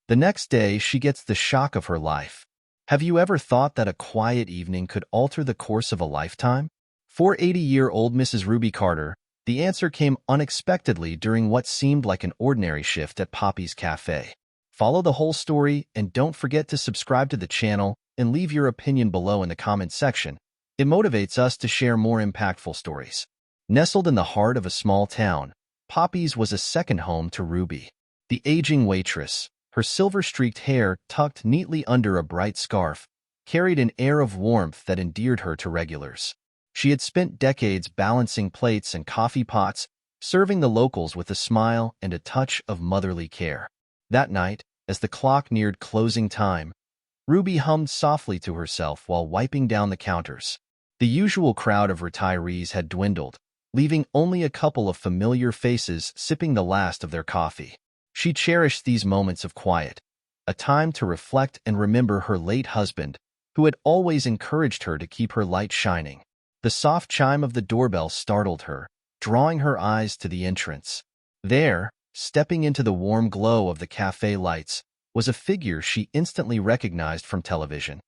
The next day, she gets the shock of her life. Have you ever thought that a quiet evening could alter the course of a lifetime? For 80-year-old Mrs. Ruby Carter, the answer came unexpectedly during what seemed like an ordinary shift at Poppy's Cafe. Follow the whole story and don't forget to subscribe to the channel and leave your opinion below in the comments section. It motivates us to share more impactful stories. Nestled in the heart of a small town, Poppy's was a second home to Ruby. The aging waitress, her silver-streaked hair tucked neatly under a bright scarf, carried an air of warmth that endeared her to regulars. She had spent decades balancing plates and coffee pots, serving the locals with a smile and a touch of motherly care. That night, as the clock neared closing time, Ruby hummed softly to herself while wiping down the counters. The usual crowd of retirees had dwindled, leaving only a couple of familiar faces sipping the last of their coffee. She cherished these moments of quiet, a time to reflect and remember her late husband, who had always encouraged her to keep her light shining. The soft chime of the doorbell startled her, drawing her eyes to the entrance. There, stepping into the warm glow of the cafe lights, was a figure she instantly recognized from television.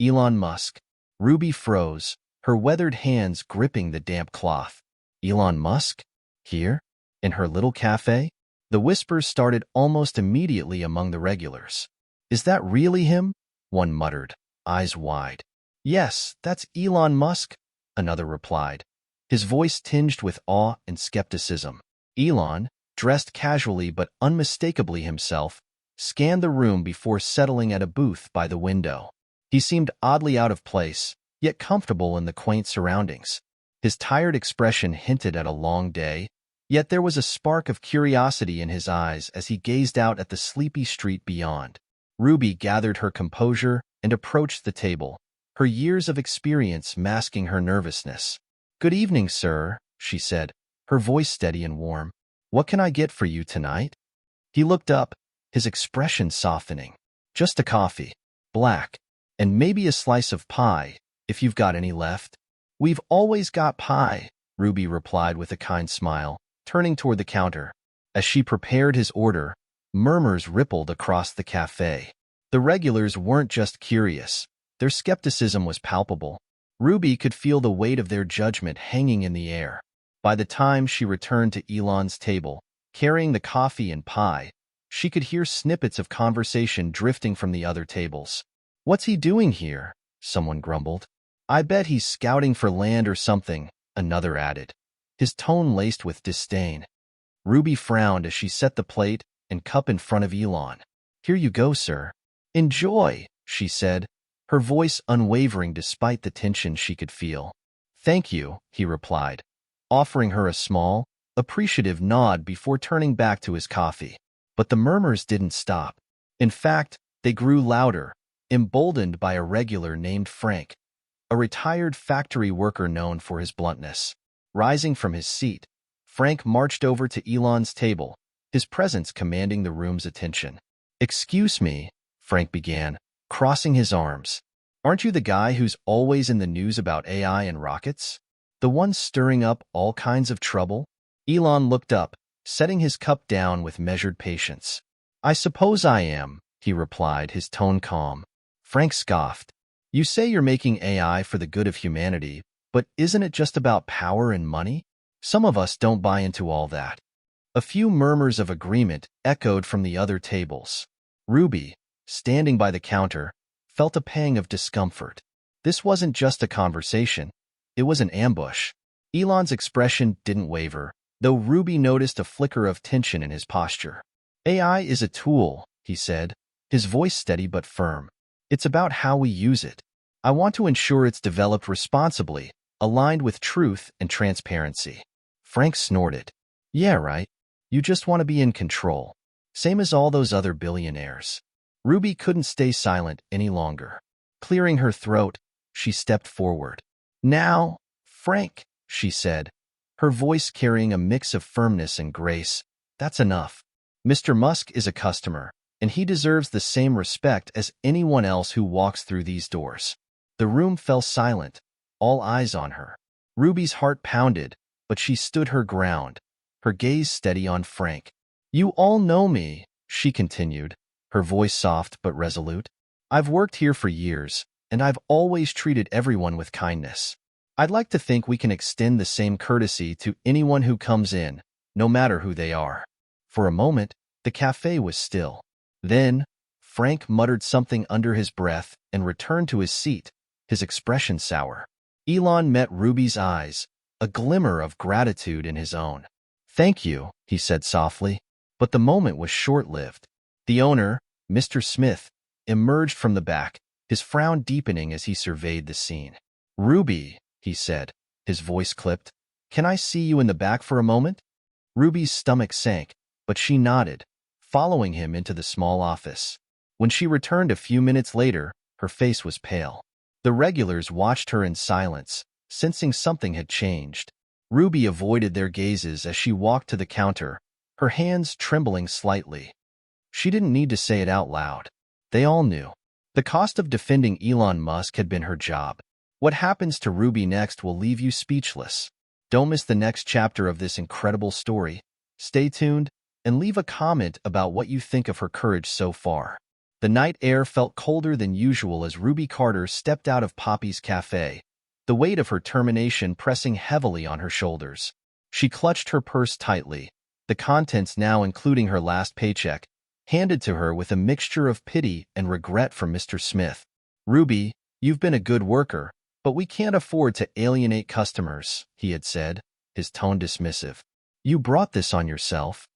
Elon Musk. Ruby froze, her weathered hands gripping the damp cloth. Elon Musk? Here? In her little cafe? The whispers started almost immediately among the regulars. Is that really him? One muttered, eyes wide. Yes, that's Elon Musk, another replied, his voice tinged with awe and skepticism. Elon, dressed casually but unmistakably himself, scanned the room before settling at a booth by the window. He seemed oddly out of place, yet comfortable in the quaint surroundings. His tired expression hinted at a long day, yet there was a spark of curiosity in his eyes as he gazed out at the sleepy street beyond. Ruby gathered her composure and approached the table, her years of experience masking her nervousness. "Good evening, sir," she said, her voice steady and warm. "What can I get for you tonight?" He looked up, his expression softening. "Just a coffee, black, and maybe a slice of pie, if you've got any left." "We've always got pie," Ruby replied with a kind smile, turning toward the counter. As she prepared his order, murmurs rippled across the cafe. The regulars weren't just curious. Their skepticism was palpable. Ruby could feel the weight of their judgment hanging in the air. By the time she returned to Elon's table, carrying the coffee and pie, she could hear snippets of conversation drifting from the other tables. "What's he doing here?" someone grumbled. "I bet he's scouting for land or something," another added, his tone laced with disdain. Ruby frowned as she set the plate and cup in front of Elon. "Here you go, sir. Enjoy," she said, her voice unwavering despite the tension she could feel. "Thank you," he replied, offering her a small, appreciative nod before turning back to his coffee. But the murmurs didn't stop. In fact, they grew louder, emboldened by a regular named Frank, a retired factory worker known for his bluntness. Rising from his seat, Frank marched over to Elon's table, his presence commanding the room's attention. "Excuse me," Frank began, crossing his arms. "Aren't you the guy who's always in the news about AI and rockets? The one stirring up all kinds of trouble?" Elon looked up, setting his cup down with measured patience. "I suppose I am," he replied, his tone calm. Frank scoffed. "You say you're making AI for the good of humanity, but isn't it just about power and money? Some of us don't buy into all that." A few murmurs of agreement echoed from the other tables. Ruby, standing by the counter, felt a pang of discomfort. This wasn't just a conversation, it was an ambush. Elon's expression didn't waver, though Ruby noticed a flicker of tension in his posture. "AI is a tool," he said, his voice steady but firm. "It's about how we use it. I want to ensure it's developed responsibly, aligned with truth and transparency." Frank snorted. "Yeah, right. You just want to be in control. Same as all those other billionaires." Ruby couldn't stay silent any longer. Clearing her throat, she stepped forward. "Now, Frank," she said, her voice carrying a mix of firmness and grace, "that's enough. Mr. Musk is a customer, and he deserves the same respect as anyone else who walks through these doors." The room fell silent, all eyes on her. Ruby's heart pounded, but she stood her ground, her gaze steady on Frank. "You all know me," she continued, her voice soft but resolute. "I've worked here for years, and I've always treated everyone with kindness. I'd like to think we can extend the same courtesy to anyone who comes in, no matter who they are." For a moment, the cafe was still. Then, Frank muttered something under his breath and returned to his seat, his expression sour. Elon met Ruby's eyes, a glimmer of gratitude in his own. "Thank you," he said softly, but the moment was short-lived. The owner, Mr. Smith, emerged from the back, his frown deepening as he surveyed the scene. "Ruby," he said, his voice clipped, "can I see you in the back for a moment?" Ruby's stomach sank, but she nodded, following him into the small office. When she returned a few minutes later, her face was pale. The regulars watched her in silence, sensing something had changed. Ruby avoided their gazes as she walked to the counter, her hands trembling slightly. She didn't need to say it out loud. They all knew. The cost of defending Elon Musk had been her job. What happens to Ruby next will leave you speechless. Don't miss the next chapter of this incredible story. Stay tuned and leave a comment about what you think of her courage so far. The night air felt colder than usual as Ruby Carter stepped out of Poppy's cafe, the weight of her termination pressing heavily on her shoulders. She clutched her purse tightly, the contents now including her last paycheck, handed to her with a mixture of pity and regret from Mr. Smith. "Ruby, you've been a good worker, but we can't afford to alienate customers," he had said, his tone dismissive. "You brought this on yourself."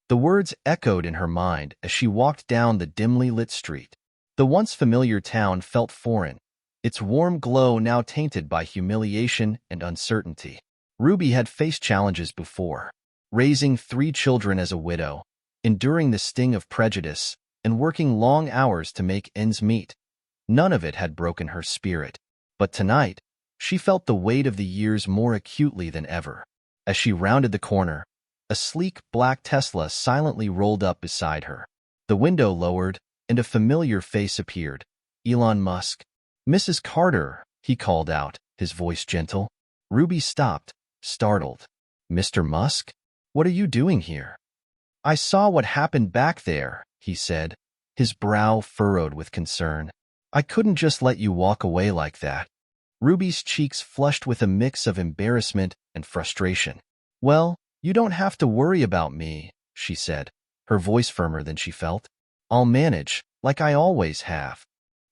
The words echoed in her mind as she walked down the dimly lit street. The once familiar town felt foreign, its warm glow now tainted by humiliation and uncertainty. Ruby had faced challenges before, raising 3 children as a widow, enduring the sting of prejudice, and working long hours to make ends meet. None of it had broken her spirit, but tonight, she felt the weight of the years more acutely than ever. As she rounded the corner, a sleek black Tesla silently rolled up beside her. The window lowered, and a familiar face appeared. Elon Musk. "Mrs. Carter," he called out, his voice gentle. Ruby stopped, startled. "Mr. Musk? What are you doing here?" "I saw what happened back there," he said, his brow furrowed with concern. "I couldn't just let you walk away like that." Ruby's cheeks flushed with a mix of embarrassment and frustration. "Well, you don't have to worry about me," she said, her voice firmer than she felt. "I'll manage, like I always have."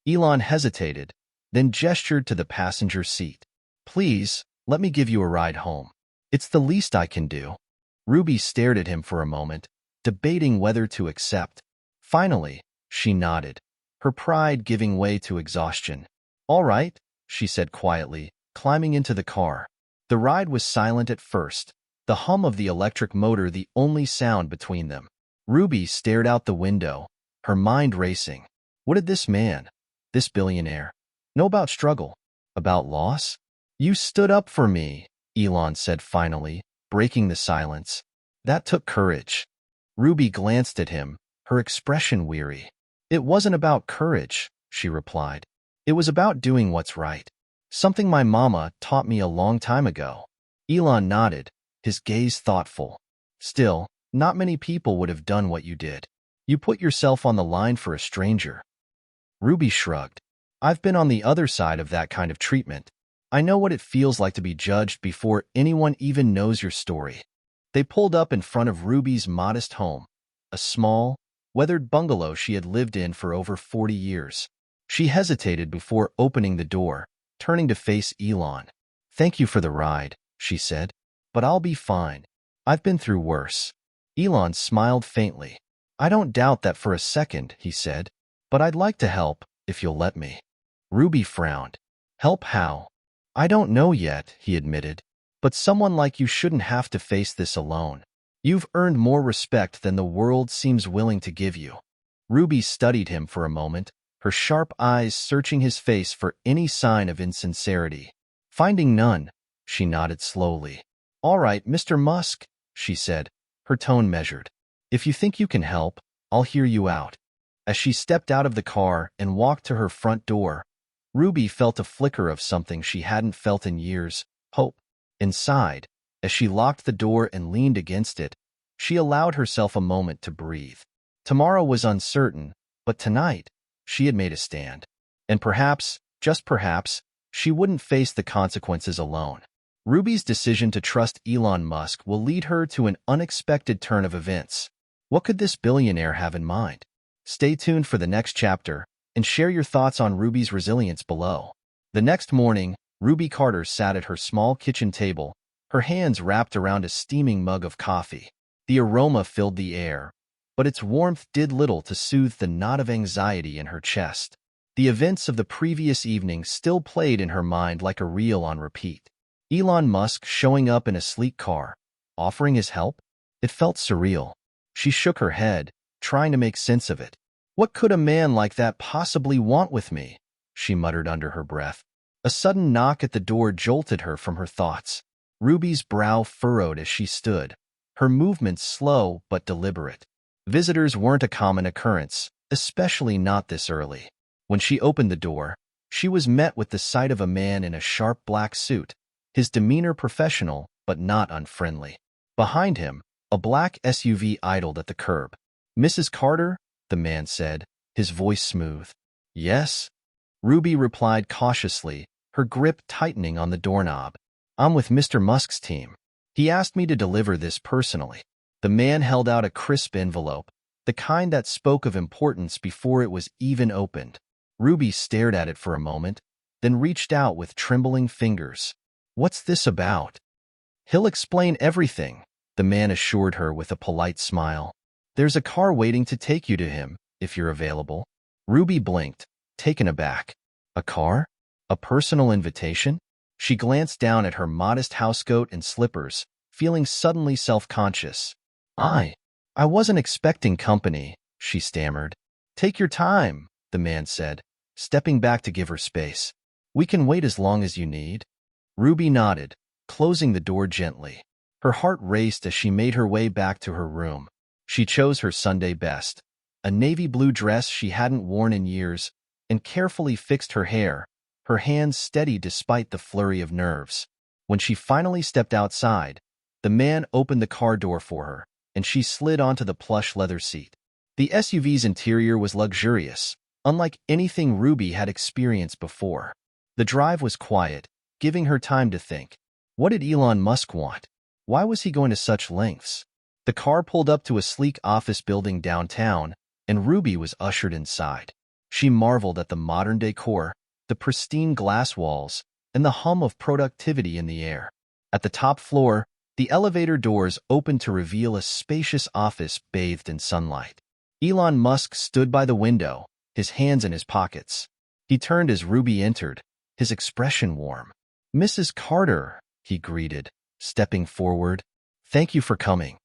Elon hesitated, then gestured to the passenger seat. "Please, let me give you a ride home. It's the least I can do." Ruby stared at him for a moment, debating whether to accept. Finally, she nodded, her pride giving way to exhaustion. "All right," she said quietly, climbing into the car. The ride was silent at first, the hum of the electric motor the only sound between them. Ruby stared out the window, her mind racing. What did this man, this billionaire, know about struggle, about loss? "You stood up for me," Elon said finally, breaking the silence. "That took courage." Ruby glanced at him, her expression weary. "It wasn't about courage," she replied. "It was about doing what's right. Something my mama taught me a long time ago." Elon nodded, his gaze thoughtful. "Still, not many people would have done what you did. You put yourself on the line for a stranger." Ruby shrugged. "I've been on the other side of that kind of treatment. I know what it feels like to be judged before anyone even knows your story." They pulled up in front of Ruby's modest home, a small, weathered bungalow she had lived in for over 40 years. She hesitated before opening the door, turning to face Elon. "Thank you for the ride," she said, "but I'll be fine. I've been through worse." Elon smiled faintly. "I don't doubt that for a second," he said, "but I'd like to help, if you'll let me." Ruby frowned. "Help how?" "I don't know yet," he admitted, "but someone like you shouldn't have to face this alone. You've earned more respect than the world seems willing to give you." Ruby studied him for a moment, her sharp eyes searching his face for any sign of insincerity. Finding none, she nodded slowly. "All right, Mr. Musk," she said, her tone measured. "If you think you can help, I'll hear you out." As she stepped out of the car and walked to her front door, Ruby felt a flicker of something she hadn't felt in years, hope. Inside, as she locked the door and leaned against it, she allowed herself a moment to breathe. Tomorrow was uncertain, But tonight, she had made a stand. And perhaps, just perhaps, she wouldn't face the consequences alone. Ruby's decision to trust Elon Musk will lead her to an unexpected turn of events. What could this billionaire have in mind? Stay tuned for the next chapter and share your thoughts on Ruby's resilience below. The next morning, Ruby Carter sat at her small kitchen table, her hands wrapped around a steaming mug of coffee. The aroma filled the air, but its warmth did little to soothe the knot of anxiety in her chest. The events of the previous evening still played in her mind like a reel on repeat. Elon Musk showing up in a sleek car, offering his help? It felt surreal. She shook her head, trying to make sense of it. What could a man like that possibly want with me? She muttered under her breath. A sudden knock at the door jolted her from her thoughts. Ruby's brow furrowed as she stood, her movements slow but deliberate. Visitors weren't a common occurrence, especially not this early. When she opened the door, she was met with the sight of a man in a sharp black suit, his demeanor professional but not unfriendly. Behind him, a black SUV idled at the curb. "Mrs. Carter?" the man said, his voice smooth. "Yes?" Ruby replied cautiously, her grip tightening on the doorknob. "I'm with Mr. Musk's team. He asked me to deliver this personally." The man held out a crisp envelope, the kind that spoke of importance before it was even opened. Ruby stared at it for a moment, then reached out with trembling fingers. "What's this about?" "He'll explain everything," the man assured her with a polite smile. "There's a car waiting to take you to him, if you're available." Ruby blinked, taken aback. A car? A personal invitation? She glanced down at her modest housecoat and slippers, feeling suddenly self-conscious. I wasn't expecting company," she stammered. "Take your time," the man said, stepping back to give her space. "We can wait as long as you need." Ruby nodded, closing the door gently. Her heart raced as she made her way back to her room. She chose her Sunday best, a navy blue dress she hadn't worn in years, and carefully fixed her hair, her hands steady despite the flurry of nerves. When she finally stepped outside, the man opened the car door for her, and she slid onto the plush leather seat. The SUV's interior was luxurious, unlike anything Ruby had experienced before. The drive was quiet, giving her time to think. What did Elon Musk want? Why was he going to such lengths? The car pulled up to a sleek office building downtown, and Ruby was ushered inside. She marveled at the modern decor, the pristine glass walls, and the hum of productivity in the air. At the top floor, the elevator doors opened to reveal a spacious office bathed in sunlight. Elon Musk stood by the window, his hands in his pockets. He turned as Ruby entered, his expression warm. "Mrs. Carter," he greeted, stepping forward. "Thank you for coming."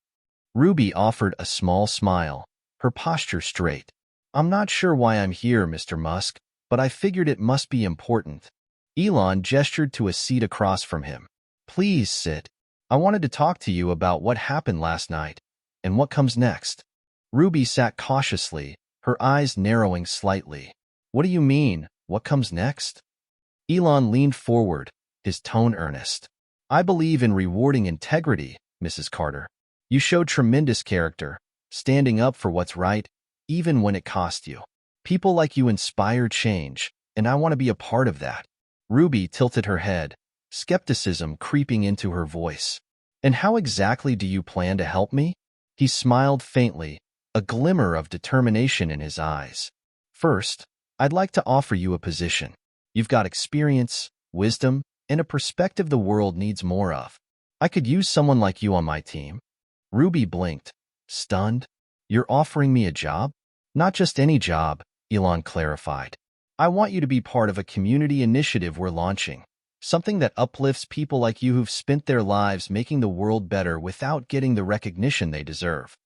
Ruby offered a small smile, her posture straight. "I'm not sure why I'm here, Mr. Musk, but I figured it must be important." Elon gestured to a seat across from him. "Please sit. I wanted to talk to you about what happened last night and what comes next." Ruby sat cautiously, her eyes narrowing slightly. "What do you mean, what comes next?" Elon leaned forward, his tone earnest. "I believe in rewarding integrity, Mrs. Carter. You showed tremendous character, standing up for what's right, even when it cost you. People like you inspire change, and I want to be a part of that." Ruby tilted her head, skepticism creeping into her voice. "And how exactly do you plan to help me?" He smiled faintly, a glimmer of determination in his eyes. "First, I'd like to offer you a position. You've got experience, wisdom, and a perspective the world needs more of. I could use someone like you on my team." Ruby blinked, stunned. "You're offering me a job?" "Not just any job," Elon clarified. "I want you to be part of a community initiative we're launching. Something that uplifts people like you who've spent their lives making the world better without getting the recognition they deserve."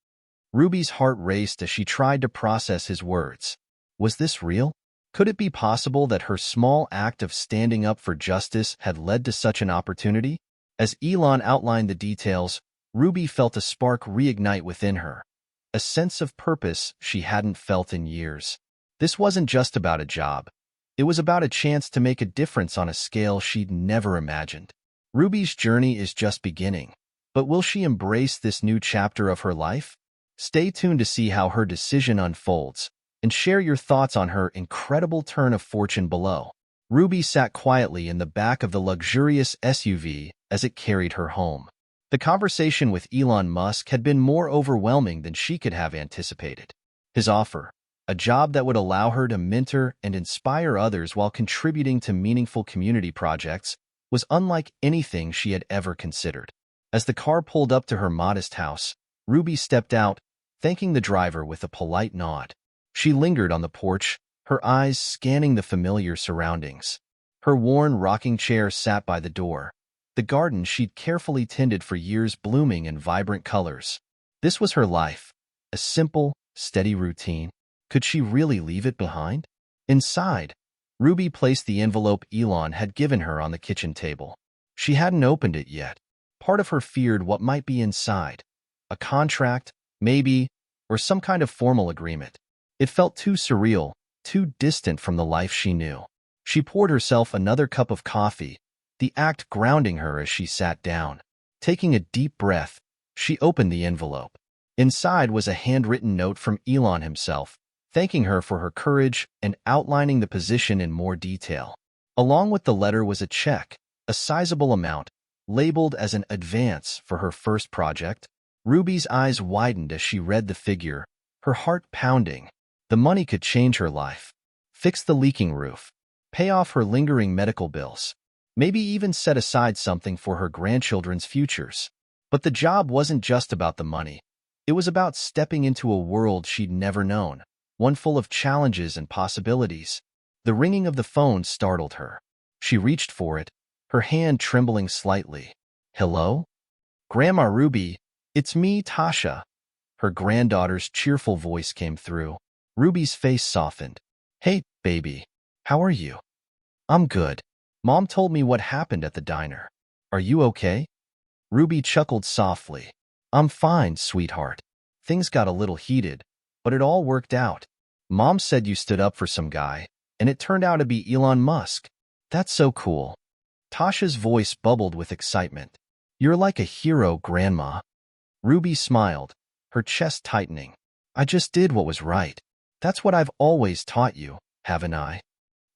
Ruby's heart raced as she tried to process his words. Was this real? Could it be possible that her small act of standing up for justice had led to such an opportunity? As Elon outlined the details, Ruby felt a spark reignite within her, a sense of purpose she hadn't felt in years. This wasn't just about a job. It was about a chance to make a difference on a scale she'd never imagined. Ruby's journey is just beginning, but will she embrace this new chapter of her life? Stay tuned to see how her decision unfolds, and share your thoughts on her incredible turn of fortune below. Ruby sat quietly in the back of the luxurious SUV as it carried her home. The conversation with Elon Musk had been more overwhelming than she could have anticipated. His offer, a job that would allow her to mentor and inspire others while contributing to meaningful community projects, was unlike anything she had ever considered. As the car pulled up to her modest house, Ruby stepped out, thanking the driver with a polite nod. She lingered on the porch, her eyes scanning the familiar surroundings. Her worn rocking chair sat by the door, the garden she'd carefully tended for years blooming in vibrant colors. This was her life, a simple, steady routine. Could she really leave it behind? Inside, Ruby placed the envelope Elon had given her on the kitchen table. She hadn't opened it yet. Part of her feared what might be inside. A contract, maybe, or some kind of formal agreement. It felt too surreal, too distant from the life she knew. She poured herself another cup of coffee, the act grounding her as she sat down. Taking a deep breath, she opened the envelope. Inside was a handwritten note from Elon himself, thanking her for her courage and outlining the position in more detail. Along with the letter was a check, a sizable amount, labeled as an advance for her first project. Ruby's eyes widened as she read the figure, her heart pounding. The money could change her life. Fix the leaking roof. Pay off her lingering medical bills. Maybe even set aside something for her grandchildren's futures. But the job wasn't just about the money. It was about stepping into a world she'd never known, one full of challenges and possibilities. The ringing of the phone startled her. She reached for it, her hand trembling slightly. "Hello? Grandma Ruby, it's me, Tasha." Her granddaughter's cheerful voice came through. Ruby's face softened. "Hey, baby. How are you?" "I'm good. Mom told me what happened at the diner. Are you okay?" Ruby chuckled softly. "I'm fine, sweetheart. Things got a little heated, but it all worked out. Mom said you stood up for some guy, and it turned out to be Elon Musk. That's so cool." Tasha's voice bubbled with excitement. "You're like a hero, Grandma." Ruby smiled, her chest tightening. "I just did what was right. That's what I've always taught you, haven't I?"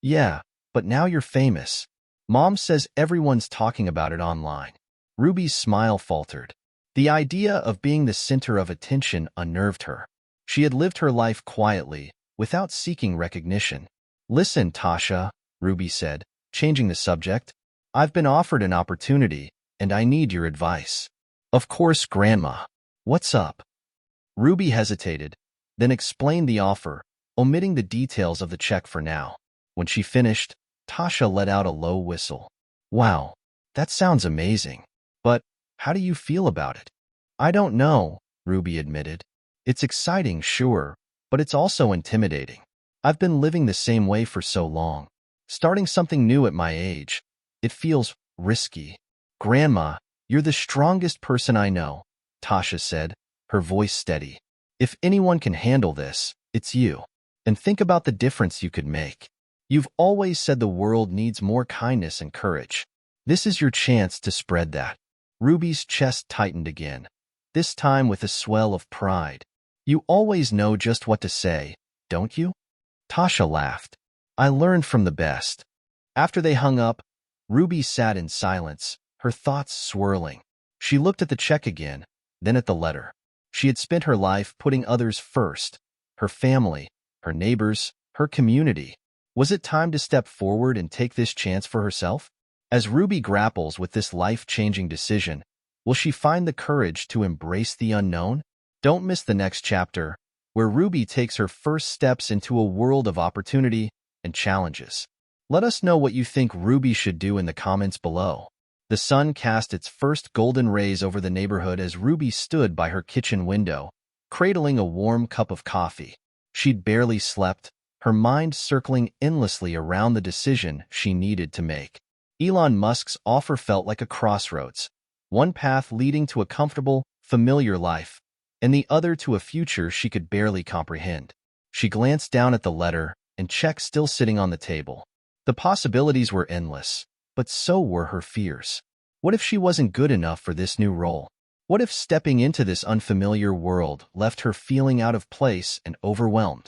"Yeah, but now you're famous. Mom says everyone's talking about it online." Ruby's smile faltered. The idea of being the center of attention unnerved her. She had lived her life quietly, without seeking recognition. "Listen, Tasha," Ruby said, changing the subject. "I've been offered an opportunity, and I need your advice." "Of course, Grandma. What's up?" Ruby hesitated, then explained the offer, omitting the details of the check for now. When she finished, Tasha let out a low whistle. "Wow, that sounds amazing. But how do you feel about it?" "I don't know," Ruby admitted. "It's exciting, sure, but it's also intimidating. I've been living the same way for so long. Starting something new at my age, it feels risky." "Grandma, you're the strongest person I know," Tasha said, her voice steady. "If anyone can handle this, it's you. And think about the difference you could make. You've always said the world needs more kindness and courage. This is your chance to spread that." Ruby's chest tightened again, this time with a swell of pride. "You always know just what to say, don't you?" Tasha laughed. "I learned from the best." After they hung up, Ruby sat in silence, her thoughts swirling. She looked at the check again, then at the letter. She had spent her life putting others first, her family, her neighbors, her community. Was it time to step forward and take this chance for herself? As Ruby grapples with this life-changing decision, will she find the courage to embrace the unknown? Don't miss the next chapter, where Ruby takes her first steps into a world of opportunity and challenges. Let us know what you think Ruby should do in the comments below. The sun cast its first golden rays over the neighborhood as Ruby stood by her kitchen window, cradling a warm cup of coffee. She'd barely slept, her mind circling endlessly around the decision she needed to make. Elon Musk's offer felt like a crossroads, one path leading to a comfortable, familiar life, and the other to a future she could barely comprehend. She glanced down at the letter and check still sitting on the table. The possibilities were endless, but so were her fears. What if she wasn't good enough for this new role? What if stepping into this unfamiliar world left her feeling out of place and overwhelmed?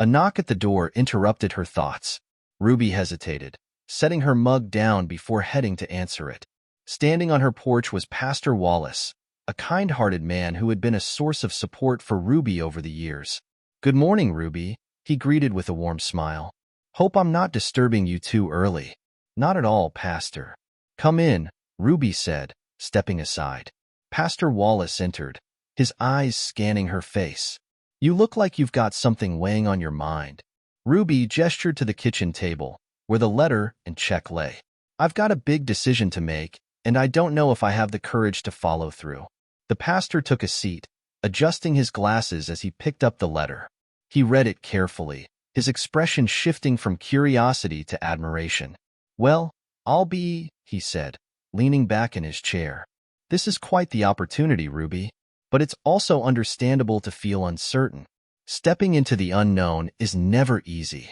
A knock at the door interrupted her thoughts. Ruby hesitated, setting her mug down before heading to answer it. Standing on her porch was Pastor Wallace, a kind-hearted man who had been a source of support for Ruby over the years. "Good morning, Ruby," he greeted with a warm smile. "Hope I'm not disturbing you too early." "Not at all, Pastor." "Come in," Ruby said, stepping aside. Pastor Wallace entered, his eyes scanning her face. "You look like you've got something weighing on your mind." Ruby gestured to the kitchen table, where the letter and check lay. "I've got a big decision to make, and I don't know if I have the courage to follow through." The pastor took a seat, adjusting his glasses as he picked up the letter. He read it carefully, his expression shifting from curiosity to admiration. "Well, he said, leaning back in his chair. "This is quite the opportunity, Ruby. But it's also understandable to feel uncertain. Stepping into the unknown is never easy."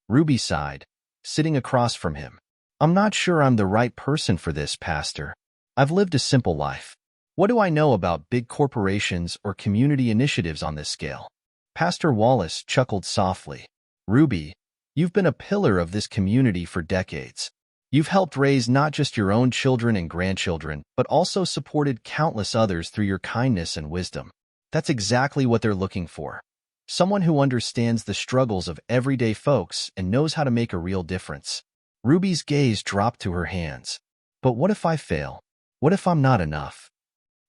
Ruby sighed, sitting across from him. "I'm not sure I'm the right person for this, Pastor. I've lived a simple life. What do I know about big corporations or community initiatives on this scale?" Pastor Wallace chuckled softly. "Ruby, you've been a pillar of this community for decades. You've helped raise not just your own children and grandchildren, but also supported countless others through your kindness and wisdom. That's exactly what they're looking for. Someone who understands the struggles of everyday folks and knows how to make a real difference." Ruby's gaze dropped to her hands. "But what if I fail? What if I'm not enough?"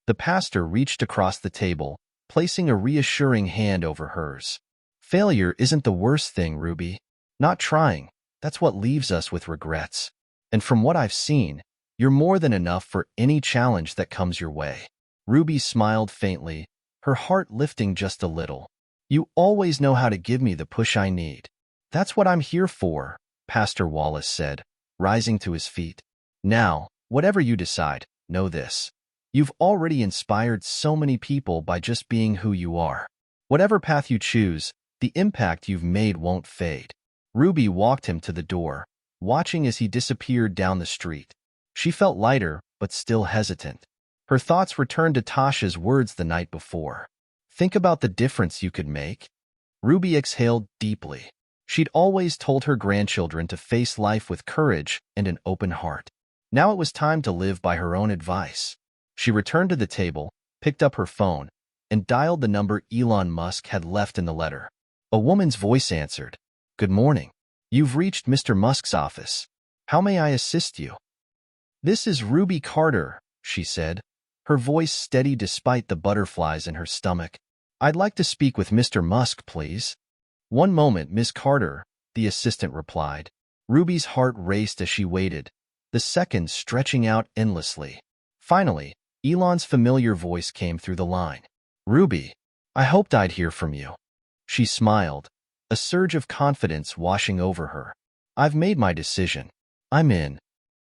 The pastor reached across the table, placing a reassuring hand over hers. "Failure isn't the worst thing, Ruby. Not trying, that's what leaves us with regrets. And from what I've seen, you're more than enough for any challenge that comes your way." Ruby smiled faintly, her heart lifting just a little. "You always know how to give me the push I need." "That's what I'm here for," Pastor Wallace said, rising to his feet. "Now, whatever you decide, know this. You've already inspired so many people by just being who you are. Whatever path you choose, the impact you've made won't fade." Ruby walked him to the door, watching as he disappeared down the street. She felt lighter, but still hesitant. Her thoughts returned to Tasha's words the night before. "Think about the difference you could make." Ruby exhaled deeply. She'd always told her grandchildren to face life with courage and an open heart. Now it was time to live by her own advice. She returned to the table, picked up her phone, and dialed the number Elon Musk had left in the letter. A woman's voice answered. "Good morning. You've reached Mr. Musk's office. How may I assist you?" "This is Ruby Carter," she said, her voice steady despite the butterflies in her stomach. "I'd like to speak with Mr. Musk, please." "One moment, Miss Carter," the assistant replied. Ruby's heart raced as she waited, the seconds stretching out endlessly. Finally, Elon's familiar voice came through the line. "Ruby, I hoped I'd hear from you." She smiled, a surge of confidence washing over her. "I've made my decision. I'm in."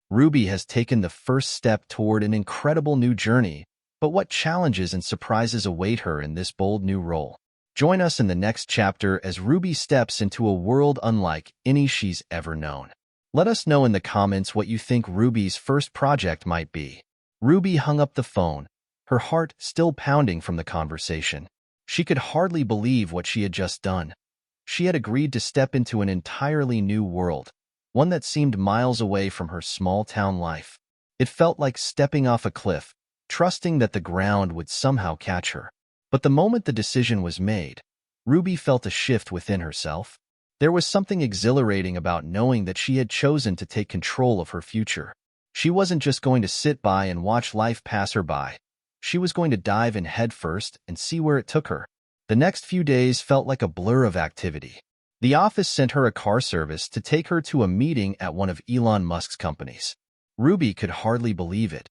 Ruby has taken the first step toward an incredible new journey, but what challenges and surprises await her in this bold new role? Join us in the next chapter as Ruby steps into a world unlike any she's ever known. Let us know in the comments what you think Ruby's first project might be. Ruby hung up the phone, her heart still pounding from the conversation. She could hardly believe what she had just done. She had agreed to step into an entirely new world, one that seemed miles away from her small-town life. It felt like stepping off a cliff, trusting that the ground would somehow catch her. But the moment the decision was made, Ruby felt a shift within herself. There was something exhilarating about knowing that she had chosen to take control of her future. She wasn't just going to sit by and watch life pass her by. She was going to dive in headfirst and see where it took her. The next few days felt like a blur of activity. The office sent her a car service to take her to a meeting at one of Elon Musk's companies. Ruby could hardly believe it.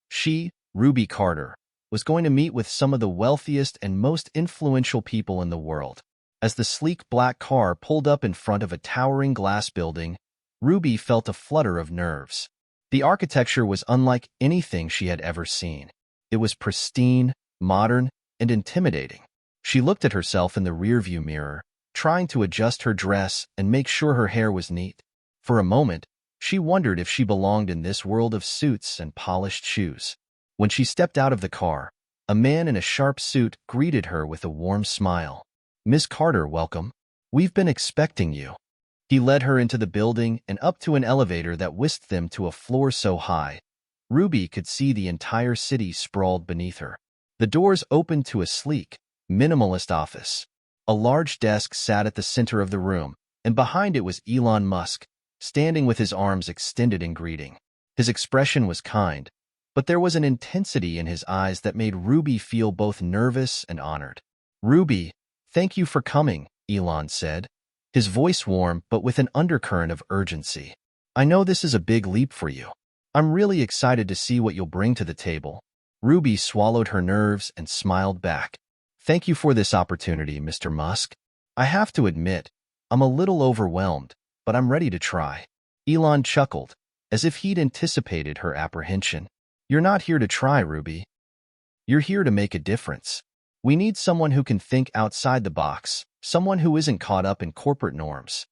She, Ruby Carter, was going to meet with some of the wealthiest and most influential people in the world. As the sleek black car pulled up in front of a towering glass building, Ruby felt a flutter of nerves. The architecture was unlike anything she had ever seen. It was pristine, modern, and intimidating. She looked at herself in the rearview mirror, trying to adjust her dress and make sure her hair was neat. For a moment, she wondered if she belonged in this world of suits and polished shoes. When she stepped out of the car, a man in a sharp suit greeted her with a warm smile. "Miss Carter, welcome." We've been expecting you. He led her into the building and up to an elevator that whisked them to a floor so high, Ruby could see the entire city sprawled beneath her. The doors opened to a sleek, minimalist office. A large desk sat at the center of the room, and behind it was Elon Musk, standing with his arms extended in greeting. His expression was kind, but there was an intensity in his eyes that made Ruby feel both nervous and honored. "Ruby, thank you for coming," Elon said, his voice warm but with an undercurrent of urgency. "I know this is a big leap for you. I'm really excited to see what you'll bring to the table." Ruby swallowed her nerves and smiled back. "Thank you for this opportunity, Mr. Musk. I have to admit, I'm a little overwhelmed, but I'm ready to try." Elon chuckled, as if he'd anticipated her apprehension. "You're not here to try, Ruby. You're here to make a difference. We need someone who can think outside the box, someone who isn't caught up in corporate norms."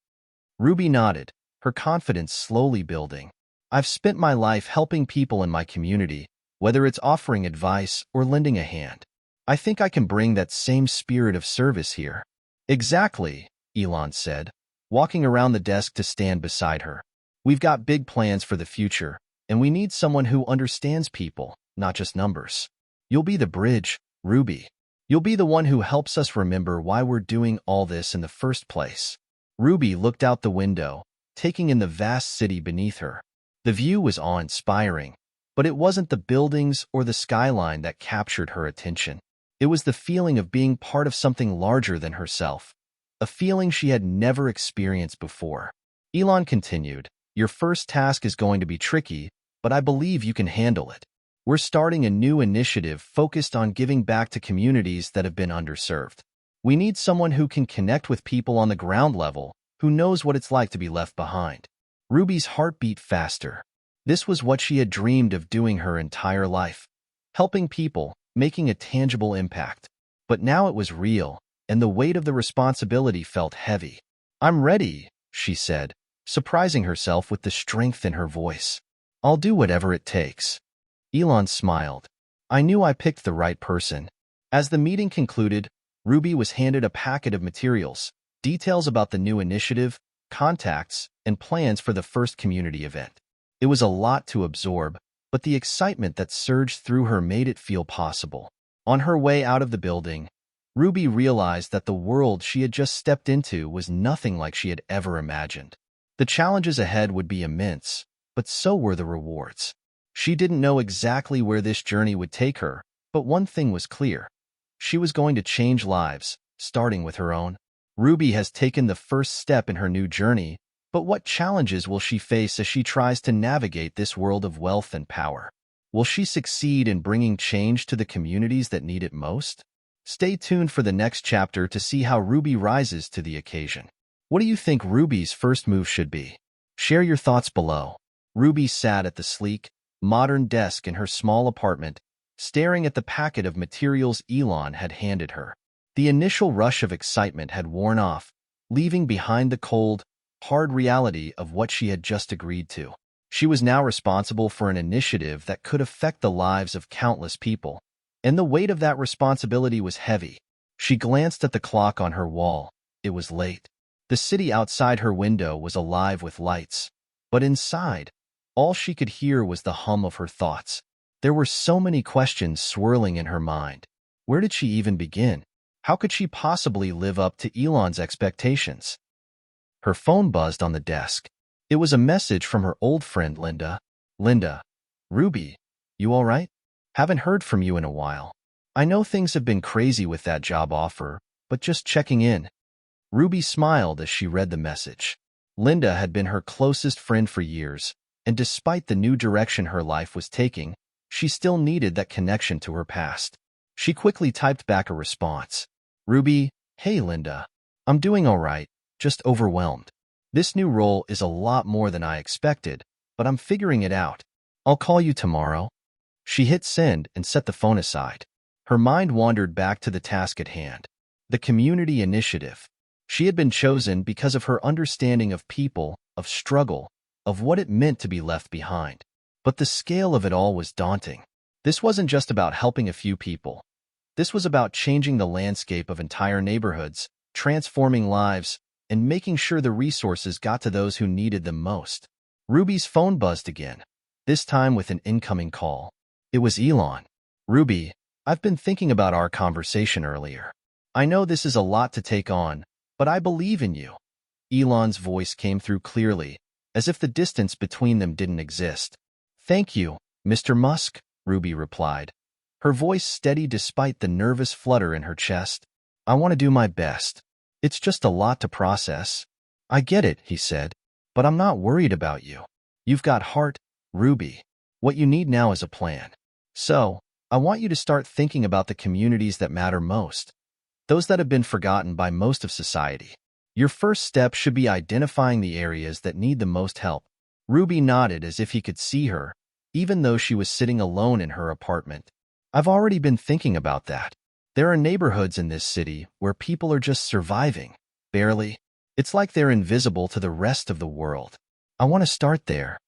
Ruby nodded, her confidence slowly building. "I've spent my life helping people in my community, whether it's offering advice or lending a hand. I think I can bring that same spirit of service here." "Exactly," Elon said, walking around the desk to stand beside her. "We've got big plans for the future, and we need someone who understands people, not just numbers. You'll be the bridge, Ruby. You'll be the one who helps us remember why we're doing all this in the first place." Ruby looked out the window, taking in the vast city beneath her. The view was awe-inspiring, but it wasn't the buildings or the skyline that captured her attention. It was the feeling of being part of something larger than herself, a feeling she had never experienced before. Elon continued, "Your first task is going to be tricky, but I believe you can handle it. We're starting a new initiative focused on giving back to communities that have been underserved. We need someone who can connect with people on the ground level, who knows what it's like to be left behind." Ruby's heart beat faster. This was what she had dreamed of doing her entire life, helping people, making a tangible impact. But now it was real, and the weight of the responsibility felt heavy. "I'm ready," she said, surprising herself with the strength in her voice. "I'll do whatever it takes." Elon smiled. "I knew I picked the right person." As the meeting concluded, Ruby was handed a packet of materials, details about the new initiative, contacts, and plans for the first community event. It was a lot to absorb, but the excitement that surged through her made it feel possible. On her way out of the building, Ruby realized that the world she had just stepped into was nothing like she had ever imagined. The challenges ahead would be immense, but so were the rewards. She didn't know exactly where this journey would take her, but one thing was clear. She was going to change lives, starting with her own. Ruby has taken the first step in her new journey, but what challenges will she face as she tries to navigate this world of wealth and power? Will she succeed in bringing change to the communities that need it most? Stay tuned for the next chapter to see how Ruby rises to the occasion. What do you think Ruby's first move should be? Share your thoughts below. Ruby sat at the sleek, modern desk in her small apartment, staring at the packet of materials Elon had handed her. The initial rush of excitement had worn off, leaving behind the cold, hard reality of what she had just agreed to. She was now responsible for an initiative that could affect the lives of countless people, and the weight of that responsibility was heavy. She glanced at the clock on her wall. It was late. The city outside her window was alive with lights, but inside, all she could hear was the hum of her thoughts. There were so many questions swirling in her mind. Where did she even begin? How could she possibly live up to Elon's expectations? Her phone buzzed on the desk. It was a message from her old friend Linda. "Linda, Ruby, you all right? Haven't heard from you in a while. I know things have been crazy with that job offer, but just checking in." Ruby smiled as she read the message. Linda had been her closest friend for years, and despite the new direction her life was taking, she still needed that connection to her past. She quickly typed back a response. "Ruby, hey Linda. I'm doing all right, just overwhelmed. This new role is a lot more than I expected, but I'm figuring it out. I'll call you tomorrow." She hit send and set the phone aside. Her mind wandered back to the task at hand, the community initiative. She had been chosen because of her understanding of people, of struggle, of what it meant to be left behind. But the scale of it all was daunting. This wasn't just about helping a few people. This was about changing the landscape of entire neighborhoods, transforming lives, and making sure the resources got to those who needed them most. Ruby's phone buzzed again, this time with an incoming call. It was Elon. "Ruby, I've been thinking about our conversation earlier. I know this is a lot to take on, but I believe in you." Elon's voice came through clearly, as if the distance between them didn't exist. "Thank you, Mr. Musk," Ruby replied, her voice steady despite the nervous flutter in her chest. "I want to do my best. It's just a lot to process." "I get it," he said, "but I'm not worried about you. You've got heart, Ruby. What you need now is a plan. So, I want you to start thinking about the communities that matter most, those that have been forgotten by most of society. Your first step should be identifying the areas that need the most help." Ruby nodded as if he could see her, even though she was sitting alone in her apartment. "I've already been thinking about that. There are neighborhoods in this city where people are just surviving, barely. It's like they're invisible to the rest of the world. I want to start there."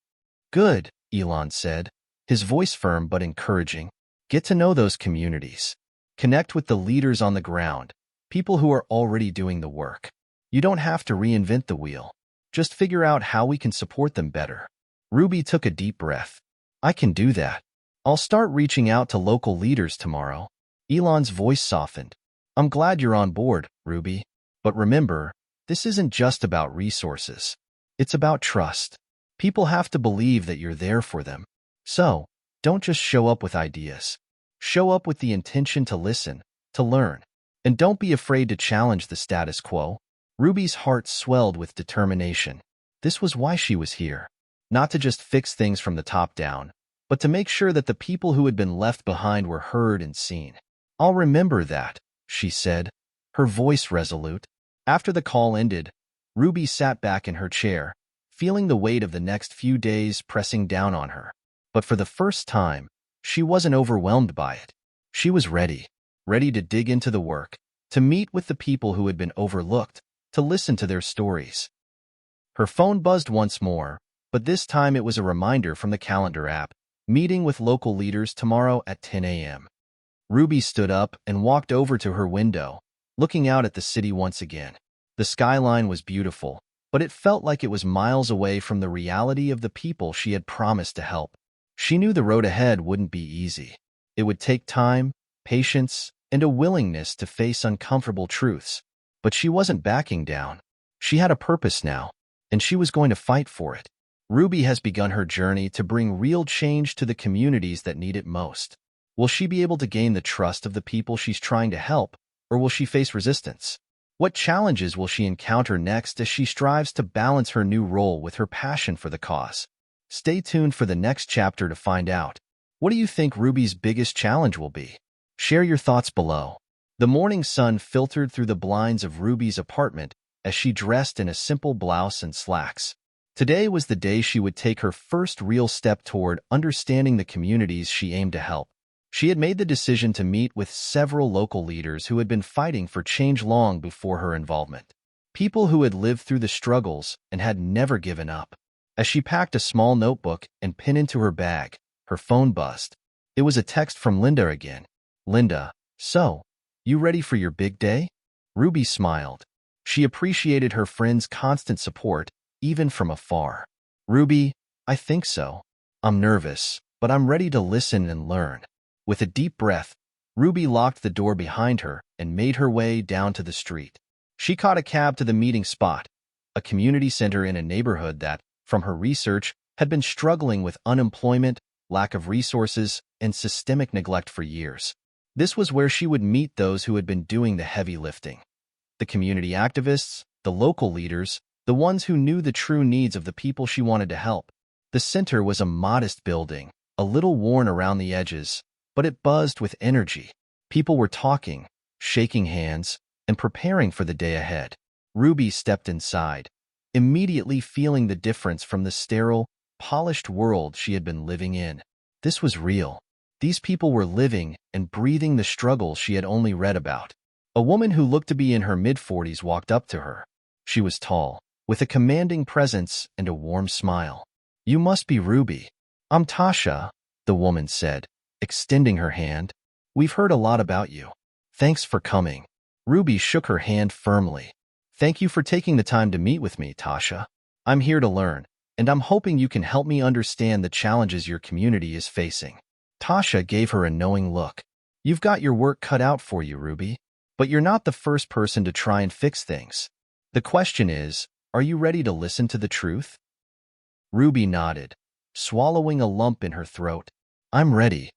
"Good," Elon said, his voice firm but encouraging. "Get to know those communities. Connect with the leaders on the ground, people who are already doing the work. You don't have to reinvent the wheel. Just figure out how we can support them better." Ruby took a deep breath. "I can do that. I'll start reaching out to local leaders tomorrow." Elon's voice softened. "I'm glad you're on board, Ruby. But remember, this isn't just about resources. It's about trust. People have to believe that you're there for them. So, don't just show up with ideas. Show up with the intention to listen, to learn. And don't be afraid to challenge the status quo." Ruby's heart swelled with determination. This was why she was here. Not to just fix things from the top down, but to make sure that the people who had been left behind were heard and seen. "I'll remember that," she said, her voice resolute. After the call ended, Ruby sat back in her chair, feeling the weight of the next few days pressing down on her. But for the first time, she wasn't overwhelmed by it. She was ready to dig into the work, to meet with the people who had been overlooked, to listen to their stories. Her phone buzzed once more, but this time it was a reminder from the calendar app, meeting with local leaders tomorrow at 10 a.m. Ruby stood up and walked over to her window, looking out at the city once again. The skyline was beautiful, but it felt like it was miles away from the reality of the people she had promised to help. She knew the road ahead wouldn't be easy. It would take time, patience, and a willingness to face uncomfortable truths. But she wasn't backing down. She had a purpose now, and she was going to fight for it. Ruby has begun her journey to bring real change to the communities that need it most. Will she be able to gain the trust of the people she's trying to help, or will she face resistance? What challenges will she encounter next as she strives to balance her new role with her passion for the cause? Stay tuned for the next chapter to find out. What do you think Ruby's biggest challenge will be? Share your thoughts below. The morning sun filtered through the blinds of Ruby's apartment as she dressed in a simple blouse and slacks. Today was the day she would take her first real step toward understanding the communities she aimed to help. She had made the decision to meet with several local leaders who had been fighting for change long before her involvement. People who had lived through the struggles and had never given up. As she packed a small notebook and pen into her bag, her phone buzzed. It was a text from Linda again. "Linda, so, you ready for your big day?" Ruby smiled. She appreciated her friend's constant support, even from afar. "Ruby, I think so. I'm nervous, but I'm ready to listen and learn." With a deep breath, Ruby locked the door behind her and made her way down to the street. She caught a cab to the meeting spot, a community center in a neighborhood that, from her research, had been struggling with unemployment, lack of resources, and systemic neglect for years. This was where she would meet those who had been doing the heavy lifting. The community activists, the local leaders, the ones who knew the true needs of the people she wanted to help. The center was a modest building, a little worn around the edges, but it buzzed with energy. People were talking, shaking hands, and preparing for the day ahead. Ruby stepped inside, immediately feeling the difference from the sterile, polished world she had been living in. This was real. These people were living and breathing the struggles she had only read about. A woman who looked to be in her mid-40s walked up to her. She was tall, with a commanding presence and a warm smile. "You must be Ruby." "I'm Tasha," the woman said, extending her hand. "We've heard a lot about you. Thanks for coming." Ruby shook her hand firmly. Thank you for taking the time to meet with me, Tasha. I'm here to learn, and I'm hoping you can help me understand the challenges your community is facing. Tasha gave her a knowing look. You've got your work cut out for you, Ruby. But you're not the first person to try and fix things. The question is, are you ready to listen to the truth? Ruby nodded, swallowing a lump in her throat. I'm ready.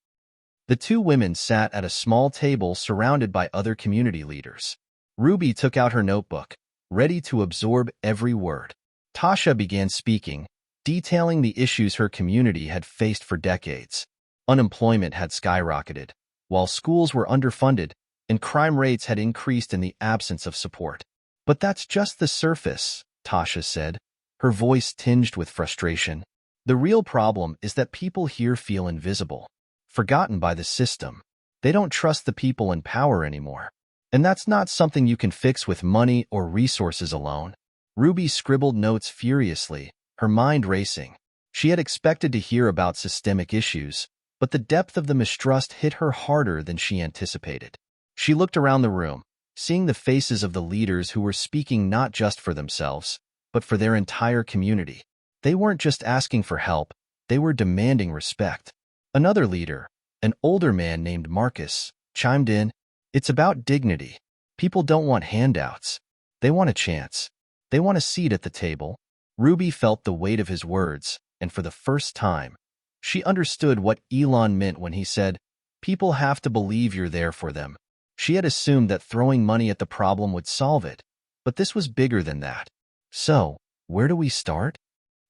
The two women sat at a small table surrounded by other community leaders. Ruby took out her notebook, ready to absorb every word. Tasha began speaking, detailing the issues her community had faced for decades. Unemployment had skyrocketed, while schools were underfunded and crime rates had increased in the absence of support. But that's just the surface, Tasha said, her voice tinged with frustration. The real problem is that people here feel invisible, forgotten by the system. They don't trust the people in power anymore. And that's not something you can fix with money or resources alone. Ruby scribbled notes furiously, her mind racing. She had expected to hear about systemic issues, but the depth of the mistrust hit her harder than she anticipated. She looked around the room, seeing the faces of the leaders who were speaking not just for themselves, but for their entire community. They weren't just asking for help, they were demanding respect. Another leader, an older man named Marcus, chimed in, "It's about dignity. People don't want handouts. They want a chance. They want a seat at the table." Ruby felt the weight of his words, and for the first time, she understood what Elon meant when he said, "People have to believe you're there for them." She had assumed that throwing money at the problem would solve it, but this was bigger than that. "So, where do we start?"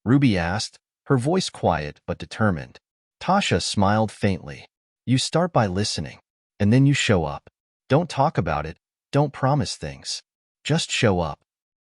Ruby asked, her voice quiet but determined. Tasha smiled faintly. "You start by listening, and then you show up. Don't talk about it, don't promise things. Just show up."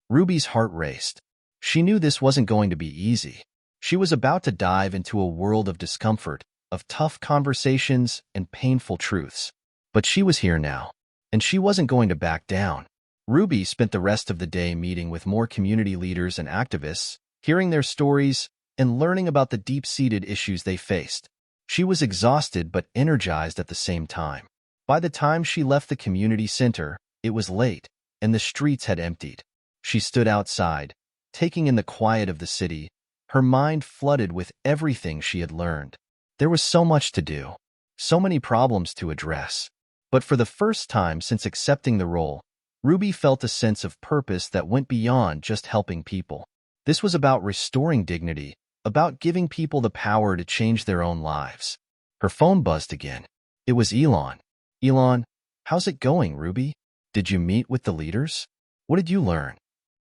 Ruby's heart raced. She knew this wasn't going to be easy. She was about to dive into a world of discomfort, of tough conversations and painful truths. But she was here now, and she wasn't going to back down. Ruby spent the rest of the day meeting with more community leaders and activists, hearing their stories and learning about the deep-seated issues they faced. She was exhausted but energized at the same time. By the time she left the community center, it was late, and the streets had emptied. She stood outside, taking in the quiet of the city, her mind flooded with everything she had learned. There was so much to do, so many problems to address. But for the first time since accepting the role, Ruby felt a sense of purpose that went beyond just helping people. This was about restoring dignity, about giving people the power to change their own lives. Her phone buzzed again. It was Elon. "Elon, how's it going, Ruby? Did you meet with the leaders? What did you learn?"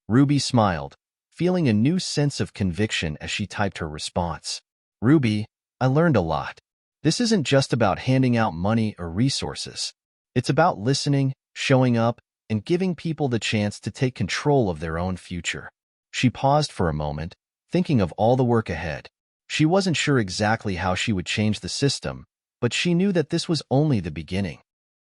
Ruby smiled, feeling a new sense of conviction as she typed her response. "Ruby, I learned a lot. This isn't just about handing out money or resources. It's about listening, showing up, and giving people the chance to take control of their own future." She paused for a moment, thinking of all the work ahead. She wasn't sure exactly how she would change the system, but she knew that this was only the beginning.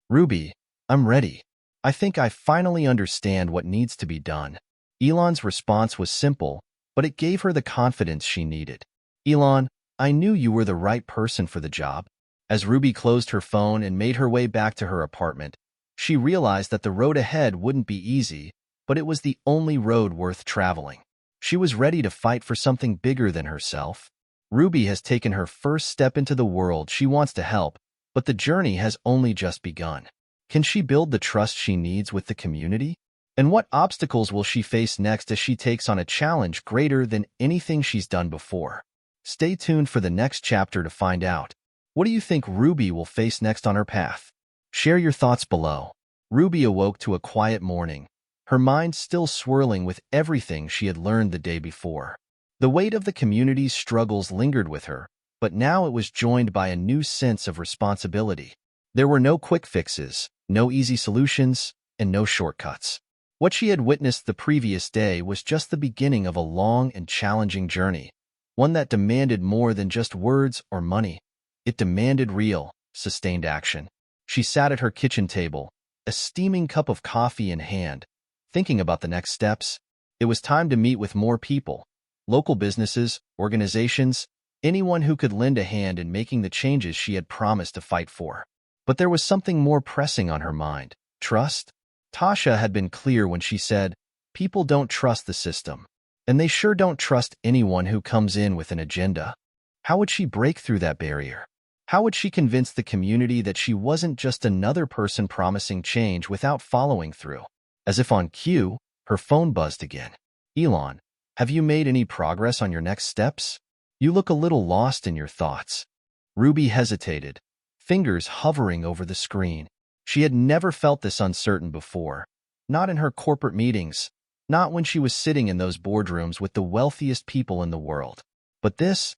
"Ruby, I'm ready. I think I finally understand what needs to be done." Elon's response was simple, but it gave her the confidence she needed. "Elon, I knew you were the right person for the job." As Ruby closed her phone and made her way back to her apartment, she realized that the road ahead wouldn't be easy, but it was the only road worth traveling. She was ready to fight for something bigger than herself. Ruby has taken her first step into the world she wants to help, but the journey has only just begun. Can she build the trust she needs with the community? And what obstacles will she face next as she takes on a challenge greater than anything she's done before? Stay tuned for the next chapter to find out. What do you think Ruby will face next on her path? Share your thoughts below. Ruby awoke to a quiet morning, her mind still swirling with everything she had learned the day before. The weight of the community's struggles lingered with her, but now it was joined by a new sense of responsibility. There were no quick fixes, no easy solutions, and no shortcuts. What she had witnessed the previous day was just the beginning of a long and challenging journey, one that demanded more than just words or money. It demanded real, sustained action. She sat at her kitchen table, a steaming cup of coffee in hand, thinking about the next steps. It was time to meet with more people, local businesses, organizations, anyone who could lend a hand in making the changes she had promised to fight for. But there was something more pressing on her mind: trust. Tasha had been clear when she said, People don't trust the system, and they sure don't trust anyone who comes in with an agenda. How would she break through that barrier? How would she convince the community that she wasn't just another person promising change without following through? As if on cue, her phone buzzed again. Elon, have you made any progress on your next steps? You look a little lost in your thoughts. Ruby hesitated, fingers hovering over the screen. She had never felt this uncertain before. Not in her corporate meetings, not when she was sitting in those boardrooms with the wealthiest people in the world. But this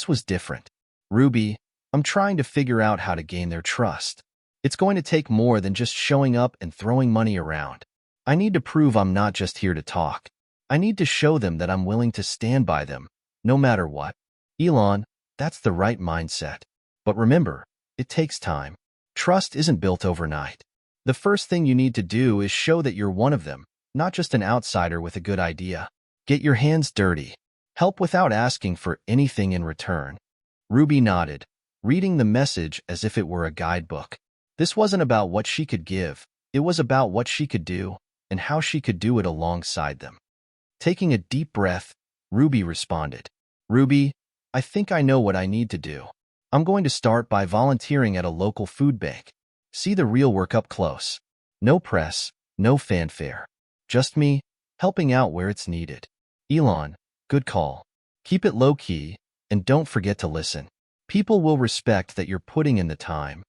was different. Ruby, I'm trying to figure out how to gain their trust. It's going to take more than just showing up and throwing money around. I need to prove I'm not just here to talk. I need to show them that I'm willing to stand by them, no matter what. Elon, that's the right mindset. But remember, it takes time. Trust isn't built overnight. The first thing you need to do is show that you're one of them, not just an outsider with a good idea. Get your hands dirty. Help without asking for anything in return. Ruby nodded, reading the message as if it were a guidebook. This wasn't about what she could give. It was about what she could do and how she could do it alongside them. Taking a deep breath, Ruby responded. Ruby, I think I know what I need to do. I'm going to start by volunteering at a local food bank. See the real work up close. No press, no fanfare. Just me, helping out where it's needed. Elon, good call. Keep it low-key, and don't forget to listen. People will respect that you're putting in the time.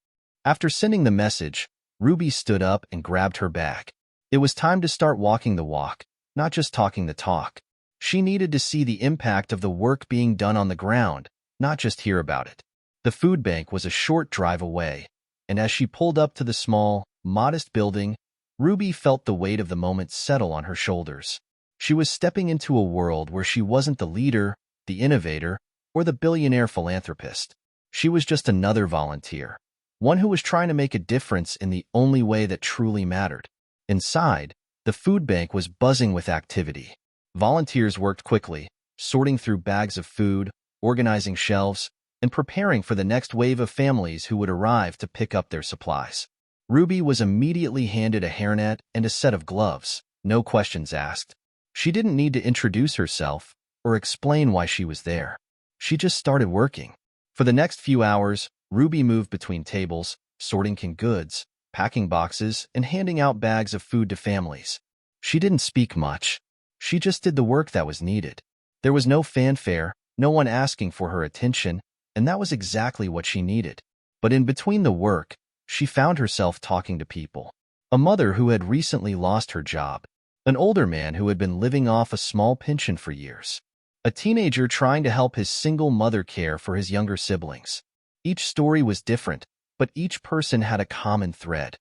After sending the message, Ruby stood up and grabbed her bag. It was time to start walking the walk, not just talking the talk. She needed to see the impact of the work being done on the ground, not just hear about it. The food bank was a short drive away, and as she pulled up to the small, modest building, Ruby felt the weight of the moment settle on her shoulders. She was stepping into a world where she wasn't the leader, the innovator, or the billionaire philanthropist. She was just another volunteer, one who was trying to make a difference in the only way that truly mattered. Inside, the food bank was buzzing with activity. Volunteers worked quickly, sorting through bags of food, organizing shelves, and preparing for the next wave of families who would arrive to pick up their supplies. Ruby was immediately handed a hairnet and a set of gloves, no questions asked. She didn't need to introduce herself or explain why she was there. She just started working. For the next few hours, Ruby moved between tables, sorting canned goods, packing boxes, and handing out bags of food to families. She didn't speak much. She just did the work that was needed. There was no fanfare, no one asking for her attention, and that was exactly what she needed. But in between the work, she found herself talking to people. A mother who had recently lost her job. An older man who had been living off a small pension for years. A teenager trying to help his single mother care for his younger siblings. Each story was different, but each person had a common thread.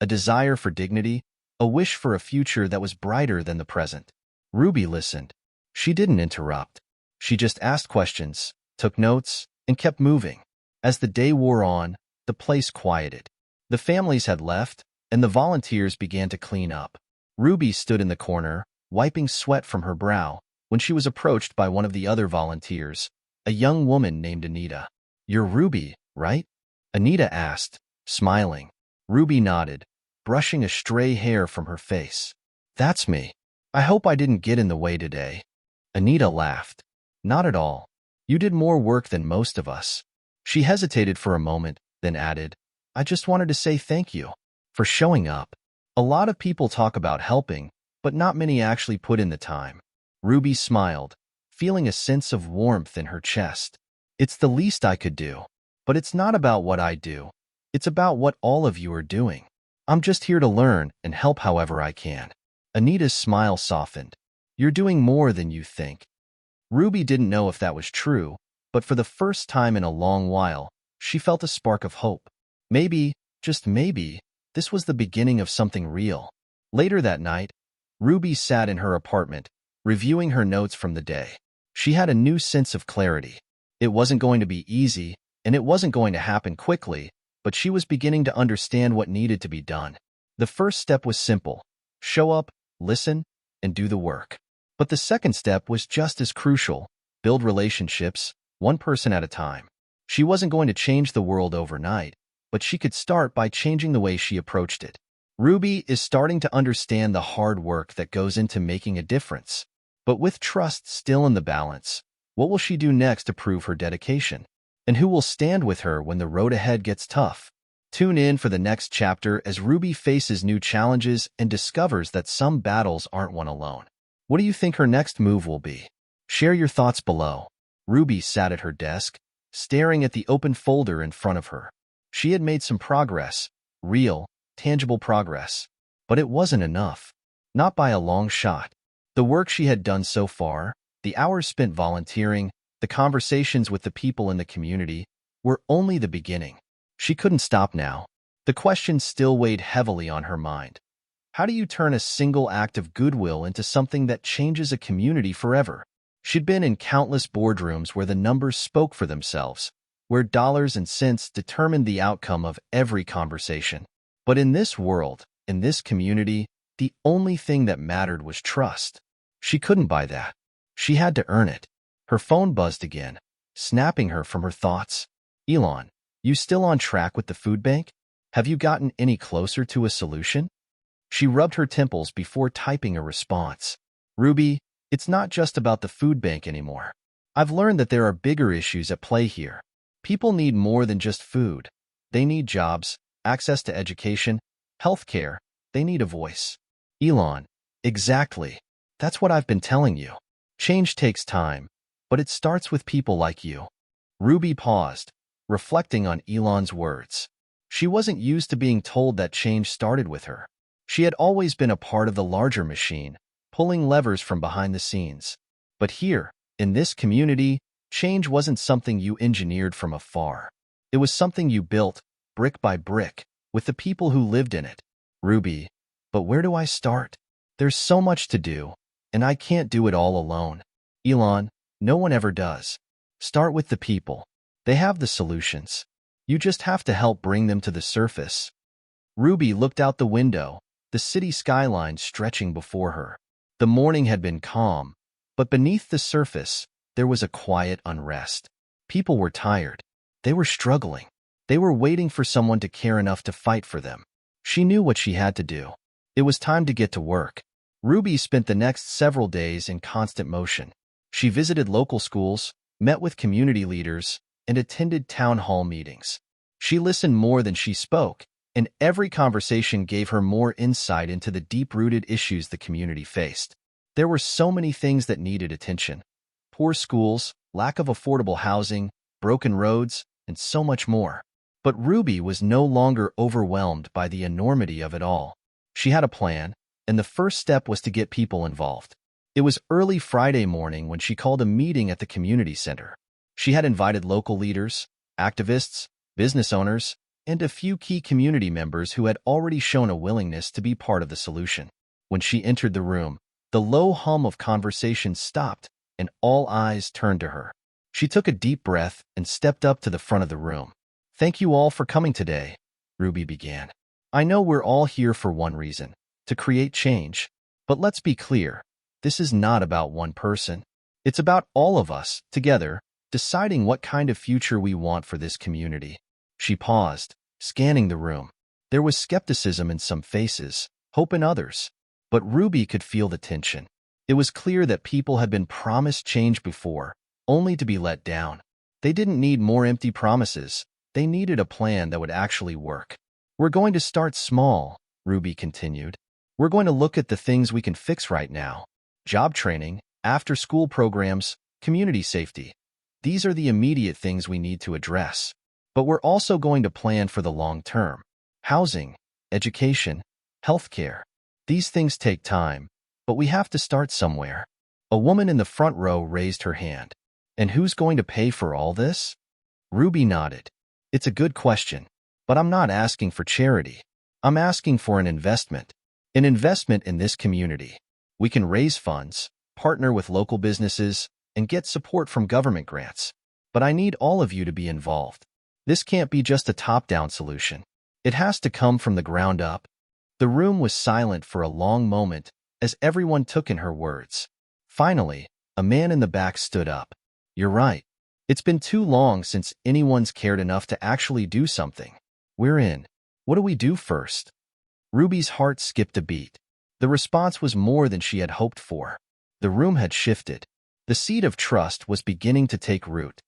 A desire for dignity, a wish for a future that was brighter than the present. Ruby listened. She didn't interrupt. She just asked questions, took notes, and kept moving. As the day wore on, the place quieted. The families had left, and the volunteers began to clean up. Ruby stood in the corner, wiping sweat from her brow, when she was approached by one of the other volunteers, a young woman named Anita. "You're Ruby, right?" Anita asked, smiling. Ruby nodded, brushing a stray hair from her face. "That's me. I hope I didn't get in the way today." Anita laughed. "Not at all. You did more work than most of us." She hesitated for a moment, then added, "I just wanted to say thank you for showing up. A lot of people talk about helping, but not many actually put in the time." Ruby smiled, feeling a sense of warmth in her chest. "It's the least I could do. But it's not about what I do. It's about what all of you are doing. I'm just here to learn and help however I can." Anita's smile softened. "You're doing more than you think." Ruby didn't know if that was true, but for the first time in a long while, she felt a spark of hope. Maybe, just maybe, this was the beginning of something real. Later that night, Ruby sat in her apartment, reviewing her notes from the day. She had a new sense of clarity. It wasn't going to be easy, and it wasn't going to happen quickly, but she was beginning to understand what needed to be done. The first step was simple: show up, listen, and do the work. But the second step was just as crucial: build relationships, one person at a time. She wasn't going to change the world overnight, but she could start by changing the way she approached it. Ruby is starting to understand the hard work that goes into making a difference. But with trust still in the balance, what will she do next to prove her dedication? And who will stand with her when the road ahead gets tough? Tune in for the next chapter as Ruby faces new challenges and discovers that some battles aren't won alone. What do you think her next move will be? Share your thoughts below. Ruby sat at her desk, staring at the open folder in front of her. She had made some progress, real, tangible progress. But it wasn't enough. Not by a long shot. The work she had done so far, the hours spent volunteering, the conversations with the people in the community, were only the beginning. She couldn't stop now. The question still weighed heavily on her mind. How do you turn a single act of goodwill into something that changes a community forever? She'd been in countless boardrooms where the numbers spoke for themselves, where dollars and cents determined the outcome of every conversation. But in this world, in this community, the only thing that mattered was trust. She couldn't buy that. She had to earn it. Her phone buzzed again, snapping her from her thoughts. Elon, you still on track with the food bank? Have you gotten any closer to a solution? She rubbed her temples before typing a response. Ruby, it's not just about the food bank anymore. I've learned that there are bigger issues at play here. People need more than just food. They need jobs, access to education, healthcare. They need a voice. Elon, exactly. That's what I've been telling you. Change takes time, but it starts with people like you. Ruby paused, reflecting on Elon's words. She wasn't used to being told that change started with her. She had always been a part of the larger machine, pulling levers from behind the scenes. But here, in this community, change wasn't something you engineered from afar. It was something you built, brick by brick, with the people who lived in it. Ruby, but where do I start? There's so much to do, and I can't do it all alone. Elon, no one ever does. Start with the people. They have the solutions. You just have to help bring them to the surface. Ruby looked out the window, the city skyline stretching before her. The morning had been calm, but beneath the surface, there was a quiet unrest. People were tired. They were struggling. They were waiting for someone to care enough to fight for them. She knew what she had to do. It was time to get to work. Ruby spent the next several days in constant motion. She visited local schools, met with community leaders, and attended town hall meetings. She listened more than she spoke, and every conversation gave her more insight into the deep-rooted issues the community faced. There were so many things that needed attention. Poor schools, lack of affordable housing, broken roads, and so much more. But Ruby was no longer overwhelmed by the enormity of it all. She had a plan, and the first step was to get people involved. It was early Friday morning when she called a meeting at the community center. She had invited local leaders, activists, business owners, and a few key community members who had already shown a willingness to be part of the solution. When she entered the room, the low hum of conversation stopped, and all eyes turned to her. She took a deep breath and stepped up to the front of the room. "Thank you all for coming today," Ruby began. "I know we're all here for one reason, to create change. But let's be clear, this is not about one person. It's about all of us, together, deciding what kind of future we want for this community." She paused, scanning the room. There was skepticism in some faces, hope in others. But Ruby could feel the tension. It was clear that people had been promised change before, only to be let down. They didn't need more empty promises. They needed a plan that would actually work. "We're going to start small," Ruby continued. "We're going to look at the things we can fix right now. Job training, after-school programs, community safety. These are the immediate things we need to address. But we're also going to plan for the long term. Housing, education, healthcare. These things take time, but we have to start somewhere." A woman in the front row raised her hand. "And who's going to pay for all this?" Ruby nodded. "It's a good question, but I'm not asking for charity. I'm asking for an investment. An investment in this community. We can raise funds, partner with local businesses, and get support from government grants. But I need all of you to be involved. This can't be just a top-down solution. It has to come from the ground up." The room was silent for a long moment as everyone took in her words. Finally, a man in the back stood up. "You're right. It's been too long since anyone's cared enough to actually do something. We're in. What do we do first?" Ruby's heart skipped a beat. The response was more than she had hoped for. The room had shifted. The seed of trust was beginning to take root.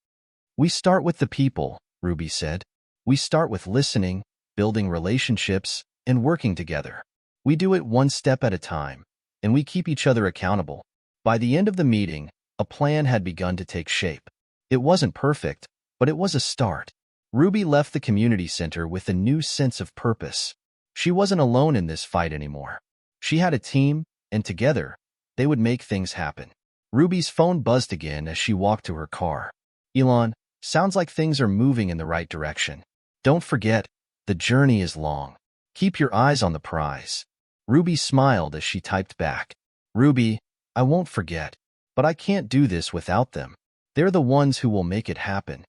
"We start with the people," Ruby said. "We start with listening, building relationships, and working together. We do it one step at a time, and we keep each other accountable." By the end of the meeting, a plan had begun to take shape. It wasn't perfect, but it was a start. Ruby left the community center with a new sense of purpose. She wasn't alone in this fight anymore. She had a team, and together, they would make things happen. Ruby's phone buzzed again as she walked to her car. "Elon, sounds like things are moving in the right direction. Don't forget, the journey is long. Keep your eyes on the prize." Ruby smiled as she typed back. "Ruby, I won't forget, but I can't do this without them. They're the ones who will make it happen."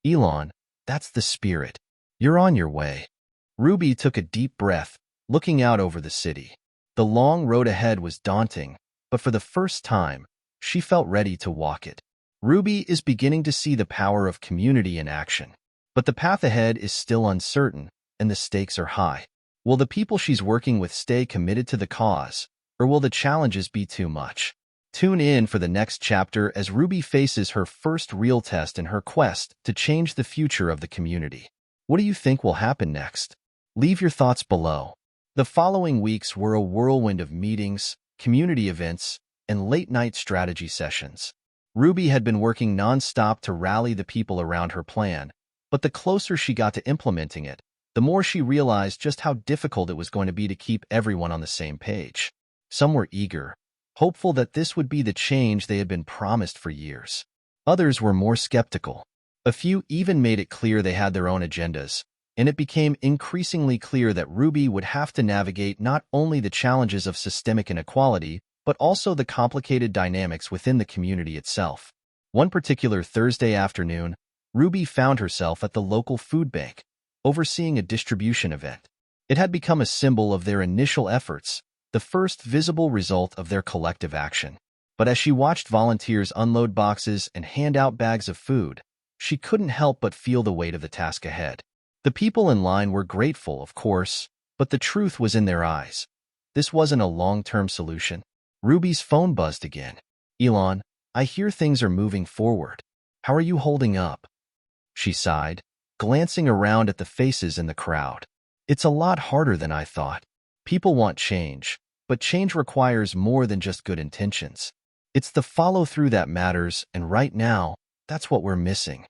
"Elon, that's the spirit. You're on your way." Ruby took a deep breath, looking out over the city. The long road ahead was daunting, but for the first time, she felt ready to walk it. Ruby is beginning to see the power of community in action. But the path ahead is still uncertain, and the stakes are high. Will the people she's working with stay committed to the cause, or will the challenges be too much? Tune in for the next chapter as Ruby faces her first real test in her quest to change the future of the community. What do you think will happen next? Leave your thoughts below. The following weeks were a whirlwind of meetings, community events, and late-night strategy sessions. Ruby had been working non-stop to rally the people around her plan, but the closer she got to implementing it, the more she realized just how difficult it was going to be to keep everyone on the same page. Some were eager, hopeful that this would be the change they had been promised for years. Others were more skeptical. A few even made it clear they had their own agendas, and it became increasingly clear that Ruby would have to navigate not only the challenges of systemic inequality, but also the complicated dynamics within the community itself. One particular Thursday afternoon, Ruby found herself at the local food bank, overseeing a distribution event. It had become a symbol of their initial efforts, the first visible result of their collective action. But as she watched volunteers unload boxes and hand out bags of food, she couldn't help but feel the weight of the task ahead. The people in line were grateful, of course, but the truth was in their eyes. This wasn't a long-term solution. Ruby's phone buzzed again. "Elon, I hear things are moving forward. How are you holding up?" She sighed, glancing around at the faces in the crowd. "It's a lot harder than I thought. People want change, but change requires more than just good intentions. It's the follow-through that matters, and right now, that's what we're missing."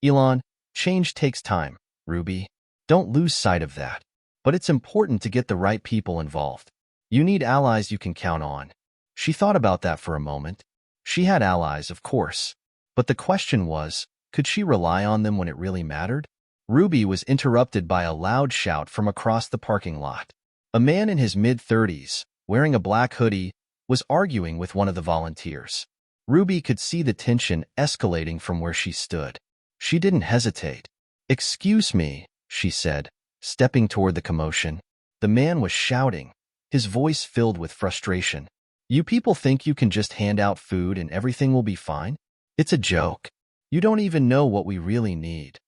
"Elon, change takes time, Ruby. Don't lose sight of that. But it's important to get the right people involved. You need allies you can count on." She thought about that for a moment. She had allies, of course. But the question was, could she rely on them when it really mattered? Ruby was interrupted by a loud shout from across the parking lot. A man in his mid-30s, wearing a black hoodie, was arguing with one of the volunteers. Ruby could see the tension escalating from where she stood. She didn't hesitate. "Excuse me," she said, stepping toward the commotion. The man was shouting, his voice filled with frustration. "You people think you can just hand out food and everything will be fine? It's a joke. You don't even know what we really need."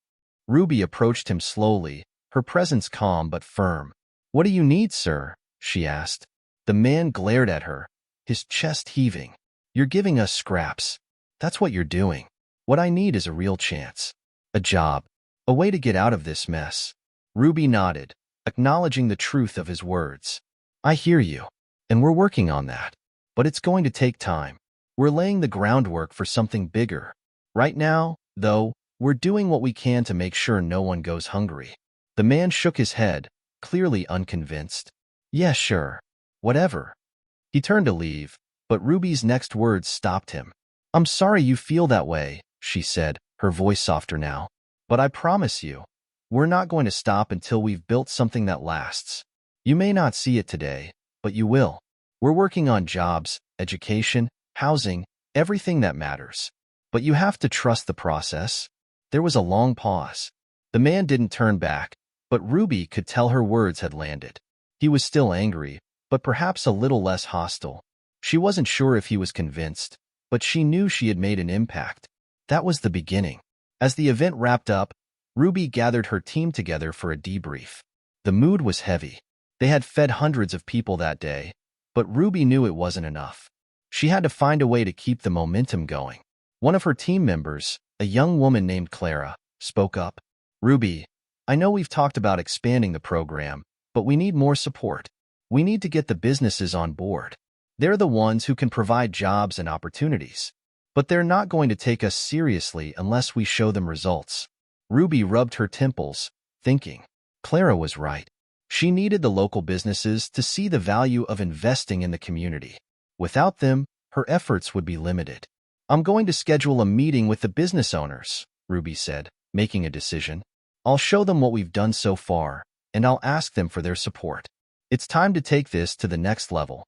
Ruby approached him slowly, her presence calm but firm. "What do you need, sir?" she asked. The man glared at her, his chest heaving. "You're giving us scraps. That's what you're doing. What I need is a real chance. A job. A way to get out of this mess." Ruby nodded, acknowledging the truth of his words. "I hear you, and we're working on that. But it's going to take time. We're laying the groundwork for something bigger. Right now, though, we're doing what we can to make sure no one goes hungry." The man shook his head, clearly unconvinced. "Yeah, sure. Whatever." He turned to leave, but Ruby's next words stopped him. "I'm sorry you feel that way," she said, her voice softer now. "But I promise you, we're not going to stop until we've built something that lasts. You may not see it today, but you will. We're working on jobs, education, housing, everything that matters. But you have to trust the process." There was a long pause. The man didn't turn back, but Ruby could tell her words had landed. He was still angry, but perhaps a little less hostile. She wasn't sure if he was convinced, but she knew she had made an impact. That was the beginning. As the event wrapped up, Ruby gathered her team together for a debrief. The mood was heavy. They had fed hundreds of people that day, but Ruby knew it wasn't enough. She had to find a way to keep the momentum going. One of her team members, a young woman named Clara, spoke up. Ruby, I know we've talked about expanding the program, but we need more support. We need to get the businesses on board. They're the ones who can provide jobs and opportunities. But they're not going to take us seriously unless we show them results. Ruby rubbed her temples, thinking. Clara was right. She needed the local businesses to see the value of investing in the community. Without them, her efforts would be limited. I'm going to schedule a meeting with the business owners, Ruby said, making a decision. I'll show them what we've done so far, and I'll ask them for their support. It's time to take this to the next level.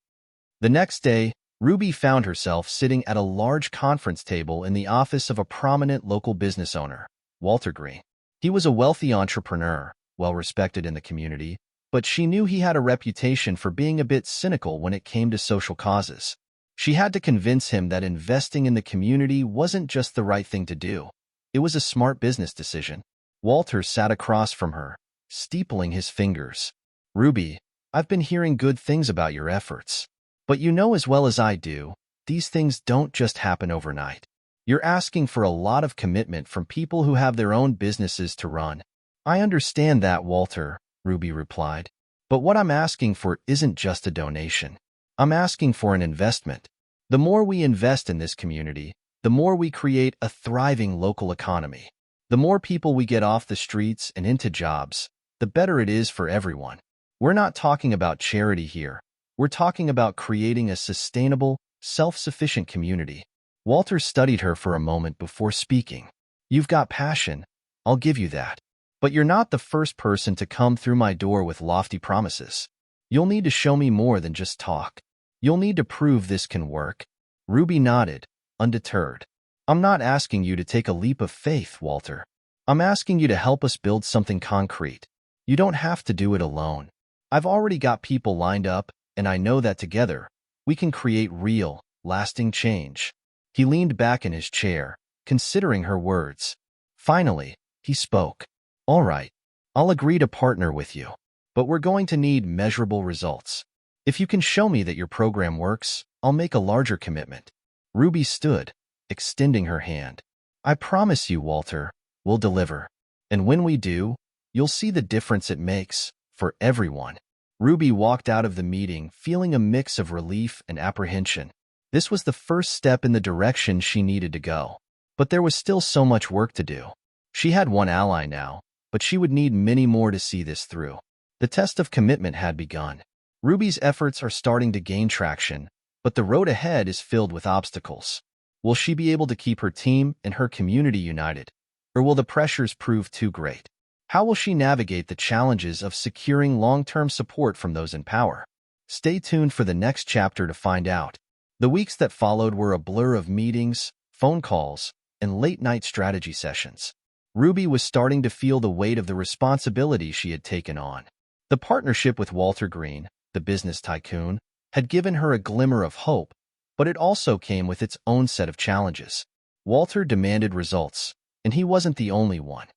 The next day, Ruby found herself sitting at a large conference table in the office of a prominent local business owner, Walter Green. He was a wealthy entrepreneur, well-respected in the community, but she knew he had a reputation for being a bit cynical when it came to social causes. She had to convince him that investing in the community wasn't just the right thing to do. It was a smart business decision. Walter sat across from her, steepling his fingers. Ruby, I've been hearing good things about your efforts. But you know as well as I do, these things don't just happen overnight. You're asking for a lot of commitment from people who have their own businesses to run. I understand that, Walter, Ruby replied. But what I'm asking for isn't just a donation. I'm asking for an investment. The more we invest in this community, the more we create a thriving local economy. The more people we get off the streets and into jobs, the better it is for everyone. We're not talking about charity here. We're talking about creating a sustainable, self-sufficient community. Walter studied her for a moment before speaking. You've got passion. I'll give you that. But you're not the first person to come through my door with lofty promises. You'll need to show me more than just talk. You'll need to prove this can work. Ruby nodded, undeterred. I'm not asking you to take a leap of faith, Walter. I'm asking you to help us build something concrete. You don't have to do it alone. I've already got people lined up, and I know that together, we can create real, lasting change. He leaned back in his chair, considering her words. Finally, he spoke. All right, I'll agree to partner with you, but we're going to need measurable results. If you can show me that your program works, I'll make a larger commitment. Ruby stood, extending her hand. I promise you, Walter, we'll deliver. And when we do, you'll see the difference it makes for everyone. Ruby walked out of the meeting feeling a mix of relief and apprehension. This was the first step in the direction she needed to go. But there was still so much work to do. She had one ally now, but she would need many more to see this through. The test of commitment had begun. Ruby's efforts are starting to gain traction, but the road ahead is filled with obstacles. Will she be able to keep her team and her community united, or will the pressures prove too great? How will she navigate the challenges of securing long-term support from those in power? Stay tuned for the next chapter to find out. The weeks that followed were a blur of meetings, phone calls, and late-night strategy sessions. Ruby was starting to feel the weight of the responsibility she had taken on. The partnership with Walter Green, the business tycoon, had given her a glimmer of hope, but it also came with its own set of challenges. Walter demanded results, and he wasn't the only one.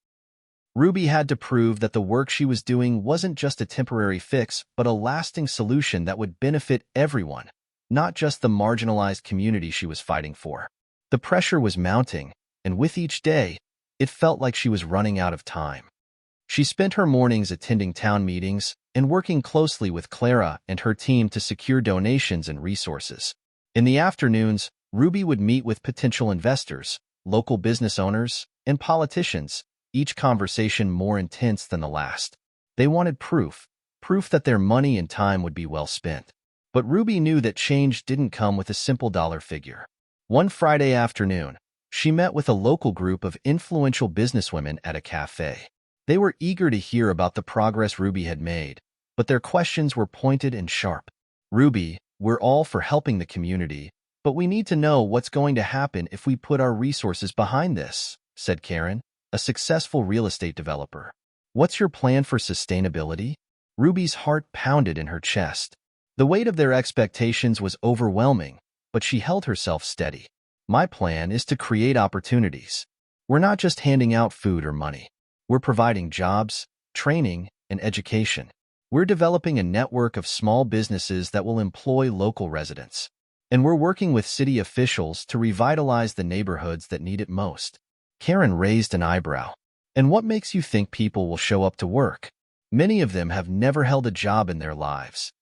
Ruby had to prove that the work she was doing wasn't just a temporary fix, but a lasting solution that would benefit everyone, not just the marginalized community she was fighting for. The pressure was mounting, and with each day, it felt like she was running out of time. She spent her mornings attending town meetings and working closely with Clara and her team to secure donations and resources. In the afternoons, Ruby would meet with potential investors, local business owners, and politicians, each conversation more intense than the last. They wanted proof that their money and time would be well spent. But Ruby knew that change didn't come with a simple dollar figure. One Friday afternoon, she met with a local group of influential businesswomen at a cafe. They were eager to hear about the progress Ruby had made, but their questions were pointed and sharp. Ruby, we're all for helping the community, but we need to know what's going to happen if we put our resources behind this, said Karen, a successful real estate developer. What's your plan for sustainability? Ruby's heart pounded in her chest. The weight of their expectations was overwhelming, but she held herself steady. My plan is to create opportunities. We're not just handing out food or money. We're providing jobs, training, and education. We're developing a network of small businesses that will employ local residents. And we're working with city officials to revitalize the neighborhoods that need it most. Karen raised an eyebrow. And what makes you think people will show up to work? Many of them have never held a job in their lives.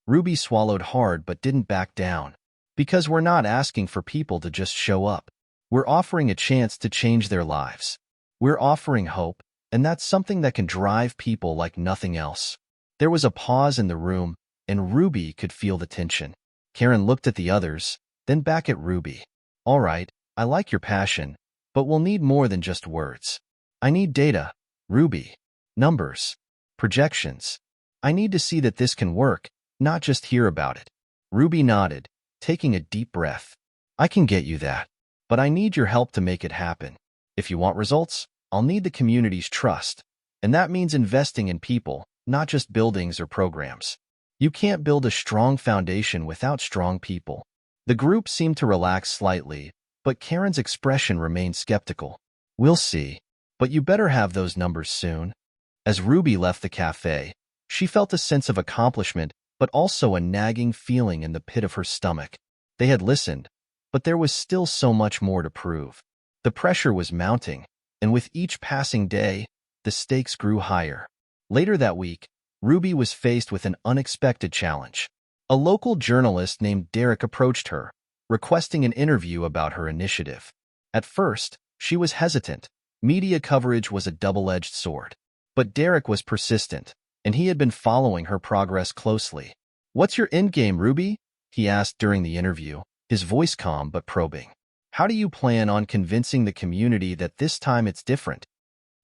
Ruby swallowed hard but didn't back down. Because we're not asking for people to just show up. We're offering a chance to change their lives. We're offering hope, and that's something that can drive people like nothing else. There was a pause in the room, and Ruby could feel the tension. Karen looked at the others, then back at Ruby. All right, I like your passion, but we'll need more than just words. I need data, Ruby. Numbers. Projections. I need to see that this can work, not just hear about it. Ruby nodded, taking a deep breath. I can get you that, but I need your help to make it happen. If you want results, I'll need the community's trust, and that means investing in people, not just buildings or programs. You can't build a strong foundation without strong people. The group seemed to relax slightly, but Karen's expression remained skeptical. We'll see, but you better have those numbers soon. As Ruby left the cafe, she felt a sense of accomplishment, but also a nagging feeling in the pit of her stomach. They had listened, but there was still so much more to prove. The pressure was mounting, and with each passing day, the stakes grew higher. Later that week, Ruby was faced with an unexpected challenge. A local journalist named Derek approached her, requesting an interview about her initiative. At first, she was hesitant. Media coverage was a double-edged sword. But Derek was persistent, and he had been following her progress closely. "What's your endgame, Ruby?" he asked during the interview, his voice calm but probing. "How do you plan on convincing the community that this time it's different?"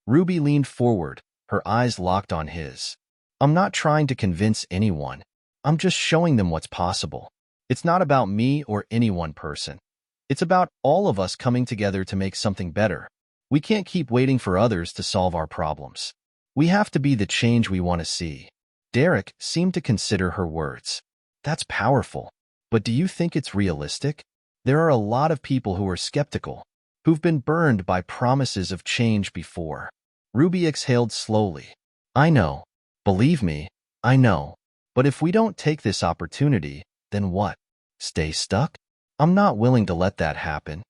Ruby leaned forward, her eyes locked on his. "I'm not trying to convince anyone. I'm just showing them what's possible. It's not about me or any one person. It's about all of us coming together to make something better. We can't keep waiting for others to solve our problems. We have to be the change we want to see." Derek seemed to consider her words. "That's powerful. But do you think it's realistic? There are a lot of people who are skeptical, who've been burned by promises of change before." Ruby exhaled slowly. "I know. Believe me, I know. But if we don't take this opportunity, then what? Stay stuck? I'm not willing to let that happen."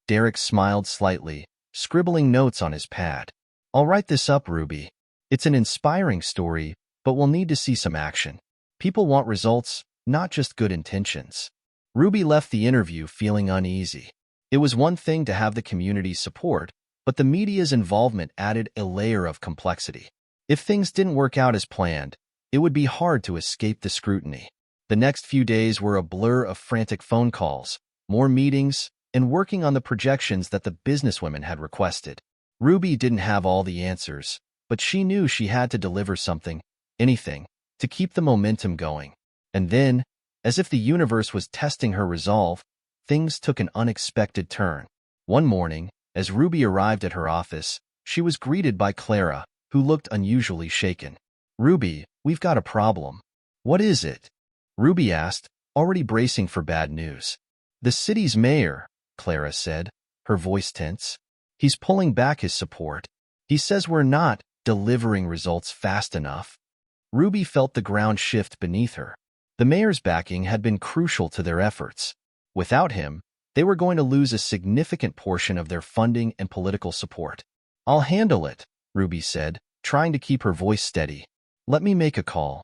Derek smiled slightly, scribbling notes on his pad. "I'll write this up, Ruby. It's an inspiring story, but we'll need to see some action. People want results, not just good intentions." Ruby left the interview feeling uneasy. It was one thing to have the community's support, but the media's involvement added a layer of complexity. If things didn't work out as planned, it would be hard to escape the scrutiny. The next few days were a blur of frantic phone calls, more meetings, and working on the projections that the businesswomen had requested. Ruby didn't have all the answers, but she knew she had to deliver something, anything, to keep the momentum going. And then, as if the universe was testing her resolve, things took an unexpected turn. One morning, as Ruby arrived at her office, she was greeted by Clara, who looked unusually shaken. "Ruby, we've got a problem." "What is it?" Ruby asked, already bracing for bad news. "The city's mayor," Clara said, her voice tense. "He's pulling back his support. He says we're not delivering results fast enough." Ruby felt the ground shift beneath her. The mayor's backing had been crucial to their efforts. Without him, they were going to lose a significant portion of their funding and political support. "I'll handle it," Ruby said, trying to keep her voice steady. "Let me make a call."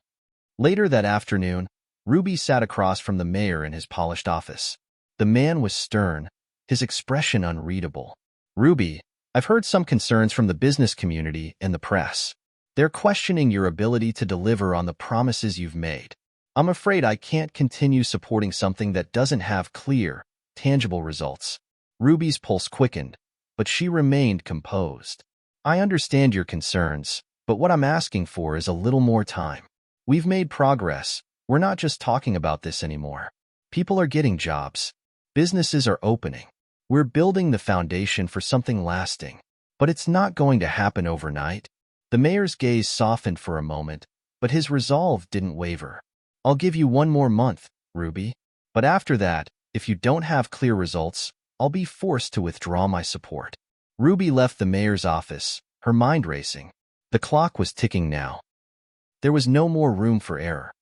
Later that afternoon, Ruby sat across from the mayor in his polished office. The man was stern, his expression unreadable. "Ruby, I've heard some concerns from the business community and the press. They're questioning your ability to deliver on the promises you've made. I'm afraid I can't continue supporting something that doesn't have clear, tangible results." Ruby's pulse quickened, but she remained composed. "I understand your concerns, but what I'm asking for is a little more time. We've made progress. We're not just talking about this anymore. People are getting jobs. Businesses are opening. We're building the foundation for something lasting. But it's not going to happen overnight." The mayor's gaze softened for a moment, but his resolve didn't waver. "I'll give you 1 more month, Ruby. But after that, if you don't have clear results, I'll be forced to withdraw my support." Ruby left the mayor's office, her mind racing. The clock was ticking now. There was no more room for error.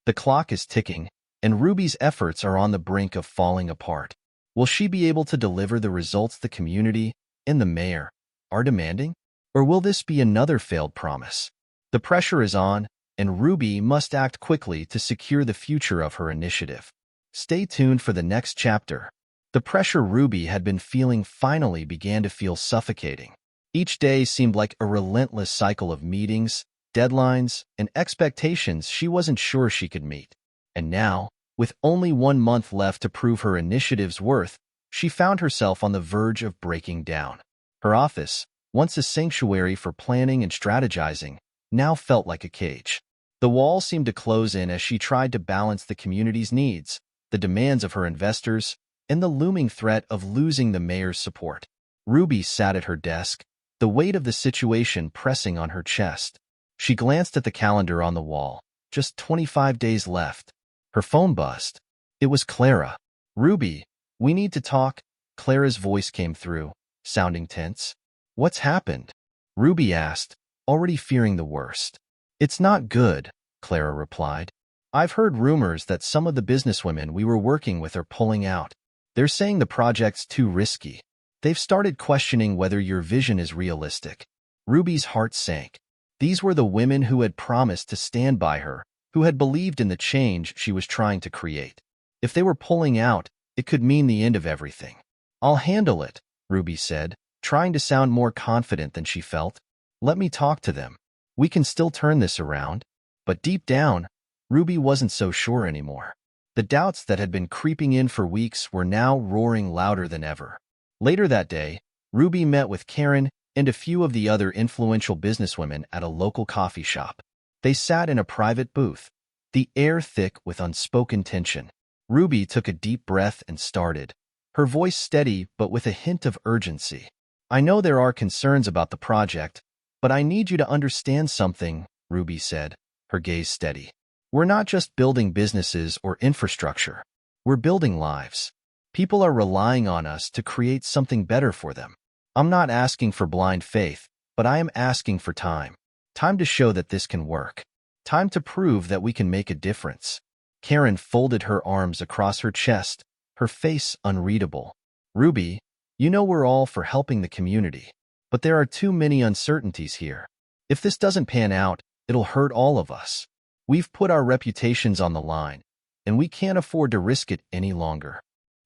The clock is ticking, and Ruby's efforts are on the brink of falling apart. Will she be able to deliver the results the community and the mayor are demanding? Or will this be another failed promise? The pressure is on, and Ruby must act quickly to secure the future of her initiative. Stay tuned for the next chapter. The pressure Ruby had been feeling finally began to feel suffocating. Each day seemed like a relentless cycle of meetings, deadlines, and expectations she wasn't sure she could meet. And now, with only 1 month left to prove her initiative's worth, she found herself on the verge of breaking down. Her office, once a sanctuary for planning and strategizing, now felt like a cage. The walls seemed to close in as she tried to balance the community's needs, the demands of her investors, and the looming threat of losing the mayor's support. Ruby sat at her desk, the weight of the situation pressing on her chest. She glanced at the calendar on the wall. Just 25 days left. Her phone buzzed. It was Clara. "Ruby, we need to talk." Clara's voice came through, sounding tense. "What's happened?" Ruby asked, already fearing the worst. "It's not good," Clara replied. "I've heard rumors that some of the businesswomen we were working with are pulling out. They're saying the project's too risky. They've started questioning whether your vision is realistic." Ruby's heart sank. These were the women who had promised to stand by her, who had believed in the change she was trying to create. If they were pulling out, it could mean the end of everything. "I'll handle it," Ruby said, trying to sound more confident than she felt. "Let me talk to them. We can still turn this around." But deep down, Ruby wasn't so sure anymore. The doubts that had been creeping in for weeks were now roaring louder than ever. Later that day, Ruby met with Karen and a few of the other influential businesswomen at a local coffee shop. They sat in a private booth, the air thick with unspoken tension. Ruby took a deep breath and started, her voice steady but with a hint of urgency. "I know there are concerns about the project, but I need you to understand something," Ruby said, her gaze steady. "We're not just building businesses or infrastructure. We're building lives. People are relying on us to create something better for them. I'm not asking for blind faith, but I am asking for time. Time to show that this can work. Time to prove that we can make a difference." Karen folded her arms across her chest, her face unreadable. "Ruby, you know we're all for helping the community, but there are too many uncertainties here. If this doesn't pan out, it'll hurt all of us. We've put our reputations on the line, and we can't afford to risk it any longer."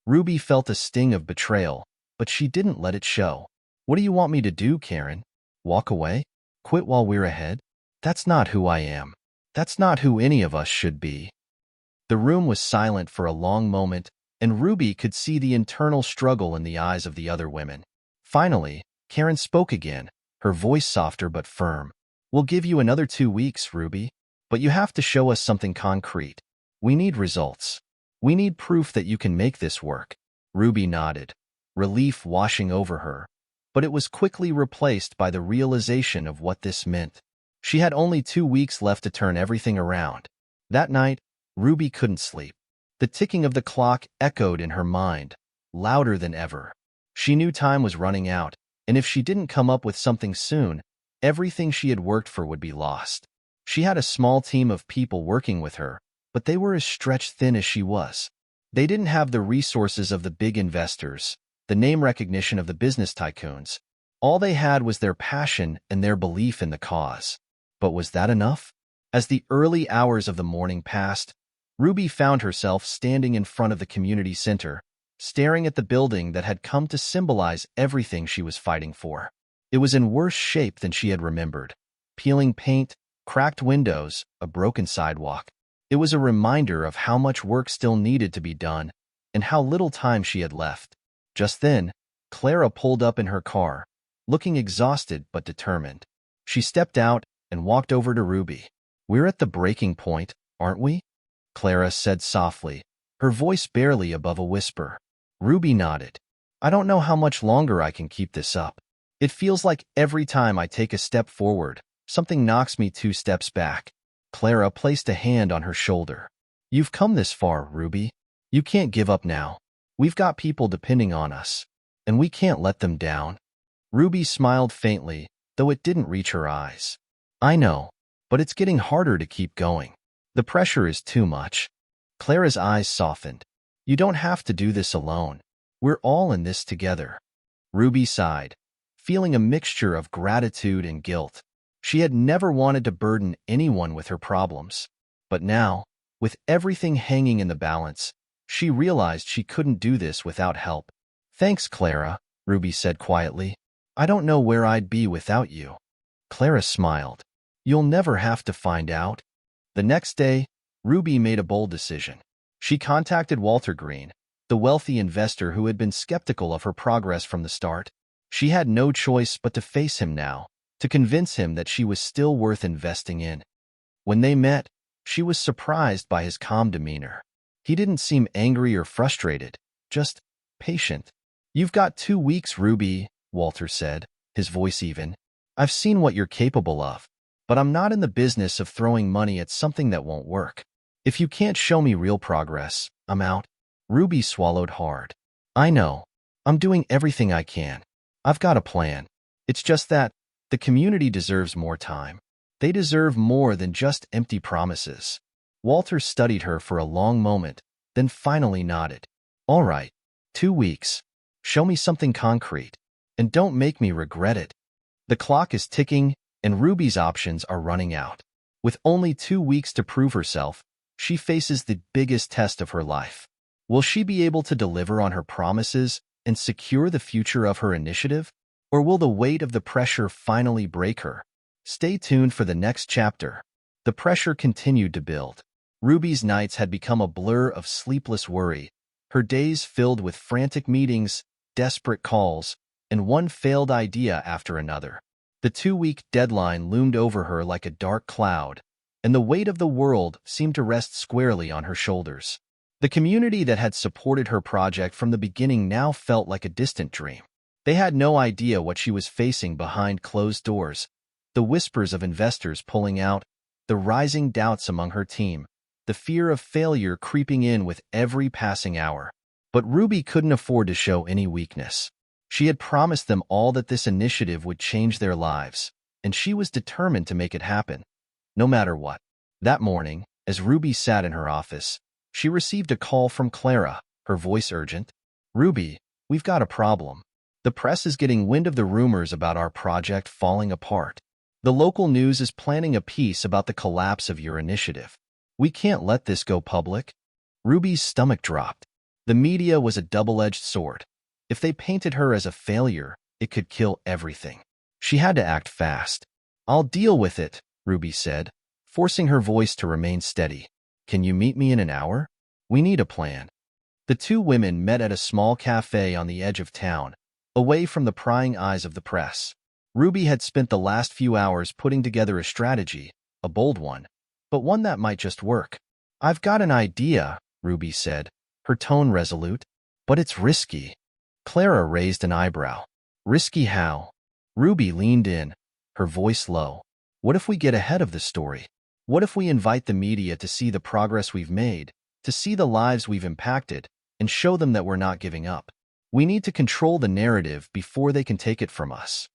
Ruby felt a sting of betrayal, but she didn't let it show. "What do you want me to do, Karen? Walk away? Quit while we're ahead? That's not who I am. That's not who any of us should be." The room was silent for a long moment, and Ruby could see the internal struggle in the eyes of the other women. Finally, Karen spoke again, her voice softer but firm. "We'll give you another 2 weeks, Ruby, but you have to show us something concrete. We need results. We need proof that you can make this work." Ruby nodded, relief washing over her, but it was quickly replaced by the realization of what this meant. She had only 2 weeks left to turn everything around. That night, Ruby couldn't sleep. The ticking of the clock echoed in her mind, louder than ever. She knew time was running out, and if she didn't come up with something soon, everything she had worked for would be lost. She had a small team of people working with her, but they were as stretched thin as she was. They didn't have the resources of the big investors, the name recognition of the business tycoons. All they had was their passion and their belief in the cause. But was that enough? As the early hours of the morning passed, Ruby found herself standing in front of the community center, staring at the building that had come to symbolize everything she was fighting for. It was in worse shape than she had remembered. Peeling paint, cracked windows, a broken sidewalk. It was a reminder of how much work still needed to be done and how little time she had left. Just then, Clara pulled up in her car, looking exhausted but determined. She stepped out and walked over to Ruby. "We're at the breaking point, aren't we?" Clara said softly, her voice barely above a whisper. Ruby nodded. "I don't know how much longer I can keep this up. It feels like every time I take a step forward, something knocks me 2 steps back." Clara placed a hand on her shoulder. "You've come this far, Ruby. You can't give up now. We've got people depending on us, and we can't let them down." Ruby smiled faintly, though it didn't reach her eyes. "I know, but it's getting harder to keep going. The pressure is too much. Clara's eyes softened. You don't have to do this alone. We're all in this together. Ruby sighed, feeling a mixture of gratitude and guilt. She had never wanted to burden anyone with her problems. But now, with everything hanging in the balance, she realized she couldn't do this without help. Thanks, Clara, Ruby said quietly. I don't know where I'd be without you. Clara smiled. You'll never have to find out. The next day, Ruby made a bold decision. She contacted Walter Green, the wealthy investor who had been skeptical of her progress from the start. She had no choice but to face him now, to convince him that she was still worth investing in. When they met, she was surprised by his calm demeanor. He didn't seem angry or frustrated, just patient. You've got 2 weeks, Ruby, Walter said, his voice even. I've seen what you're capable of, but I'm not in the business of throwing money at something that won't work. If you can't show me real progress, I'm out. Ruby swallowed hard. I know. I'm doing everything I can. I've got a plan. It's just that the community deserves more time. They deserve more than just empty promises. Walter studied her for a long moment, then finally nodded. All right, 2 weeks. Show me something concrete, and don't make me regret it. The clock is ticking, and Ruby's options are running out. With only 2 weeks to prove herself, she faces the biggest test of her life. Will she be able to deliver on her promises and secure the future of her initiative? Or will the weight of the pressure finally break her? Stay tuned for the next chapter. The pressure continued to build. Ruby's nights had become a blur of sleepless worry, her days filled with frantic meetings, desperate calls, and one failed idea after another. The 2-week deadline loomed over her like a dark cloud, and the weight of the world seemed to rest squarely on her shoulders. The community that had supported her project from the beginning now felt like a distant dream. They had no idea what she was facing behind closed doors, the whispers of investors pulling out, the rising doubts among her team, the fear of failure creeping in with every passing hour. But Ruby couldn't afford to show any weakness. She had promised them all that this initiative would change their lives, and she was determined to make it happen, no matter what. That morning, as Ruby sat in her office, she received a call from Clara, her voice urgent. Ruby, we've got a problem. The press is getting wind of the rumors about our project falling apart. The local news is planning a piece about the collapse of your initiative. We can't let this go public. Ruby's stomach dropped. The media was a double-edged sword. If they painted her as a failure, it could kill everything. She had to act fast. I'll deal with it, Ruby said, forcing her voice to remain steady. Can you meet me in an hour? We need a plan. The two women met at a small cafe on the edge of town, away from the prying eyes of the press. Ruby had spent the last few hours putting together a strategy, a bold one, but one that might just work. I've got an idea, Ruby said, her tone resolute, but it's risky. Clara raised an eyebrow. Risky how? Ruby leaned in, her voice low. What if we get ahead of the story? What if we invite the media to see the progress we've made, to see the lives we've impacted, and show them that we're not giving up? We need to control the narrative before they can take it from us.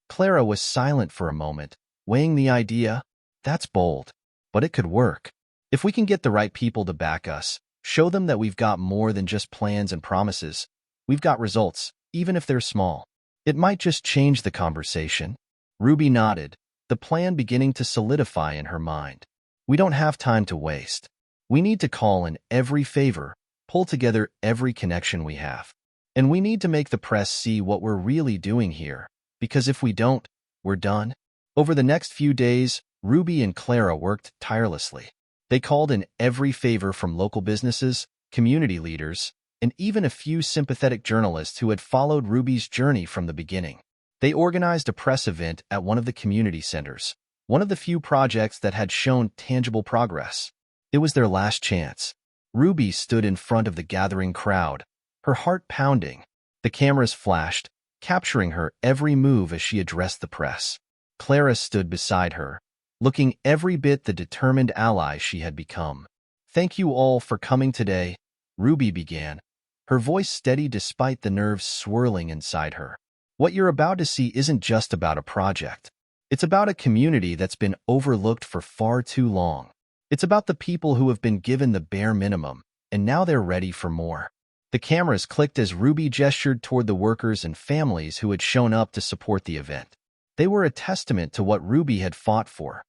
Clara was silent for a moment, weighing the idea. That's bold, but it could work. If we can get the right people to back us, show them that we've got more than just plans and promises, we've got results, even if they're small. It might just change the conversation. Ruby nodded, the plan beginning to solidify in her mind. We don't have time to waste. We need to call in every favor, pull together every connection we have. And we need to make the press see what we're really doing here, because if we don't, we're done. Over the next few days, Ruby and Clara worked tirelessly. They called in every favor from local businesses, community leaders, and even a few sympathetic journalists who had followed Ruby's journey from the beginning. They organized a press event at one of the community centers, one of the few projects that had shown tangible progress. It was their last chance. Ruby stood in front of the gathering crowd, her heart pounding. The cameras flashed, capturing her every move as she addressed the press. Clara stood beside her, looking every bit the determined ally she had become. Thank you all for coming today, Ruby began, her voice steady despite the nerves swirling inside her. What you're about to see isn't just about a project. It's about a community that's been overlooked for far too long. It's about the people who have been given the bare minimum, and now they're ready for more. The cameras clicked as Ruby gestured toward the workers and families who had shown up to support the event. They were a testament to what Ruby had fought for.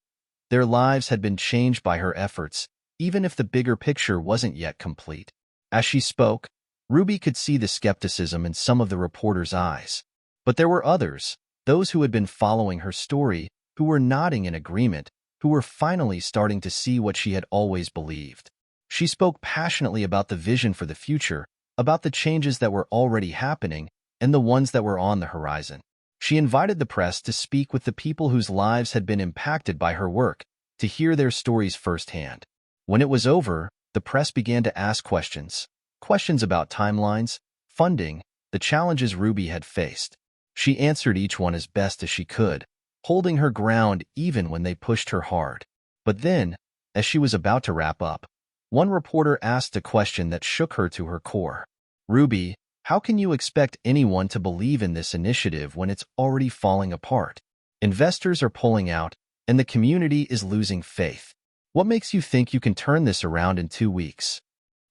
Their lives had been changed by her efforts, even if the bigger picture wasn't yet complete. As she spoke, Ruby could see the skepticism in some of the reporters' eyes. But there were others, those who had been following her story, who were nodding in agreement, who were finally starting to see what she had always believed. She spoke passionately about the vision for the future, about the changes that were already happening, and the ones that were on the horizon. She invited the press to speak with the people whose lives had been impacted by her work, to hear their stories firsthand. When it was over, the press began to ask questions. Questions about timelines, funding, the challenges Ruby had faced. She answered each one as best as she could, holding her ground even when they pushed her hard. But then, as she was about to wrap up, one reporter asked a question that shook her to her core. "Ruby, how can you expect anyone to believe in this initiative when it's already falling apart? Investors are pulling out, and the community is losing faith. What makes you think you can turn this around in 2 weeks?"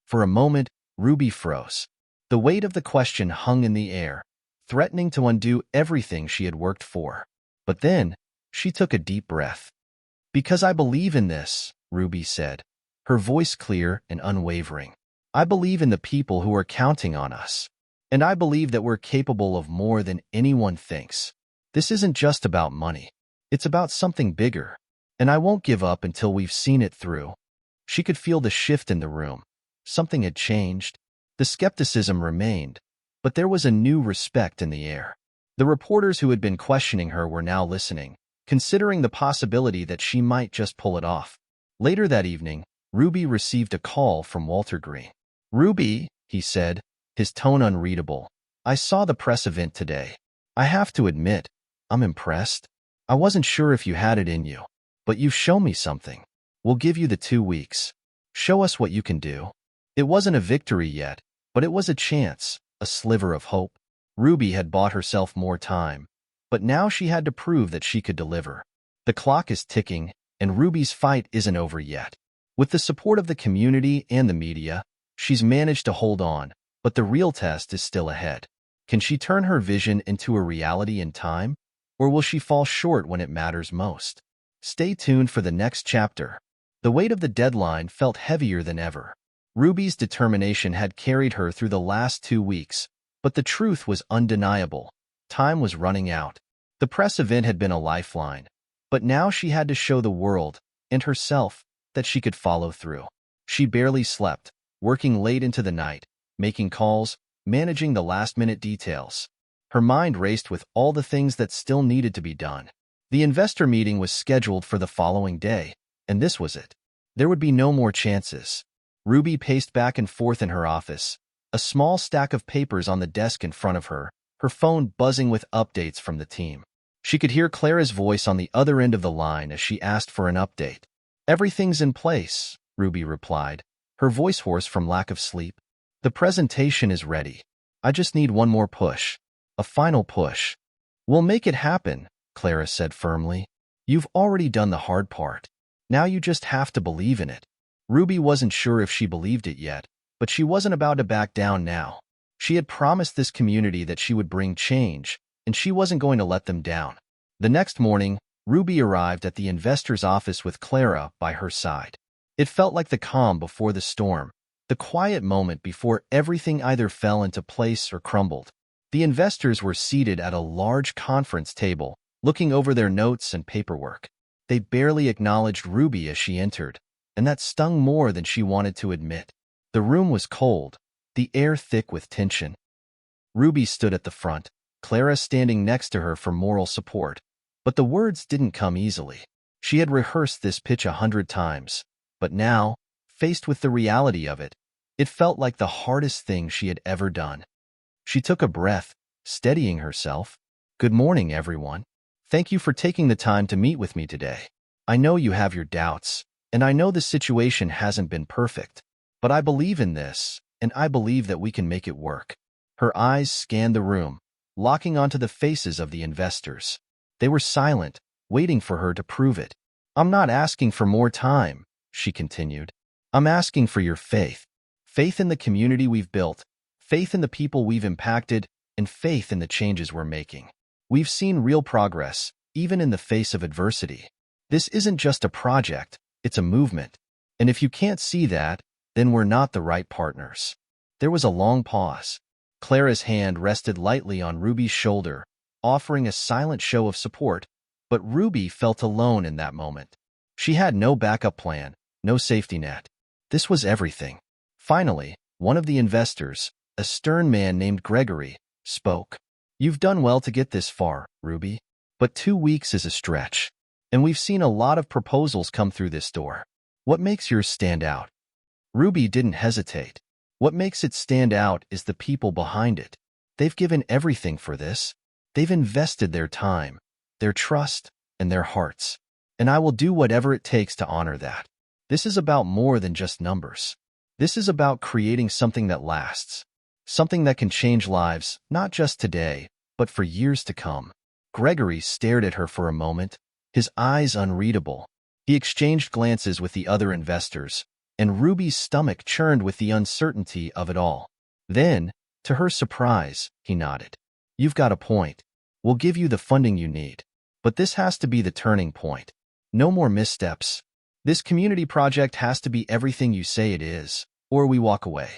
For a moment, Ruby froze. The weight of the question hung in the air, threatening to undo everything she had worked for. But then, she took a deep breath. "Because I believe in this," Ruby said, her voice clear and unwavering. "I believe in the people who are counting on us. And I believe that we're capable of more than anyone thinks. This isn't just about money. It's about something bigger. And I won't give up until we've seen it through." She could feel the shift in the room. Something had changed. The skepticism remained, but there was a new respect in the air. The reporters who had been questioning her were now listening, considering the possibility that she might just pull it off. Later that evening, Ruby received a call from Walter Green. "Ruby," he said, his tone unreadable, "I saw the press event today. I have to admit, I'm impressed. I wasn't sure if you had it in you, but you've shown me something. We'll give you the 2 weeks. Show us what you can do." It wasn't a victory yet, but it was a chance, a sliver of hope. Ruby had bought herself more time, but now she had to prove that she could deliver. The clock is ticking, and Ruby's fight isn't over yet. With the support of the community and the media, she's managed to hold on, but the real test is still ahead. Can she turn her vision into a reality in time, or will she fall short when it matters most? Stay tuned for the next chapter. The weight of the deadline felt heavier than ever. Ruby's determination had carried her through the last 2 weeks, but the truth was undeniable. Time was running out. The press event had been a lifeline, but now she had to show the world, and herself, that she could follow through. She barely slept, working late into the night, making calls, managing the last-minute details. Her mind raced with all the things that still needed to be done. The investor meeting was scheduled for the following day, and this was it. There would be no more chances. Ruby paced back and forth in her office, a small stack of papers on the desk in front of her, her phone buzzing with updates from the team. She could hear Clara's voice on the other end of the line as she asked for an update. "Everything's in place," Ruby replied, her voice hoarse from lack of sleep. "The presentation is ready. I just need one more push. A final push." "We'll make it happen," Clara said firmly. "You've already done the hard part. Now you just have to believe in it." Ruby wasn't sure if she believed it yet, but she wasn't about to back down now. She had promised this community that she would bring change, and she wasn't going to let them down. The next morning, Ruby arrived at the investor's office with Clara by her side. It felt like the calm before the storm, the quiet moment before everything either fell into place or crumbled. The investors were seated at a large conference table, looking over their notes and paperwork. They barely acknowledged Ruby as she entered, and that stung more than she wanted to admit. The room was cold, the air thick with tension. Ruby stood at the front, Clara standing next to her for moral support. But the words didn't come easily. She had rehearsed this pitch 100 times, but now, faced with the reality of it, it felt like the hardest thing she had ever done. She took a breath, steadying herself. "Good morning, everyone. Thank you for taking the time to meet with me today. I know you have your doubts, and I know the situation hasn't been perfect, but I believe in this, and I believe that we can make it work." Her eyes scanned the room, locking onto the faces of the investors. They were silent, waiting for her to prove it. I'm not asking for more time, she continued. I'm asking for your faith. Faith in the community we've built, faith in the people we've impacted, and faith in the changes we're making. We've seen real progress, even in the face of adversity. This isn't just a project, it's a movement. And if you can't see that, then we're not the right partners. There was a long pause. Clara's hand rested lightly on Ruby's shoulder, offering a silent show of support, but Ruby felt alone in that moment. She had no backup plan, no safety net. This was everything. Finally, one of the investors, a stern man named Gregory, spoke. You've done well to get this far, Ruby, but 2 weeks is a stretch. And we've seen a lot of proposals come through this door. What makes yours stand out? Ruby didn't hesitate. What makes it stand out is the people behind it. They've given everything for this. They've invested their time, their trust, and their hearts. And I will do whatever it takes to honor that. This is about more than just numbers. This is about creating something that lasts. Something that can change lives, not just today, but for years to come. Gregory stared at her for a moment, his eyes unreadable. He exchanged glances with the other investors, and Ruby's stomach churned with the uncertainty of it all. Then, to her surprise, he nodded. You've got a point. We'll give you the funding you need. But this has to be the turning point. No more missteps. This community project has to be everything you say it is, or we walk away.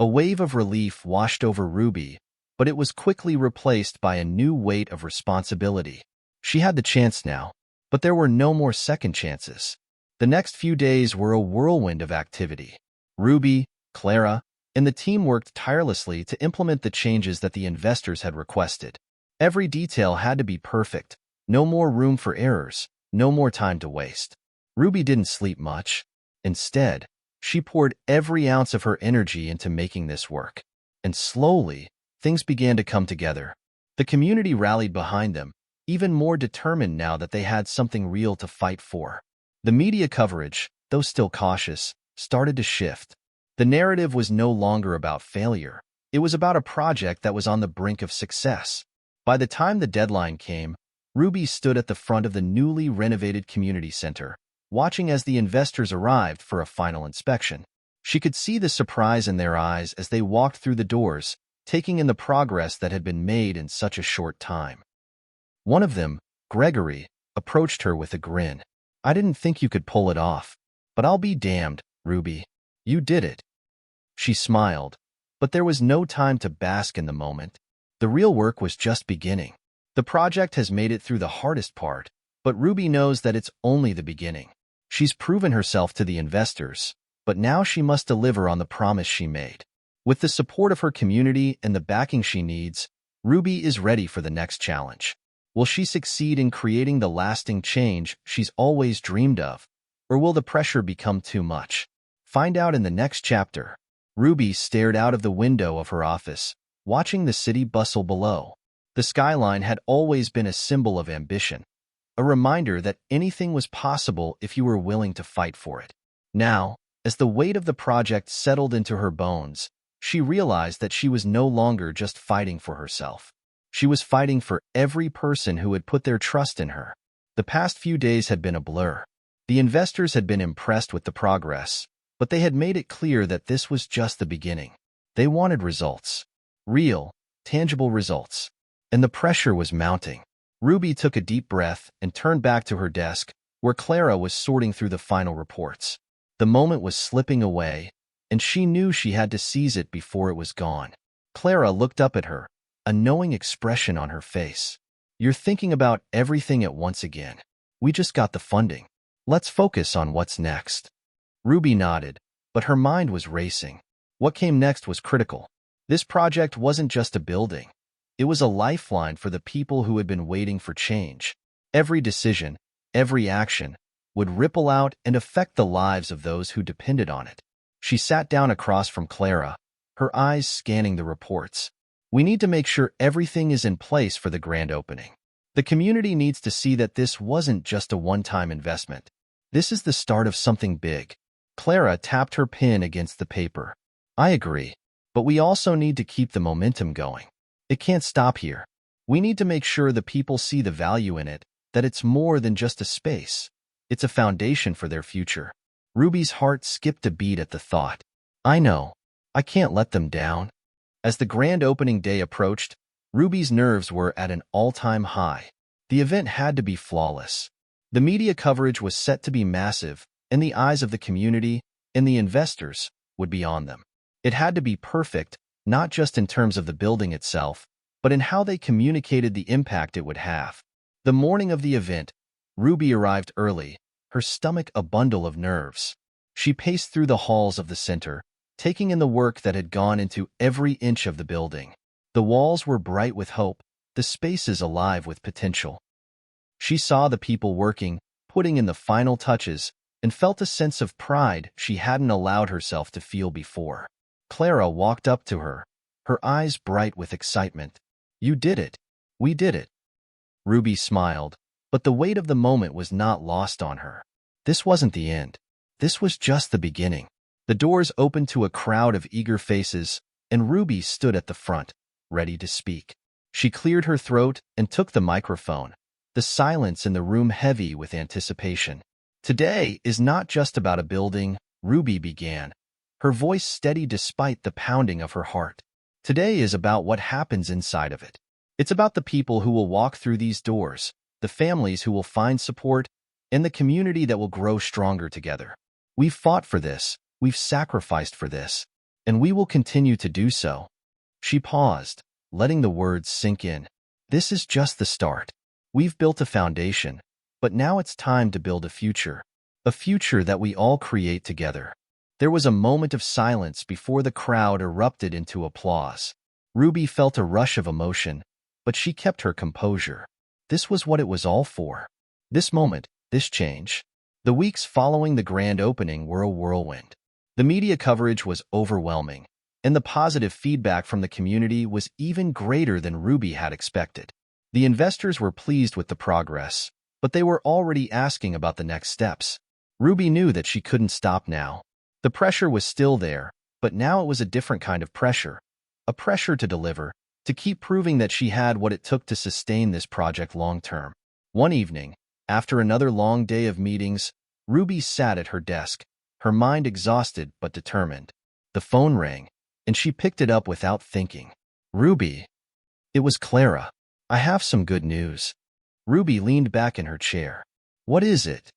A wave of relief washed over Ruby, but it was quickly replaced by a new weight of responsibility. She had the chance now, but there were no more second chances. The next few days were a whirlwind of activity. Ruby, Clara, and the team worked tirelessly to implement the changes that the investors had requested. Every detail had to be perfect. No more room for errors, no more time to waste. Ruby didn't sleep much. Instead, she poured every ounce of her energy into making this work. And slowly, things began to come together. The community rallied behind them, even more determined now that they had something real to fight for. The media coverage, though still cautious, started to shift. The narrative was no longer about failure. It was about a project that was on the brink of success. By the time the deadline came, Ruby stood at the front of the newly renovated community center, watching as the investors arrived for a final inspection. She could see the surprise in their eyes as they walked through the doors, taking in the progress that had been made in such a short time. One of them, Gregory, approached her with a grin. I didn't think you could pull it off, but I'll be damned, Ruby. You did it. She smiled, but there was no time to bask in the moment. The real work was just beginning. The project has made it through the hardest part, but Ruby knows that it's only the beginning. She's proven herself to the investors, but now she must deliver on the promise she made. With the support of her community and the backing she needs, Ruby is ready for the next challenge. Will she succeed in creating the lasting change she's always dreamed of, or will the pressure become too much? Find out in the next chapter. Ruby stared out of the window of her office, watching the city bustle below. The skyline had always been a symbol of ambition, a reminder that anything was possible if you were willing to fight for it. Now, as the weight of the project settled into her bones, she realized that she was no longer just fighting for herself. She was fighting for every person who had put their trust in her. The past few days had been a blur. The investors had been impressed with the progress, but they had made it clear that this was just the beginning. They wanted results. Real, tangible results. And the pressure was mounting. Ruby took a deep breath and turned back to her desk, where Clara was sorting through the final reports. The moment was slipping away, and she knew she had to seize it before it was gone. Clara looked up at her, a knowing expression on her face. You're thinking about everything at once again. We just got the funding. Let's focus on what's next. Ruby nodded, but her mind was racing. What came next was critical. This project wasn't just a building. It was a lifeline for the people who had been waiting for change. Every decision, every action, would ripple out and affect the lives of those who depended on it. She sat down across from Clara, her eyes scanning the reports. We need to make sure everything is in place for the grand opening. The community needs to see that this wasn't just a one-time investment. This is the start of something big. Clara tapped her pen against the paper. I agree, but we also need to keep the momentum going. It can't stop here. We need to make sure the people see the value in it, that it's more than just a space. It's a foundation for their future. Ruby's heart skipped a beat at the thought. I know. I can't let them down. As the grand opening day approached, Ruby's nerves were at an all-time high. The event had to be flawless. The media coverage was set to be massive, and the eyes of the community and the investors would be on them. It had to be perfect, not just in terms of the building itself, but in how they communicated the impact it would have. The morning of the event, Ruby arrived early, her stomach a bundle of nerves. She paced through the halls of the center, taking in the work that had gone into every inch of the building. The walls were bright with hope, the spaces alive with potential. She saw the people working, putting in the final touches, and felt a sense of pride she hadn't allowed herself to feel before. Clara walked up to her, her eyes bright with excitement. You did it. We did it. Ruby smiled, but the weight of the moment was not lost on her. This wasn't the end. This was just the beginning. The doors opened to a crowd of eager faces, and Ruby stood at the front, ready to speak. She cleared her throat and took the microphone, the silence in the room heavy with anticipation. Today is not just about a building, Ruby began, her voice steady despite the pounding of her heart. Today is about what happens inside of it. It's about the people who will walk through these doors, the families who will find support, and the community that will grow stronger together. We've fought for this, we've sacrificed for this, and we will continue to do so. She paused, letting the words sink in. This is just the start. We've built a foundation, but now it's time to build a future that we all create together. There was a moment of silence before the crowd erupted into applause. Ruby felt a rush of emotion, but she kept her composure. This was what it was all for. This moment, this change. The weeks following the grand opening were a whirlwind. The media coverage was overwhelming, and the positive feedback from the community was even greater than Ruby had expected. The investors were pleased with the progress, but they were already asking about the next steps. Ruby knew that she couldn't stop now. The pressure was still there, but now it was a different kind of pressure. A pressure to deliver, to keep proving that she had what it took to sustain this project long-term. One evening, after another long day of meetings, Ruby sat at her desk, her mind exhausted but determined. The phone rang, and she picked it up without thinking. Ruby. It was Clara. I have some good news. Ruby leaned back in her chair. What is it?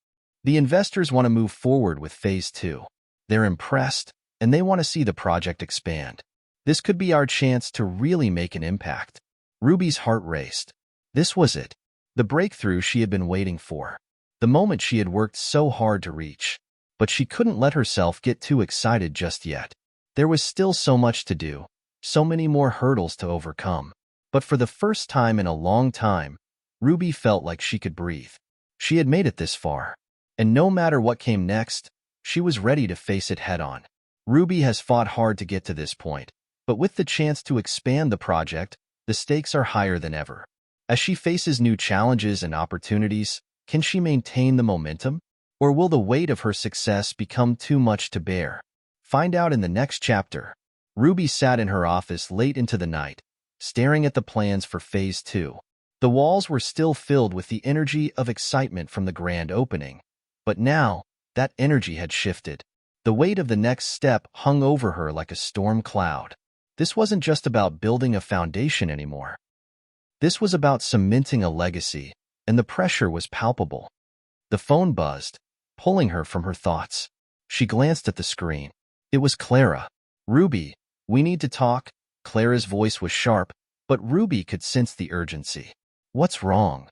The investors want to move forward with Phase 2. They're impressed, and they want to see the project expand. This could be our chance to really make an impact. Ruby's heart raced. This was it. The breakthrough she had been waiting for. The moment she had worked so hard to reach. But she couldn't let herself get too excited just yet. There was still so much to do, so many more hurdles to overcome. But for the first time in a long time, Ruby felt like she could breathe. She had made it this far. And no matter what came next, she was ready to face it head-on. Ruby has fought hard to get to this point, but with the chance to expand the project, the stakes are higher than ever. As she faces new challenges and opportunities, can she maintain the momentum? Or will the weight of her success become too much to bear? Find out in the next chapter. Ruby sat in her office late into the night, staring at the plans for Phase 2. The walls were still filled with the energy of excitement from the grand opening. But now, that energy had shifted. The weight of the next step hung over her like a storm cloud. This wasn't just about building a foundation anymore. This was about cementing a legacy, and the pressure was palpable. The phone buzzed, pulling her from her thoughts. She glanced at the screen. It was Clara. Ruby, we need to talk. Clara's voice was sharp, but Ruby could sense the urgency. What's wrong?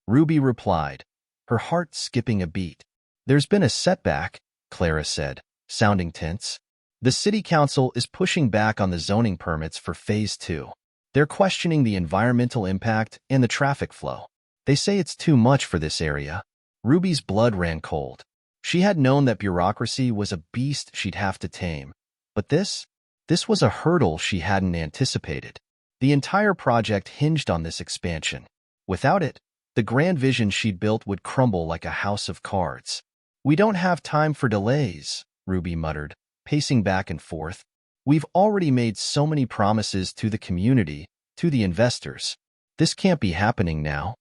Ruby replied, her heart skipping a beat. There's been a setback, Clara said, sounding tense. The city council is pushing back on the zoning permits for Phase 2. They're questioning the environmental impact and the traffic flow. They say it's too much for this area. Ruby's blood ran cold. She had known that bureaucracy was a beast she'd have to tame. But this was a hurdle she hadn't anticipated. The entire project hinged on this expansion. Without it, the grand vision she'd built would crumble like a house of cards. We don't have time for delays, Ruby muttered, pacing back and forth. We've already made so many promises to the community, to the investors. This can't be happening now.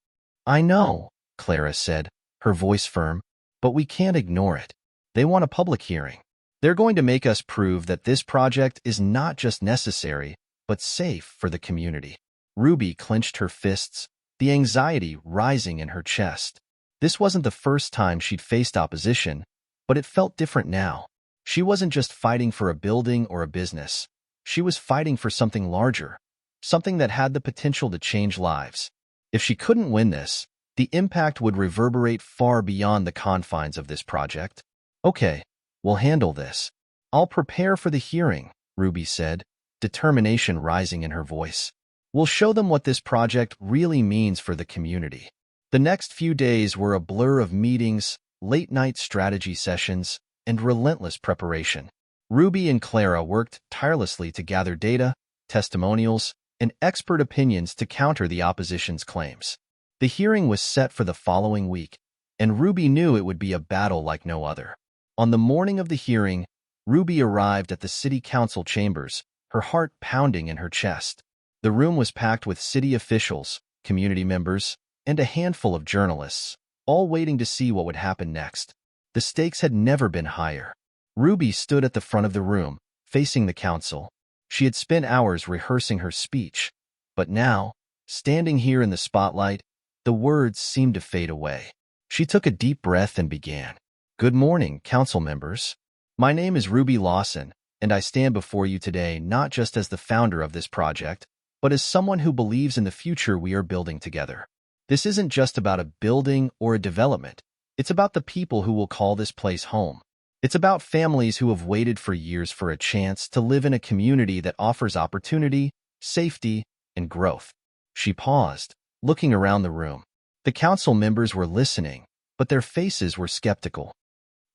I know, Clara said, her voice firm, "but we can't ignore it. They want a public hearing. They're going to make us prove that this project is not just necessary, but safe for the community." Ruby clenched her fists, the anxiety rising in her chest. This wasn't the first time she'd faced opposition, but it felt different now. She wasn't just fighting for a building or a business. She was fighting for something larger, something that had the potential to change lives. If she couldn't win this, the impact would reverberate far beyond the confines of this project. "Okay, we'll handle this. I'll prepare for the hearing," Ruby said, determination rising in her voice. "We'll show them what this project really means for the community." The next few days were a blur of meetings, late-night strategy sessions, and relentless preparation. Ruby and Clara worked tirelessly to gather data, testimonials, and expert opinions to counter the opposition's claims. The hearing was set for the following week, and Ruby knew it would be a battle like no other. On the morning of the hearing, Ruby arrived at the city council chambers, her heart pounding in her chest. The room was packed with city officials, community members, and a handful of journalists, all waiting to see what would happen next. The stakes had never been higher. Ruby stood at the front of the room, facing the council. She had spent hours rehearsing her speech, but now, standing here in the spotlight, the words seemed to fade away. She took a deep breath and began. "Good morning, council members. My name is Ruby Lawson, and I stand before you today not just as the founder of this project, but as someone who believes in the future we are building together. This isn't just about a building or a development. It's about the people who will call this place home. It's about families who have waited for years for a chance to live in a community that offers opportunity, safety, and growth." She paused, looking around the room. The council members were listening, but their faces were skeptical.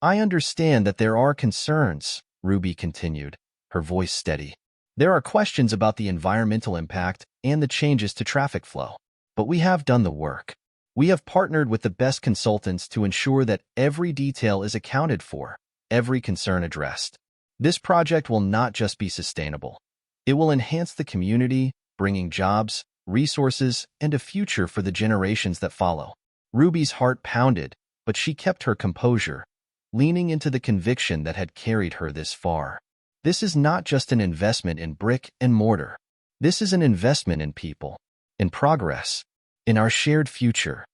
"I understand that there are concerns," Ruby continued, her voice steady. "There are questions about the environmental impact and the changes to traffic flow. But we have done the work. We have partnered with the best consultants to ensure that every detail is accounted for, every concern addressed. This project will not just be sustainable. It will enhance the community, bringing jobs, resources, and a future for the generations that follow." Ruby's heart pounded, but she kept her composure, leaning into the conviction that had carried her this far. This is not just an investment in brick and mortar. This is an investment in people, in progress, in our shared future.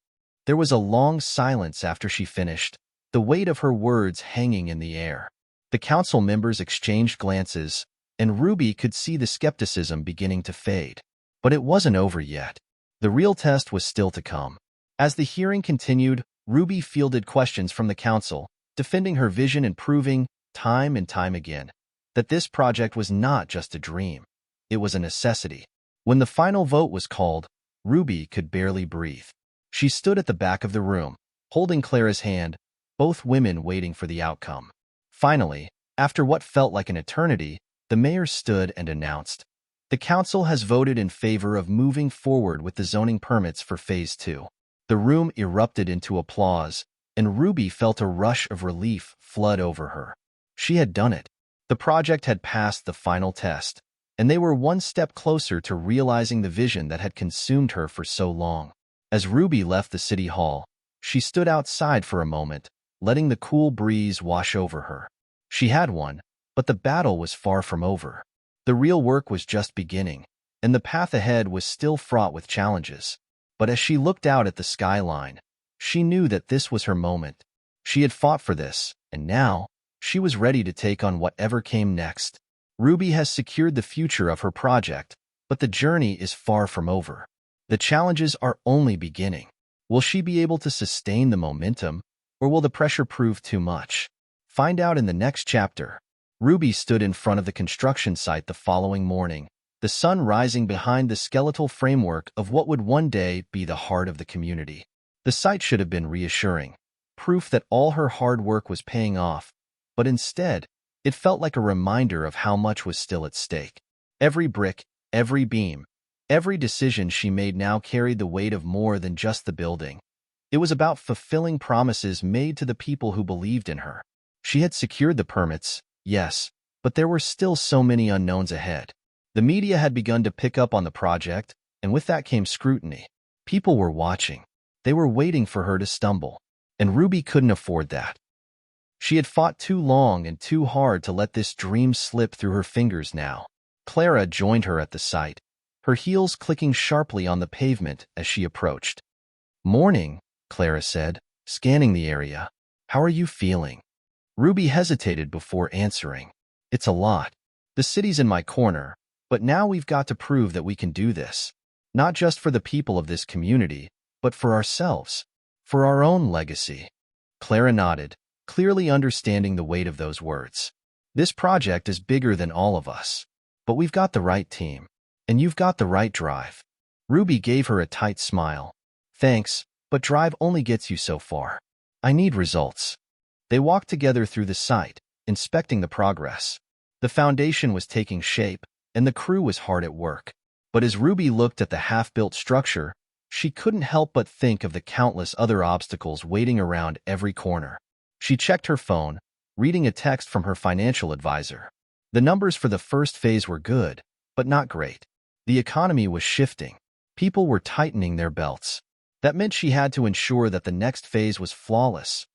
There was a long silence after she finished, the weight of her words hanging in the air. The council members exchanged glances, and Ruby could see the skepticism beginning to fade. But it wasn't over yet. The real test was still to come. As the hearing continued, Ruby fielded questions from the council, defending her vision and proving, time and time again, that this project was not just a dream. It was a necessity. When the final vote was called, Ruby could barely breathe. She stood at the back of the room, holding Clara's hand, both women waiting for the outcome. Finally, after what felt like an eternity, the mayor stood and announced, "The council has voted in favor of moving forward with the zoning permits for Phase 2. The room erupted into applause, and Ruby felt a rush of relief flood over her. She had done it. The project had passed the final test, and they were one step closer to realizing the vision that had consumed her for so long. As Ruby left the city hall, she stood outside for a moment, letting the cool breeze wash over her. She had won, but the battle was far from over. The real work was just beginning, and the path ahead was still fraught with challenges. But as she looked out at the skyline, she knew that this was her moment. She had fought for this, and now, she was ready to take on whatever came next. Ruby has secured the future of her project, but the journey is far from over. The challenges are only beginning. Will she be able to sustain the momentum, or will the pressure prove too much? Find out in the next chapter. Ruby stood in front of the construction site the following morning, the sun rising behind the skeletal framework of what would one day be the heart of the community. The sight should have been reassuring, proof that all her hard work was paying off, but instead, it felt like a reminder of how much was still at stake. Every brick, every beam, every decision she made now carried the weight of more than just the building. It was about fulfilling promises made to the people who believed in her. She had secured the permits, yes, but there were still so many unknowns ahead. The media had begun to pick up on the project, and with that came scrutiny. People were watching. They were waiting for her to stumble, and Ruby couldn't afford that. She had fought too long and too hard to let this dream slip through her fingers now. Clara joined her at the site, her heels clicking sharply on the pavement as she approached. "Morning," Clara said, scanning the area. "How are you feeling?" Ruby hesitated before answering. "It's a lot. The city's in my corner, but now we've got to prove that we can do this. Not just for the people of this community, but for ourselves, for our own legacy." Clara nodded, clearly understanding the weight of those words. "This project is bigger than all of us, but we've got the right team, and you've got the right drive." Ruby gave her a tight smile. "Thanks, but drive only gets you so far. I need results." They walked together through the site, inspecting the progress. The foundation was taking shape, and the crew was hard at work. But as Ruby looked at the half-built structure, she couldn't help but think of the countless other obstacles waiting around every corner. She checked her phone, reading a text from her financial advisor. The numbers for the first phase were good, but not great. The economy was shifting. People were tightening their belts. That meant she had to ensure that the next phase was flawless.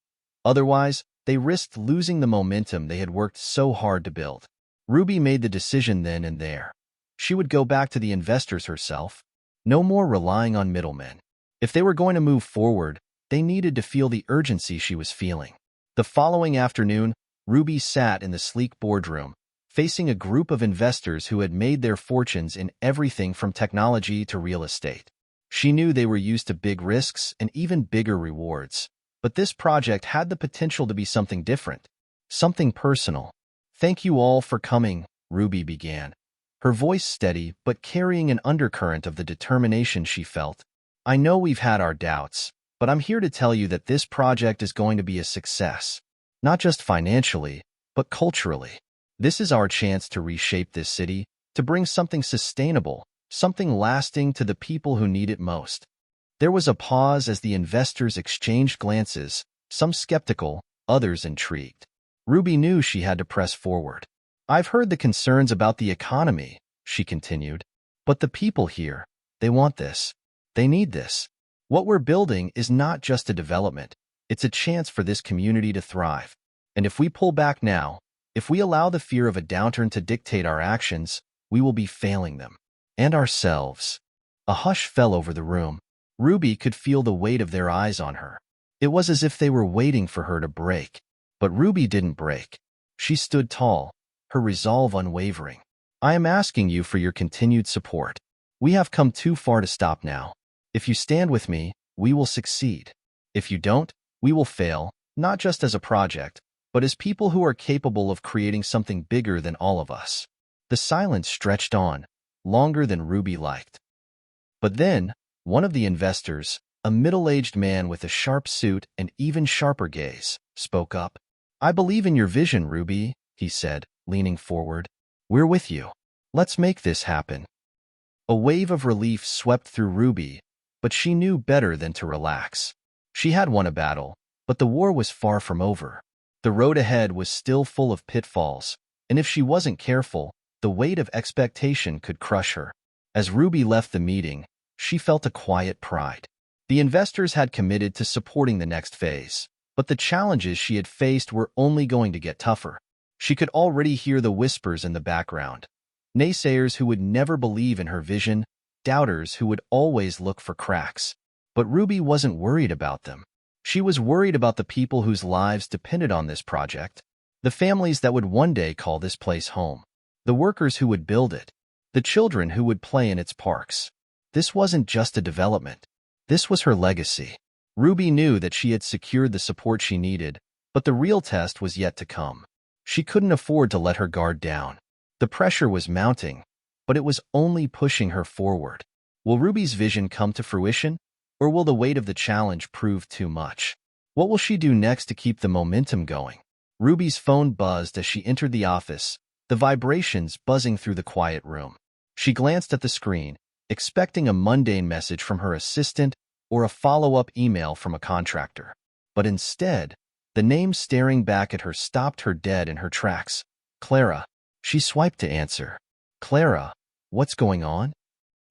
Otherwise, they risked losing the momentum they had worked so hard to build. Ruby made the decision then and there. She would go back to the investors herself. No more relying on middlemen. If they were going to move forward, they needed to feel the urgency she was feeling. The following afternoon, Ruby sat in the sleek boardroom, facing a group of investors who had made their fortunes in everything from technology to real estate. She knew they were used to big risks and even bigger rewards. But this project had the potential to be something different, something personal. "Thank you all for coming," Ruby began, her voice steady but carrying an undercurrent of the determination she felt. "I know we've had our doubts, but I'm here to tell you that this project is going to be a success, not just financially, but culturally. This is our chance to reshape this city, to bring something sustainable, something lasting to the people who need it most." There was a pause as the investors exchanged glances, some skeptical, others intrigued. Ruby knew she had to press forward. "I've heard the concerns about the economy," she continued. "But the people here, they want this. They need this. What we're building is not just a development. It's a chance for this community to thrive. And if we pull back now, if we allow the fear of a downturn to dictate our actions, we will be failing them. And ourselves." A hush fell over the room. Ruby could feel the weight of their eyes on her. It was as if they were waiting for her to break. But Ruby didn't break. She stood tall, her resolve unwavering. "I am asking you for your continued support. We have come too far to stop now. If you stand with me, we will succeed. If you don't, we will fail, not just as a project, but as people who are capable of creating something bigger than all of us." The silence stretched on, longer than Ruby liked. But then, one of the investors, a middle-aged man with a sharp suit and even sharper gaze, spoke up. "I believe in your vision, Ruby," he said, leaning forward. "We're with you. Let's make this happen." A wave of relief swept through Ruby, but she knew better than to relax. She had won a battle, but the war was far from over. The road ahead was still full of pitfalls, and if she wasn't careful, the weight of expectation could crush her. As Ruby left the meeting, she felt a quiet pride. The investors had committed to supporting the next phase, but the challenges she had faced were only going to get tougher. She could already hear the whispers in the background. Naysayers who would never believe in her vision, doubters who would always look for cracks. But Ruby wasn't worried about them. She was worried about the people whose lives depended on this project, the families that would one day call this place home, the workers who would build it, the children who would play in its parks. This wasn't just a development. This was her legacy. Ruby knew that she had secured the support she needed, but the real test was yet to come. She couldn't afford to let her guard down. The pressure was mounting, but it was only pushing her forward. Will Ruby's vision come to fruition, or will the weight of the challenge prove too much? What will she do next to keep the momentum going? Ruby's phone buzzed as she entered the office, the vibrations buzzing through the quiet room. She glanced at the screen, expecting a mundane message from her assistant or a follow-up email from a contractor. But instead, the name staring back at her stopped her dead in her tracks. "Clara." She swiped to answer. "Clara, what's going on?"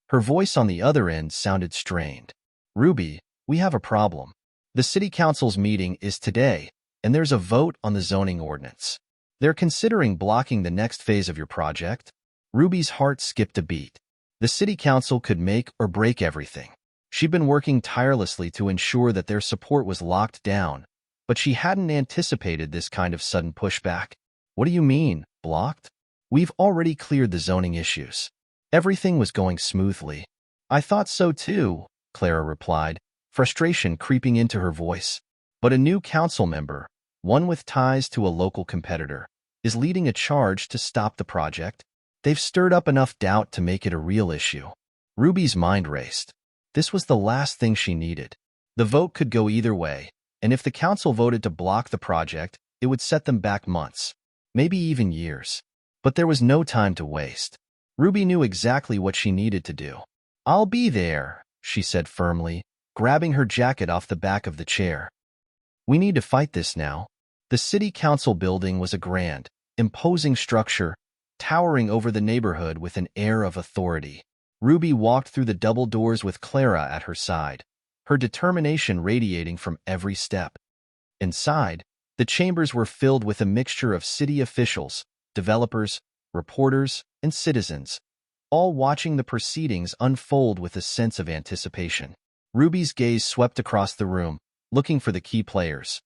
Her voice on the other end sounded strained. "Ruby, we have a problem. The city council's meeting is today, and there's a vote on the zoning ordinance. They're considering blocking the next phase of your project." Ruby's heart skipped a beat. The city council could make or break everything. She'd been working tirelessly to ensure that their support was locked down, but she hadn't anticipated this kind of sudden pushback. "What do you mean, blocked? We've already cleared the zoning issues. Everything was going smoothly." "I thought so too," Clara replied, frustration creeping into her voice. "But a new council member, one with ties to a local competitor, is leading a charge to stop the project. They've stirred up enough doubt to make it a real issue." Ruby's mind raced. This was the last thing she needed. The vote could go either way, and if the council voted to block the project, it would set them back months, maybe even years. But there was no time to waste. Ruby knew exactly what she needed to do. "I'll be there," she said firmly, grabbing her jacket off the back of the chair. "We need to fight this now." The city council building was a grand, imposing structure, towering over the neighborhood with an air of authority. Ruby walked through the double doors with Clara at her side, her determination radiating from every step. Inside, the chambers were filled with a mixture of city officials, developers, reporters, and citizens, all watching the proceedings unfold with a sense of anticipation. Ruby's gaze swept across the room, looking for the key players.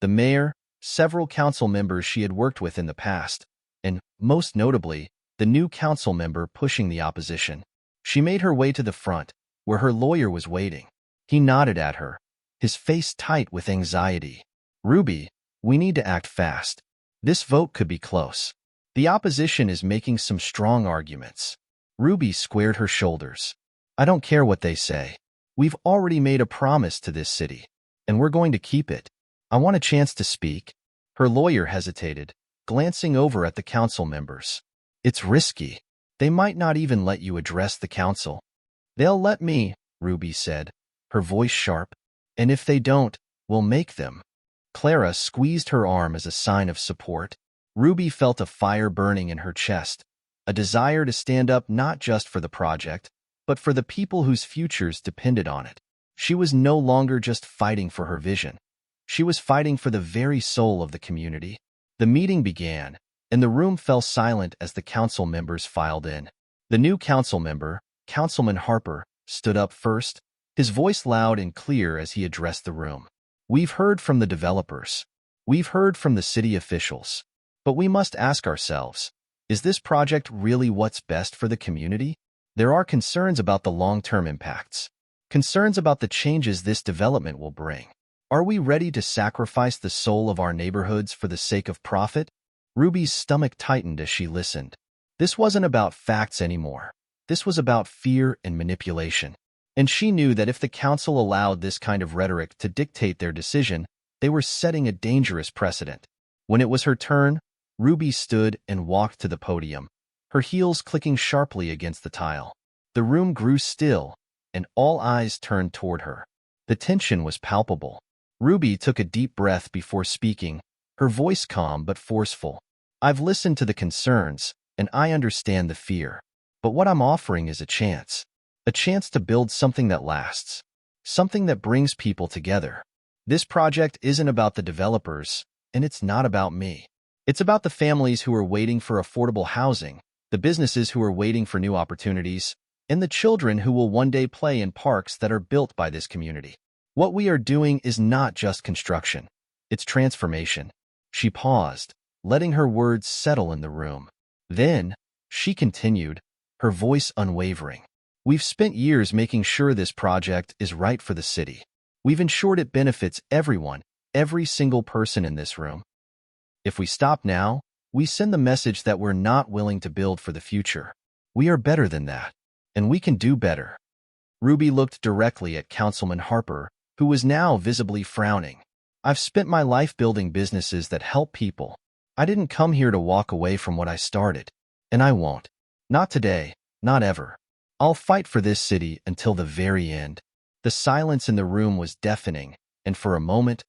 The mayor, several council members she had worked with in the past, and, most notably, the new council member pushing the opposition. She made her way to the front, where her lawyer was waiting. He nodded at her, his face tight with anxiety. "Ruby, we need to act fast. This vote could be close. The opposition is making some strong arguments." Ruby squared her shoulders. "I don't care what they say. We've already made a promise to this city, and we're going to keep it. I want a chance to speak." Her lawyer hesitated, glancing over at the council members. "It's risky. They might not even let you address the council." "They'll let me," Ruby said, her voice sharp. "And if they don't, we'll make them." Clara squeezed her arm as a sign of support. Ruby felt a fire burning in her chest, a desire to stand up not just for the project, but for the people whose futures depended on it. She was no longer just fighting for her vision. She was fighting for the very soul of the community. The meeting began, and the room fell silent as the council members filed in. The new council member, Councilman Harper, stood up first, his voice loud and clear as he addressed the room. "We've heard from the developers. We've heard from the city officials. But we must ask ourselves, is this project really what's best for the community? There are concerns about the long-term impacts, concerns about the changes this development will bring. Are we ready to sacrifice the soul of our neighborhoods for the sake of profit?" Ruby's stomach tightened as she listened. This wasn't about facts anymore. This was about fear and manipulation. And she knew that if the council allowed this kind of rhetoric to dictate their decision, they were setting a dangerous precedent. When it was her turn, Ruby stood and walked to the podium, her heels clicking sharply against the tile. The room grew still, and all eyes turned toward her. The tension was palpable. Ruby took a deep breath before speaking, her voice calm but forceful. "I've listened to the concerns, and I understand the fear. But what I'm offering is a chance to build something that lasts, something that brings people together. This project isn't about the developers, and it's not about me. It's about the families who are waiting for affordable housing, the businesses who are waiting for new opportunities, and the children who will one day play in parks that are built by this community. What we are doing is not just construction. It's transformation." She paused, letting her words settle in the room. Then, she continued, her voice unwavering. "We've spent years making sure this project is right for the city. We've ensured it benefits everyone, every single person in this room. If we stop now, we send the message that we're not willing to build for the future. We are better than that, and we can do better." Ruby looked directly at Councilman Harper, who was now visibly frowning. "I've spent my life building businesses that help people. I didn't come here to walk away from what I started, and I won't. Not today, not ever. I'll fight for this city until the very end." The silence in the room was deafening, and for a moment,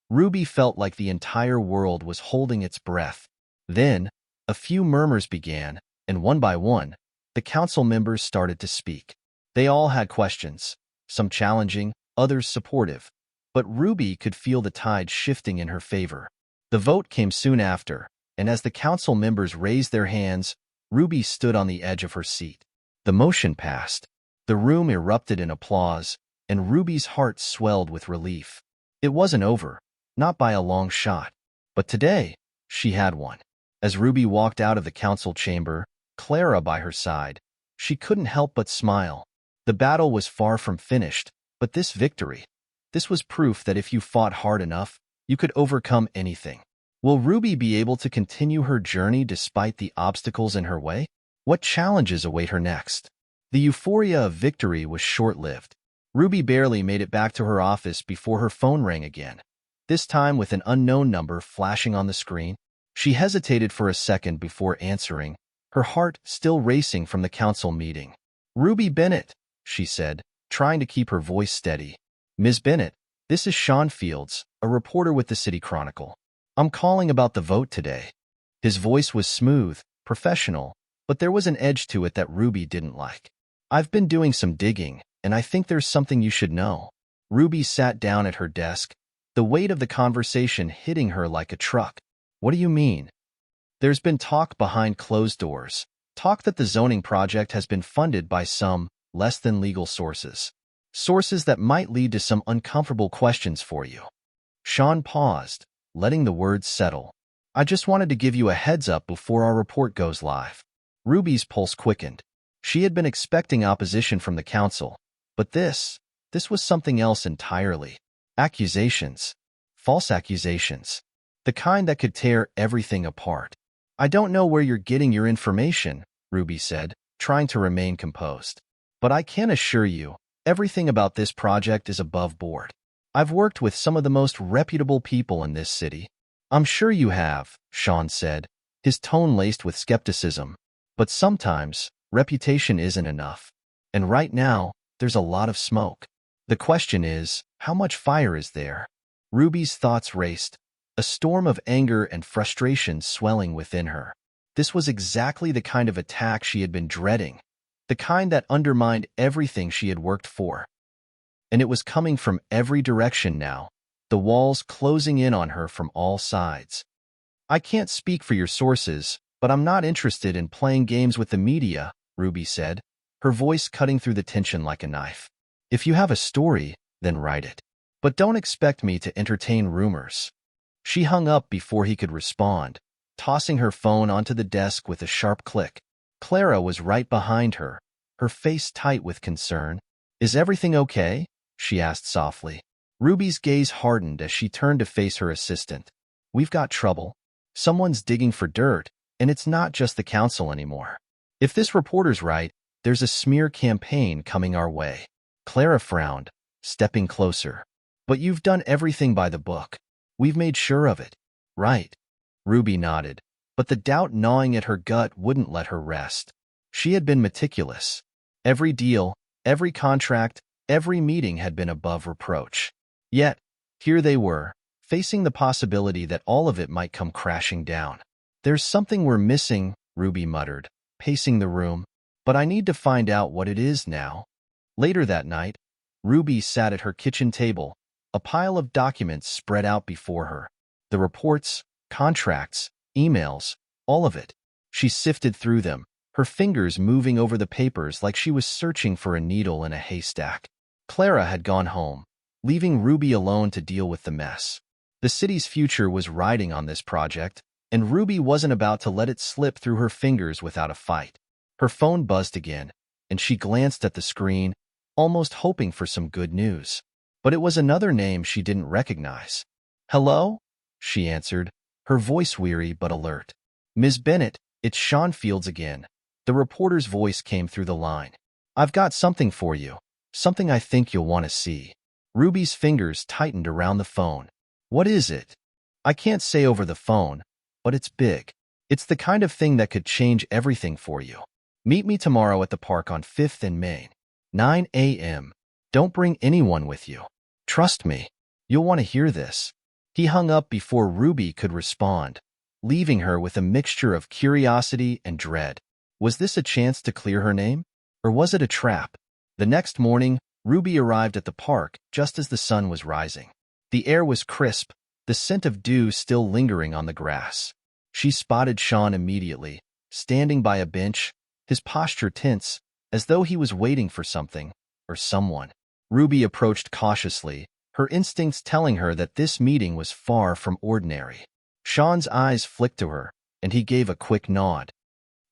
Ruby felt like the entire world was holding its breath. Then, a few murmurs began, and one by one, the council members started to speak. They all had questions, some challenging, others supportive. But Ruby could feel the tide shifting in her favor. The vote came soon after, and as the council members raised their hands, Ruby stood on the edge of her seat. The motion passed. The room erupted in applause, and Ruby's heart swelled with relief. It wasn't over, not by a long shot. But today, she had one. As Ruby walked out of the council chamber, Clara by her side, she couldn't help but smile. The battle was far from finished, but this victory, this was proof that if you fought hard enough, you could overcome anything. Will Ruby be able to continue her journey despite the obstacles in her way? What challenges await her next? The euphoria of victory was short-lived. Ruby barely made it back to her office before her phone rang again, this time with an unknown number flashing on the screen. She hesitated for a second before answering, her heart still racing from the council meeting. "Ruby Bennett," she said, trying to keep her voice steady. "Ms. Bennett, this is Sean Fields, a reporter with the City Chronicle. I'm calling about the vote today." His voice was smooth, professional, but there was an edge to it that Ruby didn't like. "I've been doing some digging, and I think there's something you should know." Ruby sat down at her desk, the weight of the conversation hitting her like a truck. "What do you mean?" "There's been talk behind closed doors, talk that the zoning project has been funded by some less-than-legal sources. Sources that might lead to some uncomfortable questions for you." Sean paused, letting the words settle. "I just wanted to give you a heads-up before our report goes live." Ruby's pulse quickened. She had been expecting opposition from the council, but this was something else entirely. Accusations. False accusations. The kind that could tear everything apart. "I don't know where you're getting your information," Ruby said, trying to remain composed. "But I can assure you, everything about this project is above board. I've worked with some of the most reputable people in this city." "I'm sure you have," Sean said, his tone laced with skepticism. "But sometimes, reputation isn't enough. And right now, there's a lot of smoke. The question is, how much fire is there?" Ruby's thoughts raced, a storm of anger and frustration swelling within her. This was exactly the kind of attack she had been dreading, the kind that undermined everything she had worked for. And it was coming from every direction now, the walls closing in on her from all sides. "I can't speak for your sources, but I'm not interested in playing games with the media," Ruby said, her voice cutting through the tension like a knife. "If you have a story, then write it. But don't expect me to entertain rumors." She hung up before he could respond, tossing her phone onto the desk with a sharp click. Clara was right behind her, her face tight with concern. "Is everything okay?" she asked softly. Ruby's gaze hardened as she turned to face her assistant. "We've got trouble. Someone's digging for dirt, and it's not just the council anymore. If this reporter's right, there's a smear campaign coming our way." Clara frowned, stepping closer. "But you've done everything by the book. We've made sure of it, right?" Ruby nodded, but the doubt gnawing at her gut wouldn't let her rest. She had been meticulous. Every deal, every contract, every meeting had been above reproach. Yet, here they were, facing the possibility that all of it might come crashing down. "There's something we're missing," Ruby muttered, pacing the room, "but I need to find out what it is now." Later that night, Ruby sat at her kitchen table, a pile of documents spread out before her. The reports, contracts, emails, all of it. She sifted through them, her fingers moving over the papers like she was searching for a needle in a haystack. Clara had gone home, leaving Ruby alone to deal with the mess. The city's future was riding on this project, and Ruby wasn't about to let it slip through her fingers without a fight. Her phone buzzed again, and she glanced at the screen, almost hoping for some good news. But it was another name she didn't recognize. "Hello?" she answered, her voice weary but alert. "Ms. Bennett, it's Sean Fields again." The reporter's voice came through the line. "I've got something for you, something I think you'll want to see." Ruby's fingers tightened around the phone. "What is it?" "I can't say over the phone, but it's big. It's the kind of thing that could change everything for you. Meet me tomorrow at the park on 5th and Main, 9 a.m. Don't bring anyone with you. Trust me, you'll want to hear this." He hung up before Ruby could respond, leaving her with a mixture of curiosity and dread. Was this a chance to clear her name? Or was it a trap? The next morning, Ruby arrived at the park just as the sun was rising. The air was crisp, the scent of dew still lingering on the grass. She spotted Sean immediately, standing by a bench, his posture tense, as though he was waiting for something or someone. Ruby approached cautiously, her instincts telling her that this meeting was far from ordinary. Sean's eyes flicked to her, and he gave a quick nod.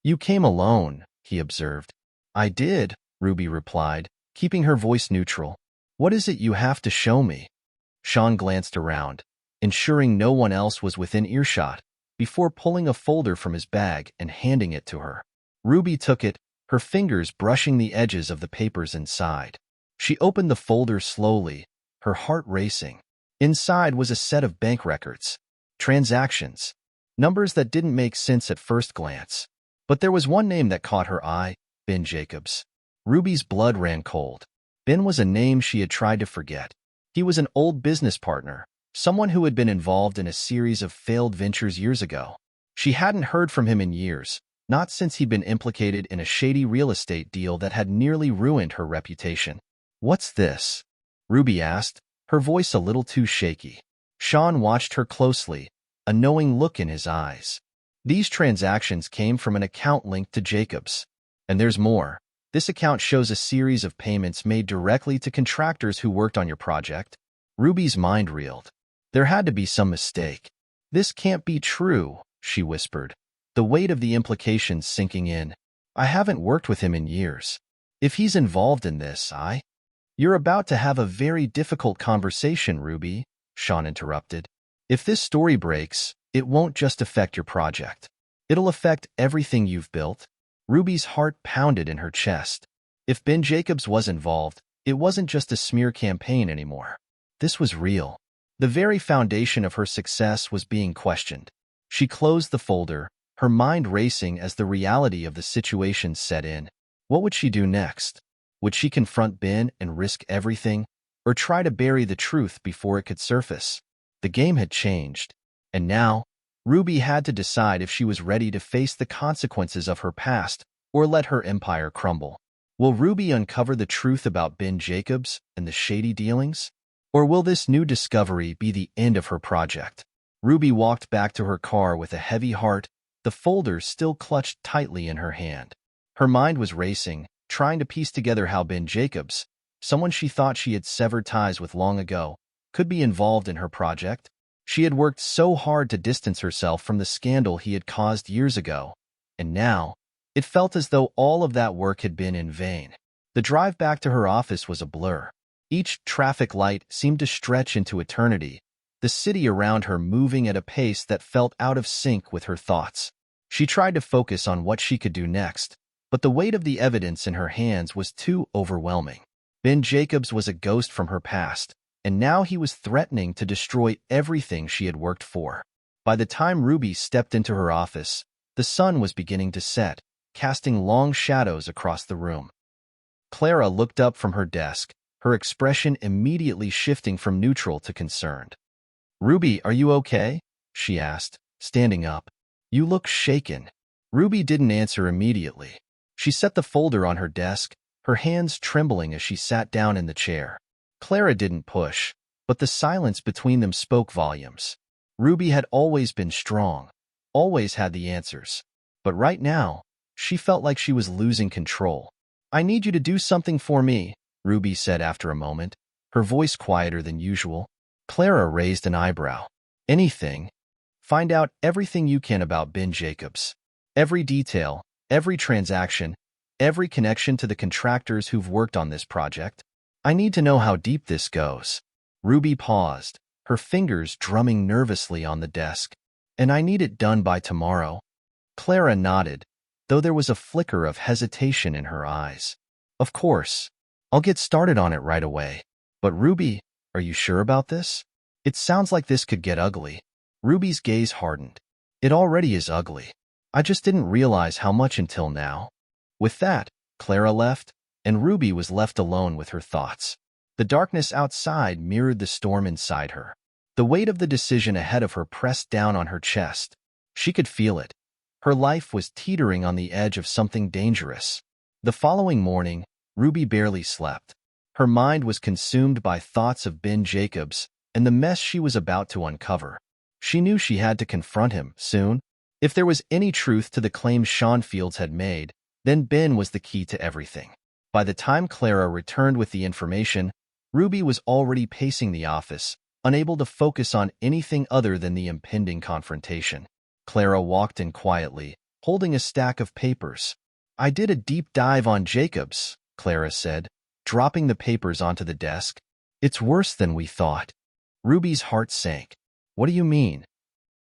"You came alone," he observed. "I did," Ruby replied, keeping her voice neutral. "What is it you have to show me?" Sean glanced around, ensuring no one else was within earshot, before pulling a folder from his bag and handing it to her. Ruby took it, her fingers brushing the edges of the papers inside. She opened the folder slowly, her heart racing. Inside was a set of bank records, transactions, numbers that didn't make sense at first glance. But there was one name that caught her eye: Ben Jacobs. Ruby's blood ran cold. Ben was a name she had tried to forget. He was an old business partner, someone who had been involved in a series of failed ventures years ago. She hadn't heard from him in years, not since he'd been implicated in a shady real estate deal that had nearly ruined her reputation. "What's this?" Ruby asked, her voice a little too shaky. Sean watched her closely, a knowing look in his eyes. "These transactions came from an account linked to Jacobs. And there's more. This account shows a series of payments made directly to contractors who worked on your project." Ruby's mind reeled. There had to be some mistake. "This can't be true," she whispered, the weight of the implications sinking in. "I haven't worked with him in years. If he's involved in this, You're about to have a very difficult conversation, Ruby," Sean interrupted. "If this story breaks, it won't just affect your project. It'll affect everything you've built." Ruby's heart pounded in her chest. If Ben Jacobs was involved, it wasn't just a smear campaign anymore. This was real. The very foundation of her success was being questioned. She closed the folder, her mind racing as the reality of the situation set in. What would she do next? Would she confront Ben and risk everything, or try to bury the truth before it could surface? The game had changed, and now, Ruby had to decide if she was ready to face the consequences of her past or let her empire crumble. Will Ruby uncover the truth about Ben Jacobs and the shady dealings? Or will this new discovery be the end of her project? Ruby walked back to her car with a heavy heart, the folder still clutched tightly in her hand. Her mind was racing, trying to piece together how Ben Jacobs, someone she thought she had severed ties with long ago, could be involved in her project. She had worked so hard to distance herself from the scandal he had caused years ago, and now, it felt as though all of that work had been in vain. The drive back to her office was a blur. Each traffic light seemed to stretch into eternity, the city around her moving at a pace that felt out of sync with her thoughts. She tried to focus on what she could do next, but the weight of the evidence in her hands was too overwhelming. Ben Jacobs was a ghost from her past, and now he was threatening to destroy everything she had worked for. By the time Ruby stepped into her office, the sun was beginning to set, casting long shadows across the room. Clara looked up from her desk, her expression immediately shifting from neutral to concerned. "Ruby, are you okay?" she asked, standing up. "You look shaken." Ruby didn't answer immediately. She set the folder on her desk, her hands trembling as she sat down in the chair. Clara didn't push, but the silence between them spoke volumes. Ruby had always been strong, always had the answers. But right now, she felt like she was losing control. "I need you to do something for me," Ruby said after a moment, her voice quieter than usual. Clara raised an eyebrow. "Anything? Find out everything you can about Ben Jacobs. Every detail, every transaction, every connection to the contractors who've worked on this project. I need to know how deep this goes." Ruby paused, her fingers drumming nervously on the desk. "And I need it done by tomorrow." Clara nodded, though there was a flicker of hesitation in her eyes. "Of course. I'll get started on it right away. But Ruby, are you sure about this? It sounds like this could get ugly." Ruby's gaze hardened. "It already is ugly. I just didn't realize how much until now." With that, Clara left, and Ruby was left alone with her thoughts. The darkness outside mirrored the storm inside her. The weight of the decision ahead of her pressed down on her chest. She could feel it. Her life was teetering on the edge of something dangerous. The following morning, Ruby barely slept. Her mind was consumed by thoughts of Ben Jacobs and the mess she was about to uncover. She knew she had to confront him soon. If there was any truth to the claims Sean Fields had made, then Ben was the key to everything. By the time Clara returned with the information, Ruby was already pacing the office, unable to focus on anything other than the impending confrontation. Clara walked in quietly, holding a stack of papers. "I did a deep dive on Jacobs," Clara said, dropping the papers onto the desk. "It's worse than we thought." Ruby's heart sank. "What do you mean?"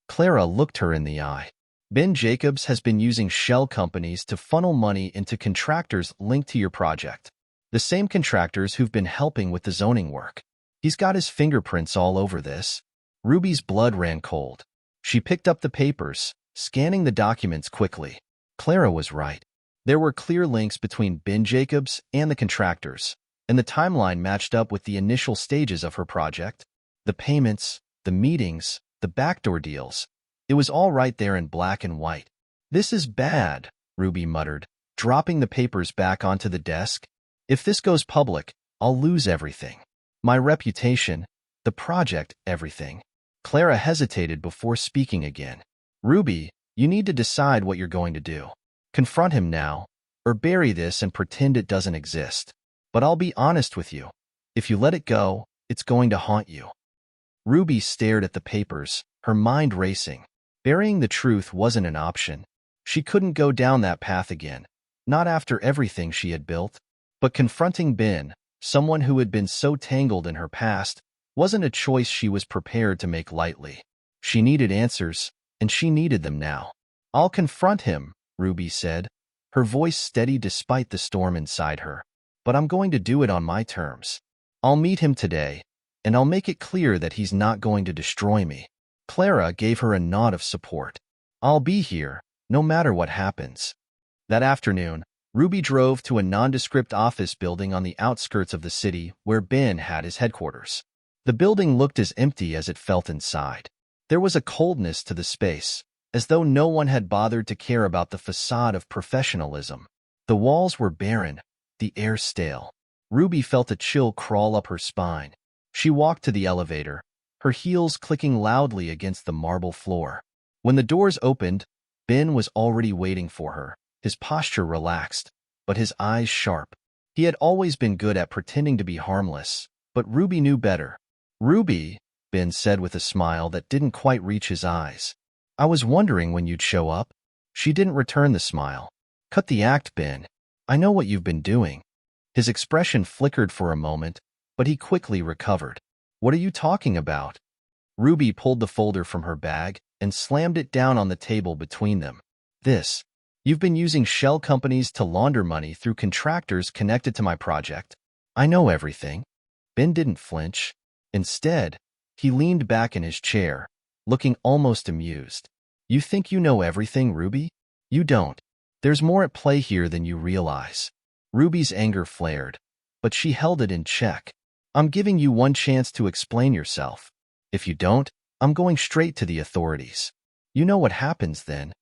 Clara looked her in the eye. "Ben Jacobs has been using shell companies to funnel money into contractors linked to your project. The same contractors who've been helping with the zoning work. He's got his fingerprints all over this." Ruby's blood ran cold. She picked up the papers, scanning the documents quickly. Clara was right. There were clear links between Ben Jacobs and the contractors, and the timeline matched up with the initial stages of her project. The payments, the meetings, the backdoor deals. It was all right there in black and white. "This is bad," Ruby muttered, dropping the papers back onto the desk. "If this goes public, I'll lose everything. My reputation, the project, everything." Clara hesitated before speaking again. "Ruby, you need to decide what you're going to do. Confront him now, or bury this and pretend it doesn't exist. But I'll be honest with you. If you let it go, it's going to haunt you." Ruby stared at the papers, her mind racing. Burying the truth wasn't an option. She couldn't go down that path again, not after everything she had built. But confronting Ben, someone who had been so tangled in her past, wasn't a choice she was prepared to make lightly. She needed answers, and she needed them now. "I'll confront him," Ruby said, her voice steady despite the storm inside her. "But I'm going to do it on my terms. I'll meet him today, and I'll make it clear that he's not going to destroy me." Clara gave her a nod of support. "I'll be here, no matter what happens." That afternoon, Ruby drove to a nondescript office building on the outskirts of the city where Ben had his headquarters. The building looked as empty as it felt inside. There was a coldness to the space, as though no one had bothered to care about the facade of professionalism. The walls were barren, the air stale. Ruby felt a chill crawl up her spine. She walked to the elevator, her heels clicking loudly against the marble floor. When the doors opened, Ben was already waiting for her, his posture relaxed, but his eyes sharp. He had always been good at pretending to be harmless, but Ruby knew better. "Ruby," Ben said with a smile that didn't quite reach his eyes. "I was wondering when you'd show up." She didn't return the smile. "Cut the act, Ben. I know what you've been doing." His expression flickered for a moment, but he quickly recovered. "What are you talking about?" Ruby pulled the folder from her bag and slammed it down on the table between them. "This. You've been using shell companies to launder money through contractors connected to my project. I know everything." Ben didn't flinch. Instead, he leaned back in his chair, looking almost amused. "You think you know everything, Ruby? You don't. There's more at play here than you realize." Ruby's anger flared, but she held it in check. "I'm giving you one chance to explain yourself. If you don't, I'm going straight to the authorities. You know what happens then."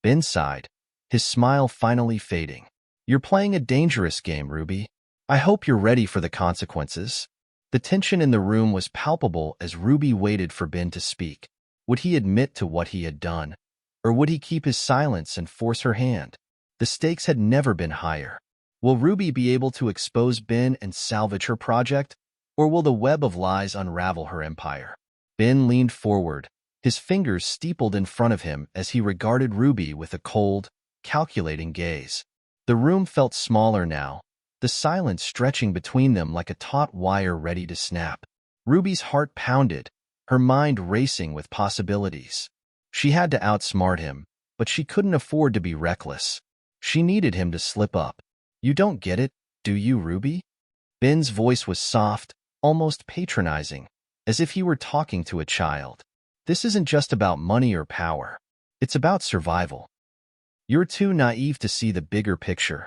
Ben sighed, his smile finally fading. "You're playing a dangerous game, Ruby. I hope you're ready for the consequences." The tension in the room was palpable as Ruby waited for Ben to speak. Would he admit to what he had done, or would he keep his silence and force her hand? The stakes had never been higher. Will Ruby be able to expose Ben and salvage her project, or will the web of lies unravel her empire? Ben leaned forward, his fingers steepled in front of him as he regarded Ruby with a cold, calculating gaze. The room felt smaller now, the silence stretching between them like a taut wire ready to snap. Ruby's heart pounded, her mind racing with possibilities. She had to outsmart him, but she couldn't afford to be reckless. She needed him to slip up. "You don't get it, do you, Ruby?" Ben's voice was soft, almost patronizing, as if he were talking to a child. "This isn't just about money or power. It's about survival. You're too naive to see the bigger picture."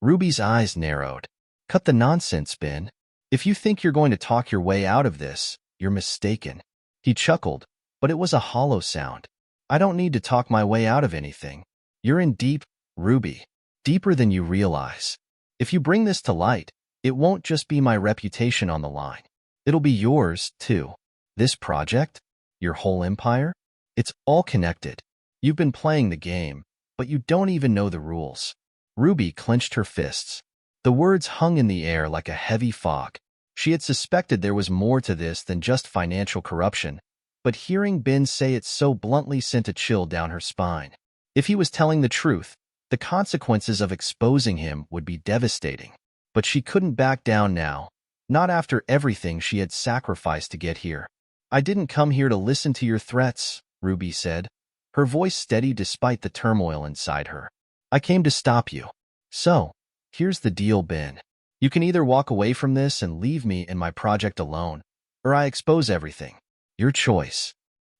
Ruby's eyes narrowed. "Cut the nonsense, Ben. If you think you're going to talk your way out of this, you're mistaken." He chuckled, but it was a hollow sound. "I don't need to talk my way out of anything. You're in deep, Ruby. Deeper than you realize. If you bring this to light, It won't just be my reputation on the line. It'll be yours, too. This project? Your whole empire? It's all connected. You've been playing the game, but you don't even know the rules. Ruby clenched her fists. The words hung in the air like a heavy fog. She had suspected there was more to this than just financial corruption, but hearing Ben say it so bluntly sent a chill down her spine. If he was telling the truth, the consequences of exposing him would be devastating. But she couldn't back down now, not after everything she had sacrificed to get here. I didn't come here to listen to your threats, Ruby said, her voice steady despite the turmoil inside her. I came to stop you. So, here's the deal, Ben. You can either walk away from this and leave me and my project alone, or I expose everything. Your choice.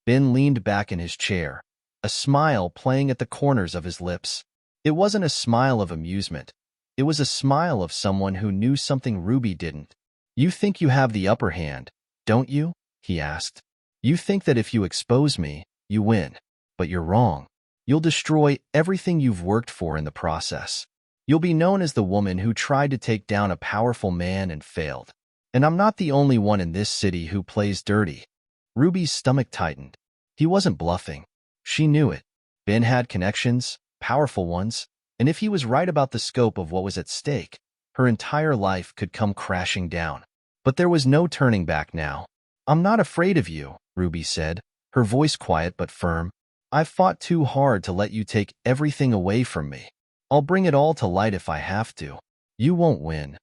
Ben leaned back in his chair, a smile playing at the corners of his lips. It wasn't a smile of amusement. It was a smile of someone who knew something Ruby didn't. You think you have the upper hand, don't you? He asked. You think that if you expose me, you win. But you're wrong. You'll destroy everything you've worked for in the process. You'll be known as the woman who tried to take down a powerful man and failed. And I'm not the only one in this city who plays dirty. Ruby's stomach tightened. He wasn't bluffing. She knew it. Ben had connections, powerful ones, and if he was right about the scope of what was at stake, her entire life could come crashing down. But there was no turning back now. I'm not afraid of you, Ruby said, her voice quiet but firm. I've fought too hard to let you take everything away from me. I'll bring it all to light if I have to. You won't win.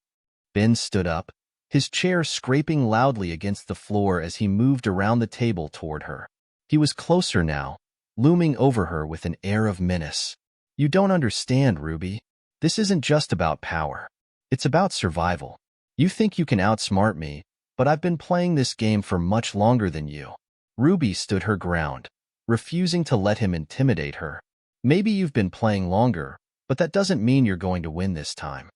Ben stood up, his chair scraping loudly against the floor as he moved around the table toward her. He was closer now, looming over her with an air of menace. You don't understand, Ruby. This isn't just about power. It's about survival. You think you can outsmart me, but I've been playing this game for much longer than you. Ruby stood her ground, refusing to let him intimidate her. Maybe you've been playing longer, but that doesn't mean you're going to win this time.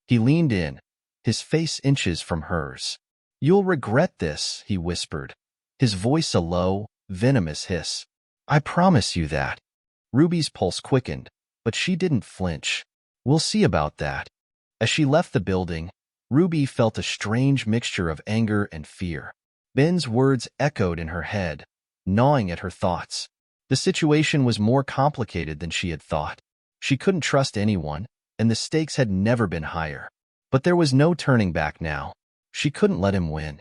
He leaned in, his face inches from hers. You'll regret this, he whispered, his voice a low, venomous hiss. I promise you that. Ruby's pulse quickened, but she didn't flinch. We'll see about that. As she left the building, Ruby felt a strange mixture of anger and fear. Ben's words echoed in her head, gnawing at her thoughts. The situation was more complicated than she had thought. She couldn't trust anyone, and the stakes had never been higher. But there was no turning back now. She couldn't let him win.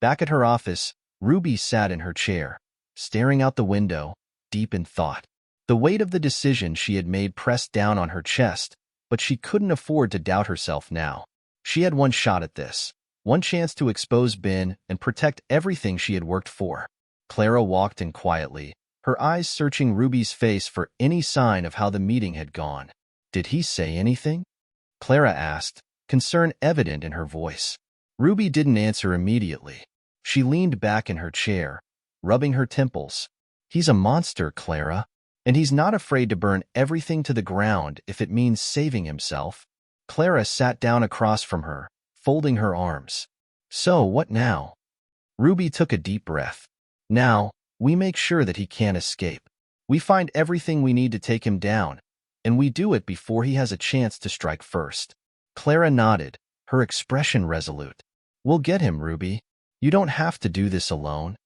Back at her office, Ruby sat in her chair, staring out the window, deep in thought. The weight of the decision she had made pressed down on her chest, but she couldn't afford to doubt herself now. She had one shot at this, one chance to expose Ben and protect everything she had worked for. Clara walked in quietly, her eyes searching Ruby's face for any sign of how the meeting had gone. Did he say anything? Clara asked, concern evident in her voice. Ruby didn't answer immediately. She leaned back in her chair, rubbing her temples. He's a monster, Clara, and he's not afraid to burn everything to the ground if it means saving himself. Clara sat down across from her, folding her arms. So, what now? Ruby took a deep breath. Now, we make sure that he can't escape. We find everything we need to take him down, and we do it before he has a chance to strike first. Clara nodded, her expression resolute. We'll get him, Ruby. You don't have to do this alone.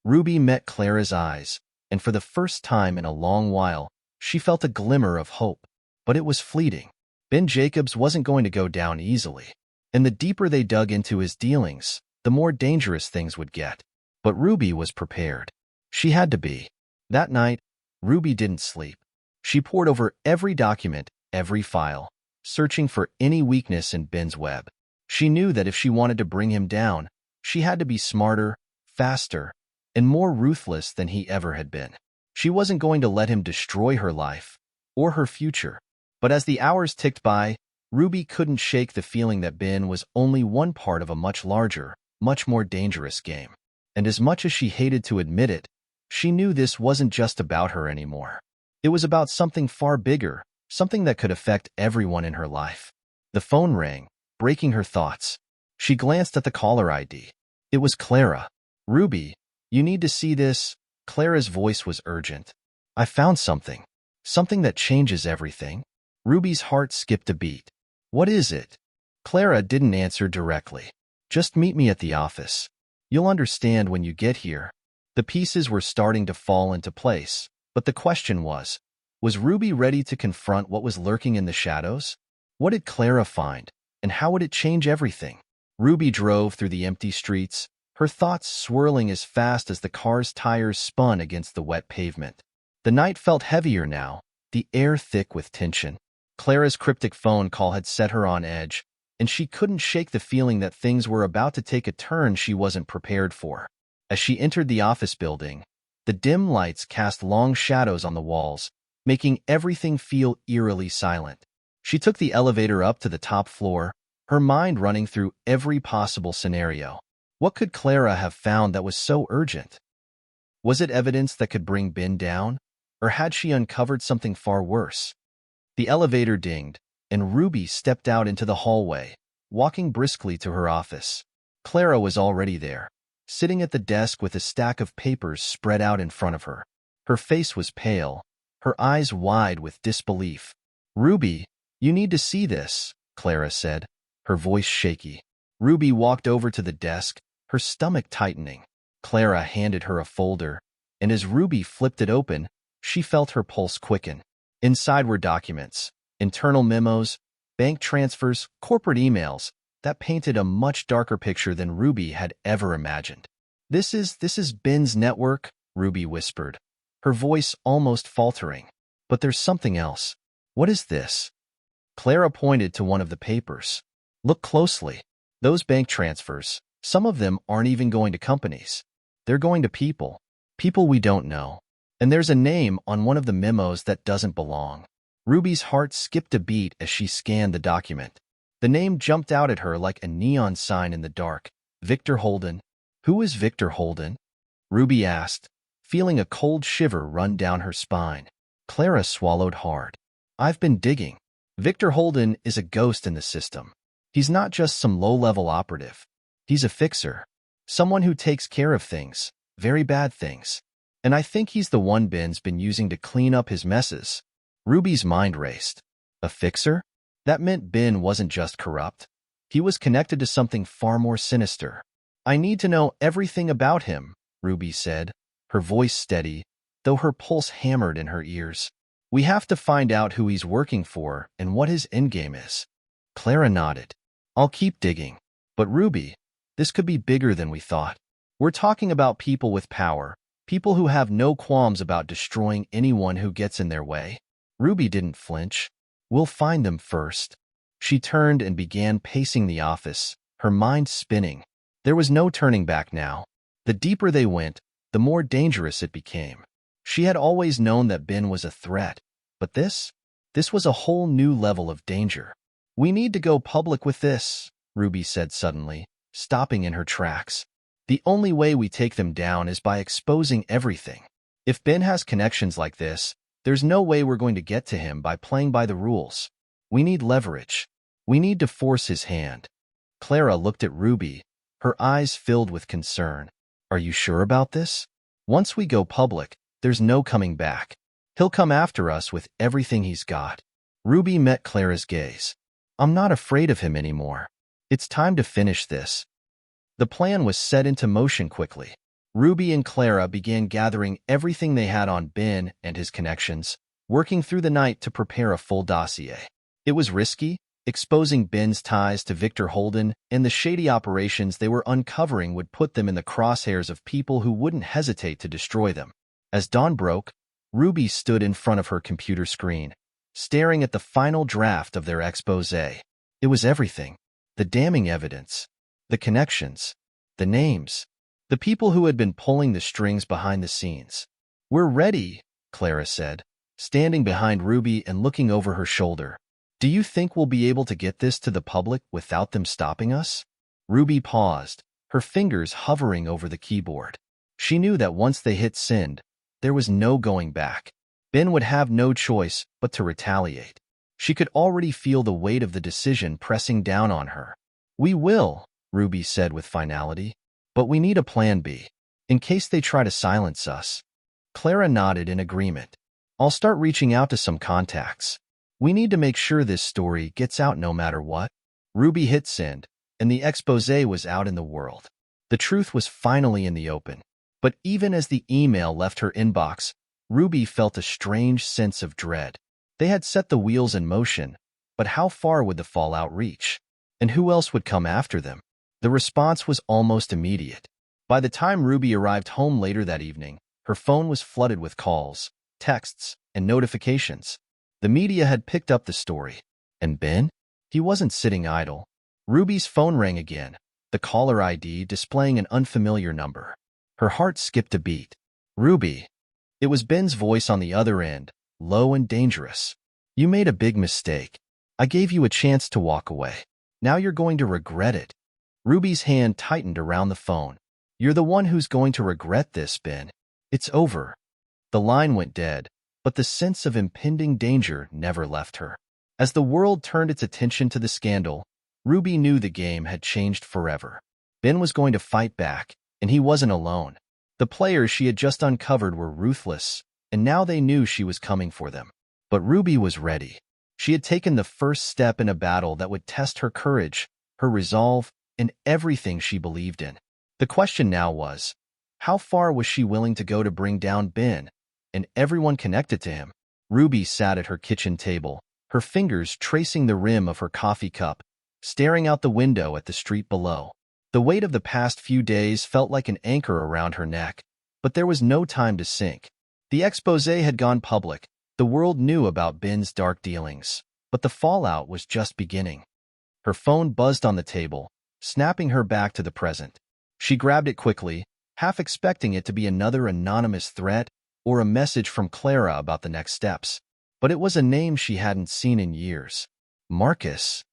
Ruby met Clara's eyes, and for the first time in a long while, she felt a glimmer of hope. But it was fleeting. Ben Jacobs wasn't going to go down easily, and the deeper they dug into his dealings, the more dangerous things would get. But Ruby was prepared. She had to be. That night, Ruby didn't sleep. She pored over every document, every file, searching for any weakness in Ben's web. She knew that if she wanted to bring him down, she had to be smarter, faster, and more ruthless than he ever had been. She wasn't going to let him destroy her life or her future. But as the hours ticked by, Ruby couldn't shake the feeling that Ben was only one part of a much larger, much more dangerous game. And as much as she hated to admit it, she knew this wasn't just about her anymore. It was about something far bigger, something that could affect everyone in her life. The phone rang, breaking her thoughts. She glanced at the caller ID. It was Clara. Ruby, you need to see this. Clara's voice was urgent. I found something. Something that changes everything. Ruby's heart skipped a beat. What is it? Clara didn't answer directly. Just meet me at the office. You'll understand when you get here. The pieces were starting to fall into place, but the question was Ruby ready to confront what was lurking in the shadows? What did Clara find, and how would it change everything? Ruby drove through the empty streets, her thoughts swirling as fast as the car's tires spun against the wet pavement. The night felt heavier now, the air thick with tension. Clara's cryptic phone call had set her on edge, and she couldn't shake the feeling that things were about to take a turn she wasn't prepared for. As she entered the office building, the dim lights cast long shadows on the walls, making everything feel eerily silent. She took the elevator up to the top floor, her mind running through every possible scenario. What could Clara have found that was so urgent? Was it evidence that could bring Ben down, or had she uncovered something far worse? The elevator dinged, and Ruby stepped out into the hallway, walking briskly to her office. Clara was already there, sitting at the desk with a stack of papers spread out in front of her. Her face was pale, her eyes wide with disbelief. "Ruby, you need to see this," Clara said, her voice shaky. Ruby walked over to the desk, her stomach tightening. Clara handed her a folder, and as Ruby flipped it open, she felt her pulse quicken. Inside were documents, internal memos, bank transfers, corporate emails that painted a much darker picture than Ruby had ever imagined. This is Ben's network," Ruby whispered, her voice almost faltering. "But there's something else. What is this?" Clara pointed to one of the papers. "Look closely. Those bank transfers, some of them aren't even going to companies. They're going to people we don't know. And there's a name on one of the memos that doesn't belong." Ruby's heart skipped a beat as she scanned the document. The name jumped out at her like a neon sign in the dark. Victor Holden. Who is Victor Holden? Ruby asked, feeling a cold shiver run down her spine. Clara swallowed hard. "I've been digging. Victor Holden is a ghost in the system. He's not just some low-level operative. He's a fixer. Someone who takes care of things, very bad things. And I think he's the one Ben's been using to clean up his messes." Ruby's mind raced. A fixer? That meant Ben wasn't just corrupt. He was connected to something far more sinister. "I need to know everything about him," Ruby said, her voice steady, though her pulse hammered in her ears. "We have to find out who he's working for and what his endgame is." Clara nodded. "I'll keep digging. But Ruby, this could be bigger than we thought. We're talking about people with power, people who have no qualms about destroying anyone who gets in their way." Ruby didn't flinch. "We'll find them first." She turned and began pacing the office, her mind spinning. There was no turning back now. The deeper they went, the more dangerous it became. She had always known that Ben was a threat, but this was a whole new level of danger. "We need to go public with this," Ruby said suddenly, stopping in her tracks. "The only way we take them down is by exposing everything. If Ben has connections like this, there's no way we're going to get to him by playing by the rules. We need leverage. We need to force his hand." Clara looked at Ruby, her eyes filled with concern. "Are you sure about this? Once we go public, there's no coming back. He'll come after us with everything he's got." Ruby met Clara's gaze. "I'm not afraid of him anymore. It's time to finish this." The plan was set into motion quickly. Ruby and Clara began gathering everything they had on Ben and his connections, working through the night to prepare a full dossier. It was risky, exposing Ben's ties to Victor Holden, and the shady operations they were uncovering would put them in the crosshairs of people who wouldn't hesitate to destroy them. As dawn broke, Ruby stood in front of her computer screen, staring at the final draft of their exposé. It was everything. The damning evidence, the connections, the names, the people who had been pulling the strings behind the scenes. "We're ready," Clara said, standing behind Ruby and looking over her shoulder. "Do you think we'll be able to get this to the public without them stopping us?" Ruby paused, her fingers hovering over the keyboard. She knew that once they hit send, there was no going back. Ben would have no choice but to retaliate. She could already feel the weight of the decision pressing down on her. "We will," Ruby said with finality. "But we need a plan B, in case they try to silence us." Clara nodded in agreement. "I'll start reaching out to some contacts. We need to make sure this story gets out no matter what." Ruby hit send, and the exposé was out in the world. The truth was finally in the open. But even as the email left her inbox, Ruby felt a strange sense of dread. They had set the wheels in motion, but how far would the fallout reach? And who else would come after them? The response was almost immediate. By the time Ruby arrived home later that evening, her phone was flooded with calls, texts, and notifications. The media had picked up the story. And Ben? He wasn't sitting idle. Ruby's phone rang again, the caller ID displaying an unfamiliar number. Her heart skipped a beat. Ruby. It was Ben's voice on the other end, low and dangerous. You made a big mistake. I gave you a chance to walk away. Now you're going to regret it. Ruby's hand tightened around the phone. You're the one who's going to regret this, Ben. It's over. The line went dead, but the sense of impending danger never left her. As the world turned its attention to the scandal, Ruby knew the game had changed forever. Ben was going to fight back, and he wasn't alone. The players she had just uncovered were ruthless, and now they knew she was coming for them. But Ruby was ready. She had taken the first step in a battle that would test her courage, her resolve, and everything she believed in. The question now was, how far was she willing to go to bring down Ben and everyone connected to him? Ruby sat at her kitchen table, her fingers tracing the rim of her coffee cup, staring out the window at the street below. The weight of the past few days felt like an anchor around her neck, but there was no time to sink. The exposé had gone public. The world knew about Ben's dark dealings, but the fallout was just beginning. Her phone buzzed on the table, snapping her back to the present. She grabbed it quickly, half expecting it to be another anonymous threat or a message from Clara about the next steps. But it was a name she hadn't seen in years. Marcus.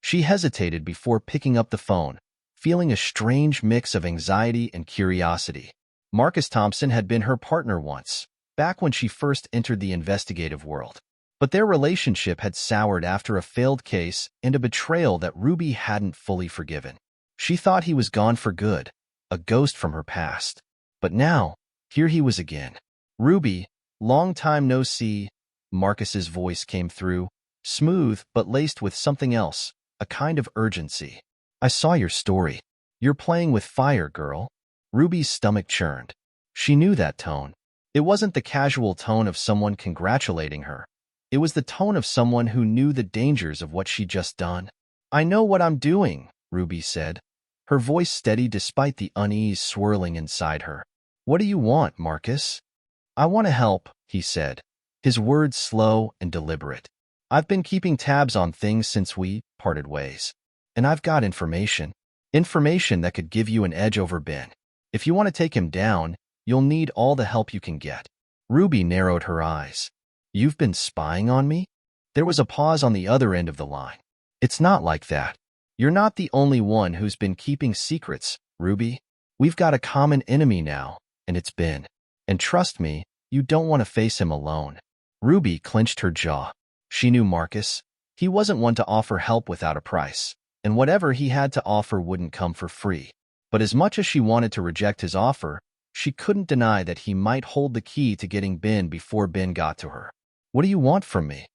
She hesitated before picking up the phone, feeling a strange mix of anxiety and curiosity. Marcus Thompson had been her partner once, back when she first entered the investigative world. But their relationship had soured after a failed case and a betrayal that Ruby hadn't fully forgiven. She thought he was gone for good, a ghost from her past. But now, here he was again. Ruby, long time no see. Marcus's voice came through, smooth but laced with something else, a kind of urgency. I saw your story. You're playing with fire, girl. Ruby's stomach churned. She knew that tone. It wasn't the casual tone of someone congratulating her. It was the tone of someone who knew the dangers of what she'd just done. I know what I'm doing, Ruby said, her voice steady despite the unease swirling inside her. What do you want, Marcus? I want to help, he said, his words slow and deliberate. I've been keeping tabs on things since we parted ways. And I've got information. Information that could give you an edge over Ben. If you want to take him down, you'll need all the help you can get. Ruby narrowed her eyes. You've been spying on me? There was a pause on the other end of the line. It's not like that. You're not the only one who's been keeping secrets, Ruby. We've got a common enemy now, and it's Ben. And trust me, you don't want to face him alone. Ruby clenched her jaw. She knew Marcus. He wasn't one to offer help without a price, and whatever he had to offer wouldn't come for free. But as much as she wanted to reject his offer, she couldn't deny that he might hold the key to getting Ben before Ben got to her. What do you want from me?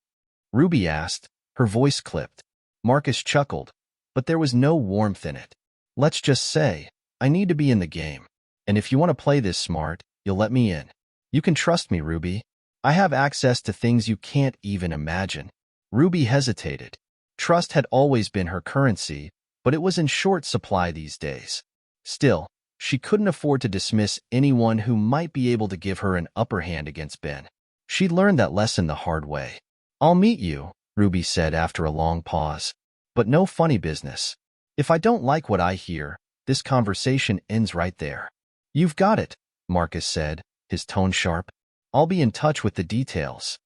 Ruby asked, her voice clipped. Marcus chuckled, but there was no warmth in it. Let's just say, I need to be in the game. And if you want to play this smart, you'll let me in. You can trust me, Ruby. I have access to things you can't even imagine. Ruby hesitated. Trust had always been her currency, but it was in short supply these days. Still, she couldn't afford to dismiss anyone who might be able to give her an upper hand against Ben. She'd learned that lesson the hard way. I'll meet you, Ruby said after a long pause. But no funny business. If I don't like what I hear, this conversation ends right there. You've got it, Marcus said, his tone sharp. I'll be in touch with the details.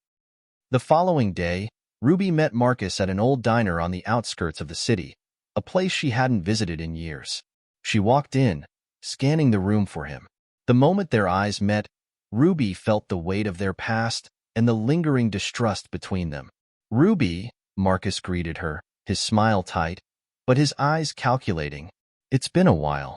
The following day, Ruby met Marcus at an old diner on the outskirts of the city, a place she hadn't visited in years. She walked in, scanning the room for him. The moment their eyes met, Ruby felt the weight of their past and the lingering distrust between them. Ruby, Marcus greeted her, his smile tight, but his eyes calculating. It's been a while.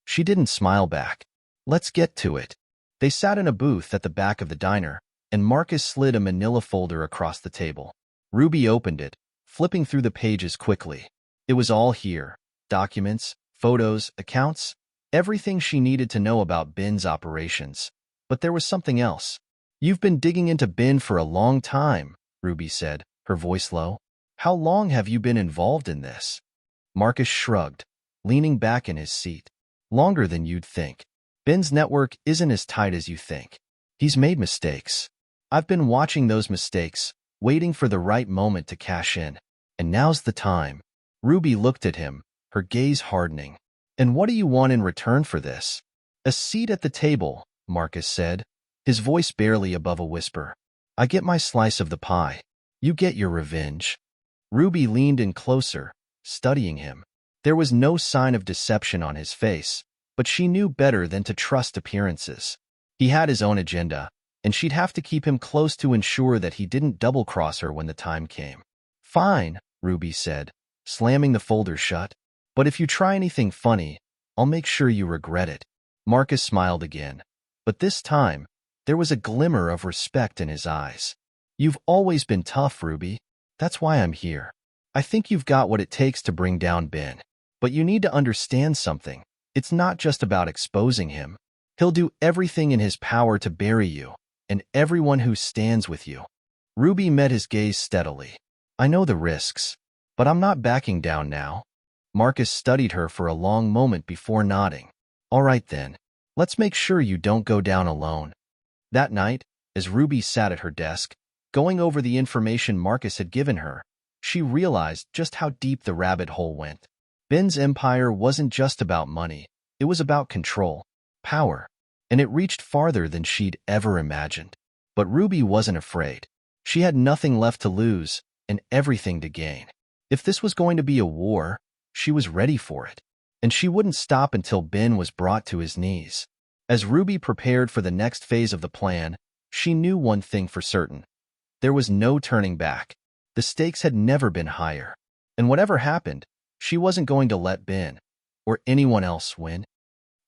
She didn't smile back. Let's get to it. They sat in a booth at the back of the diner, and Marcus slid a manila folder across the table. Ruby opened it, flipping through the pages quickly. It was all here. Documents, photos, accounts, everything she needed to know about Bin's operations. But there was something else. "You've been digging into Bin for a long time," Ruby said, her voice low. "How long have you been involved in this?" Marcus shrugged, leaning back in his seat. "Longer than you'd think. Bin's network isn't as tight as you think. He's made mistakes. I've been watching those mistakes, waiting for the right moment to cash in. And now's the time." Ruby looked at him, her gaze hardening. "And what do you want in return for this?" "A seat at the table," Marcus said, his voice barely above a whisper. "I get my slice of the pie. You get your revenge." Ruby leaned in closer, studying him. There was no sign of deception on his face, but she knew better than to trust appearances. He had his own agenda, and she'd have to keep him close to ensure that he didn't double-cross her when the time came. "Fine," Ruby said, slamming the folder shut. "But if you try anything funny, I'll make sure you regret it." Marcus smiled again, but this time, there was a glimmer of respect in his eyes. "You've always been tough, Ruby. That's why I'm here. I think you've got what it takes to bring down Ben. But you need to understand something. It's not just about exposing him. He'll do everything in his power to bury you, and everyone who stands with you." Ruby met his gaze steadily. "I know the risks, but I'm not backing down now." Marcus studied her for a long moment before nodding. "All right then. Let's make sure you don't go down alone." That night, as Ruby sat at her desk, going over the information Marcus had given her, she realized just how deep the rabbit hole went. Ben's empire wasn't just about money. It was about control, power, and it reached farther than she'd ever imagined. But Ruby wasn't afraid. She had nothing left to lose and everything to gain. If this was going to be a war, she was ready for it, and she wouldn't stop until Ben was brought to his knees. As Ruby prepared for the next phase of the plan, she knew one thing for certain. There was no turning back. The stakes had never been higher. And whatever happened, she wasn't going to let Ben, or anyone else, win.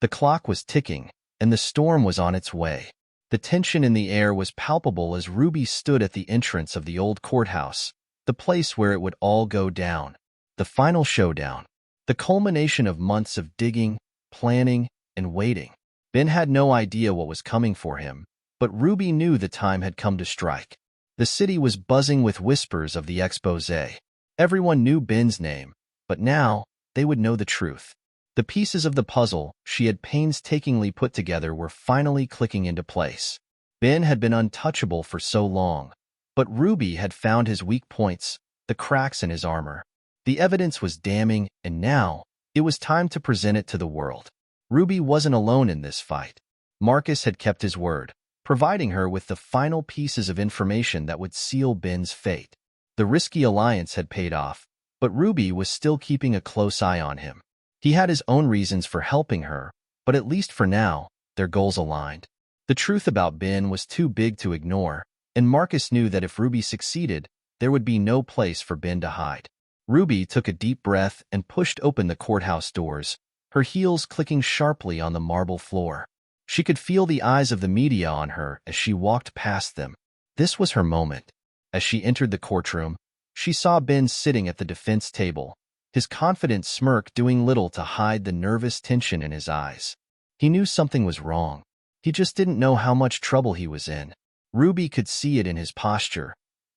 The clock was ticking, and the storm was on its way. The tension in the air was palpable as Ruby stood at the entrance of the old courthouse, the place where it would all go down. The final showdown. The culmination of months of digging, planning, and waiting. Ben had no idea what was coming for him, but Ruby knew the time had come to strike. The city was buzzing with whispers of the exposé. Everyone knew Ben's name, but now they would know the truth. The pieces of the puzzle she had painstakingly put together were finally clicking into place. Ben had been untouchable for so long, but Ruby had found his weak points, the cracks in his armor. The evidence was damning, and now it was time to present it to the world. Ruby wasn't alone in this fight. Marcus had kept his word, providing her with the final pieces of information that would seal Ben's fate. The risky alliance had paid off, but Ruby was still keeping a close eye on him. He had his own reasons for helping her, but at least for now, their goals aligned. The truth about Ben was too big to ignore, and Marcus knew that if Ruby succeeded, there would be no place for Ben to hide. Ruby took a deep breath and pushed open the courthouse doors, her heels clicking sharply on the marble floor. She could feel the eyes of the media on her as she walked past them. This was her moment. As she entered the courtroom, she saw Ben sitting at the defense table, his confident smirk doing little to hide the nervous tension in his eyes. He knew something was wrong. He just didn't know how much trouble he was in. Ruby could see it in his posture.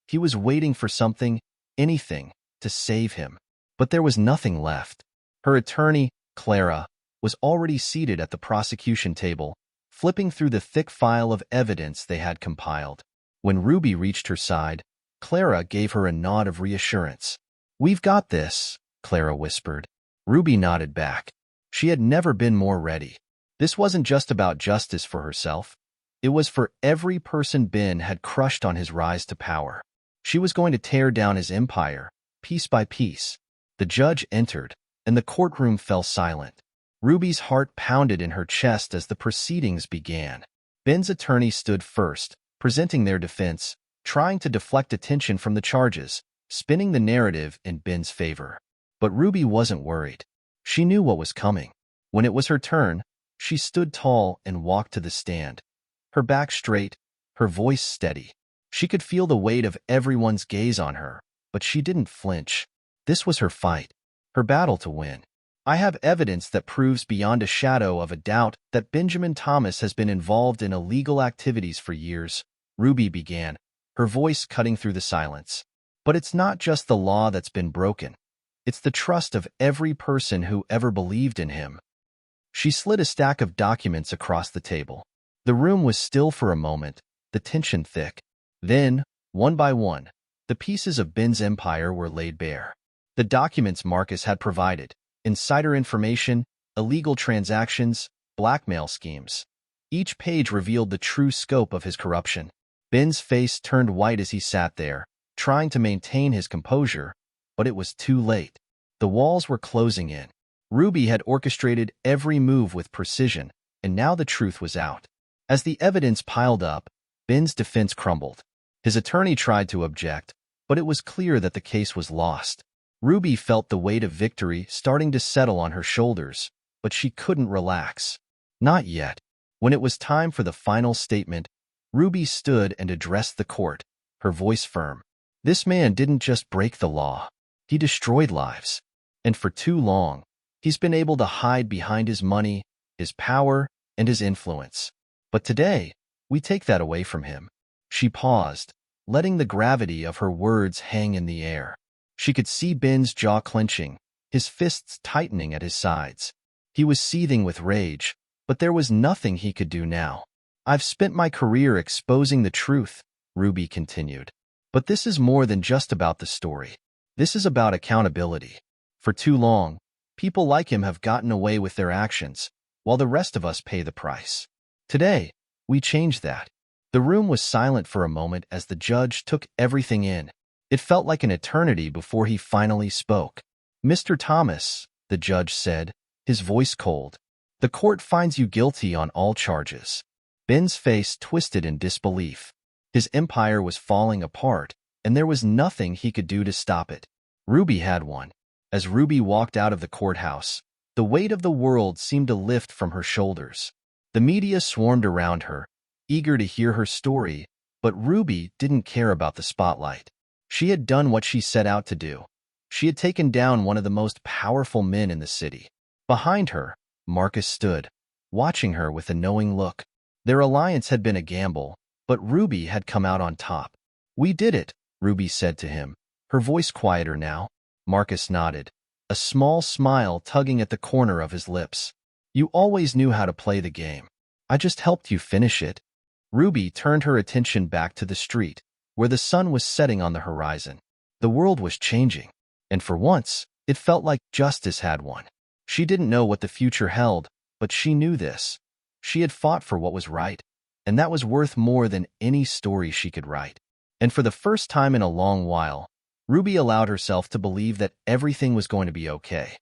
He was waiting for something, anything, to save him. But there was nothing left. Her attorney, Clara, was already seated at the prosecution table, flipping through the thick file of evidence they had compiled. When Ruby reached her side, Clara gave her a nod of reassurance. "We've got this," Clara whispered. Ruby nodded back. She had never been more ready. This wasn't just about justice for herself. It was for every person Ben had crushed on his rise to power. She was going to tear down his empire, piece by piece. The judge entered, and the courtroom fell silent. Ruby's heart pounded in her chest as the proceedings began. Ben's attorney stood first, presenting their defense, trying to deflect attention from the charges, spinning the narrative in Ben's favor. But Ruby wasn't worried. She knew what was coming. When it was her turn, she stood tall and walked to the stand. Her back straight, her voice steady. She could feel the weight of everyone's gaze on her, but she didn't flinch. This was her fight. her battle to win. I have evidence that proves beyond a shadow of a doubt that Benjamin Thomas has been involved in illegal activities for years, Ruby began, her voice cutting through the silence. But it's not just the law that's been broken. It's the trust of every person who ever believed in him. She slid a stack of documents across the table. The room was still for a moment, the tension thick. Then, one by one, the pieces of Ben's empire were laid bare. The documents Marcus had provided, insider information, illegal transactions, blackmail schemes. Each page revealed the true scope of his corruption. Ben's face turned white as he sat there, trying to maintain his composure, but it was too late. The walls were closing in. Ruby had orchestrated every move with precision, and now the truth was out. As the evidence piled up, Ben's defense crumbled. His attorney tried to object, but it was clear that the case was lost. Ruby felt the weight of victory starting to settle on her shoulders, but she couldn't relax. Not yet. When it was time for the final statement, Ruby stood and addressed the court, her voice firm. This man didn't just break the law. He destroyed lives. And for too long, he's been able to hide behind his money, his power, and his influence. But today, we take that away from him. She paused, letting the gravity of her words hang in the air. She could see Ben's jaw clenching, his fists tightening at his sides. He was seething with rage, but there was nothing he could do now. I've spent my career exposing the truth, Ruby continued. But this is more than just about the story. This is about accountability. For too long, people like him have gotten away with their actions, while the rest of us pay the price. Today, we change that. The room was silent for a moment as the judge took everything in. It felt like an eternity before he finally spoke. Mr. Thomas, the judge said, his voice cold. The court finds you guilty on all charges. Ben's face twisted in disbelief. His empire was falling apart, and there was nothing he could do to stop it. Ruby had won. As Ruby walked out of the courthouse, the weight of the world seemed to lift from her shoulders. The media swarmed around her, eager to hear her story, but Ruby didn't care about the spotlight. She had done what she set out to do. She had taken down one of the most powerful men in the city. Behind her, Marcus stood, watching her with a knowing look. Their alliance had been a gamble, but Ruby had come out on top. "We did it," Ruby said to him, her voice quieter now. Marcus nodded, a small smile tugging at the corner of his lips. "You always knew how to play the game. I just helped you finish it." Ruby turned her attention back to the street, where the sun was setting on the horizon. The world was changing, and for once, it felt like justice had won. She didn't know what the future held, but she knew this. She had fought for what was right, and that was worth more than any story she could write. And for the first time in a long while, Ruby allowed herself to believe that everything was going to be okay.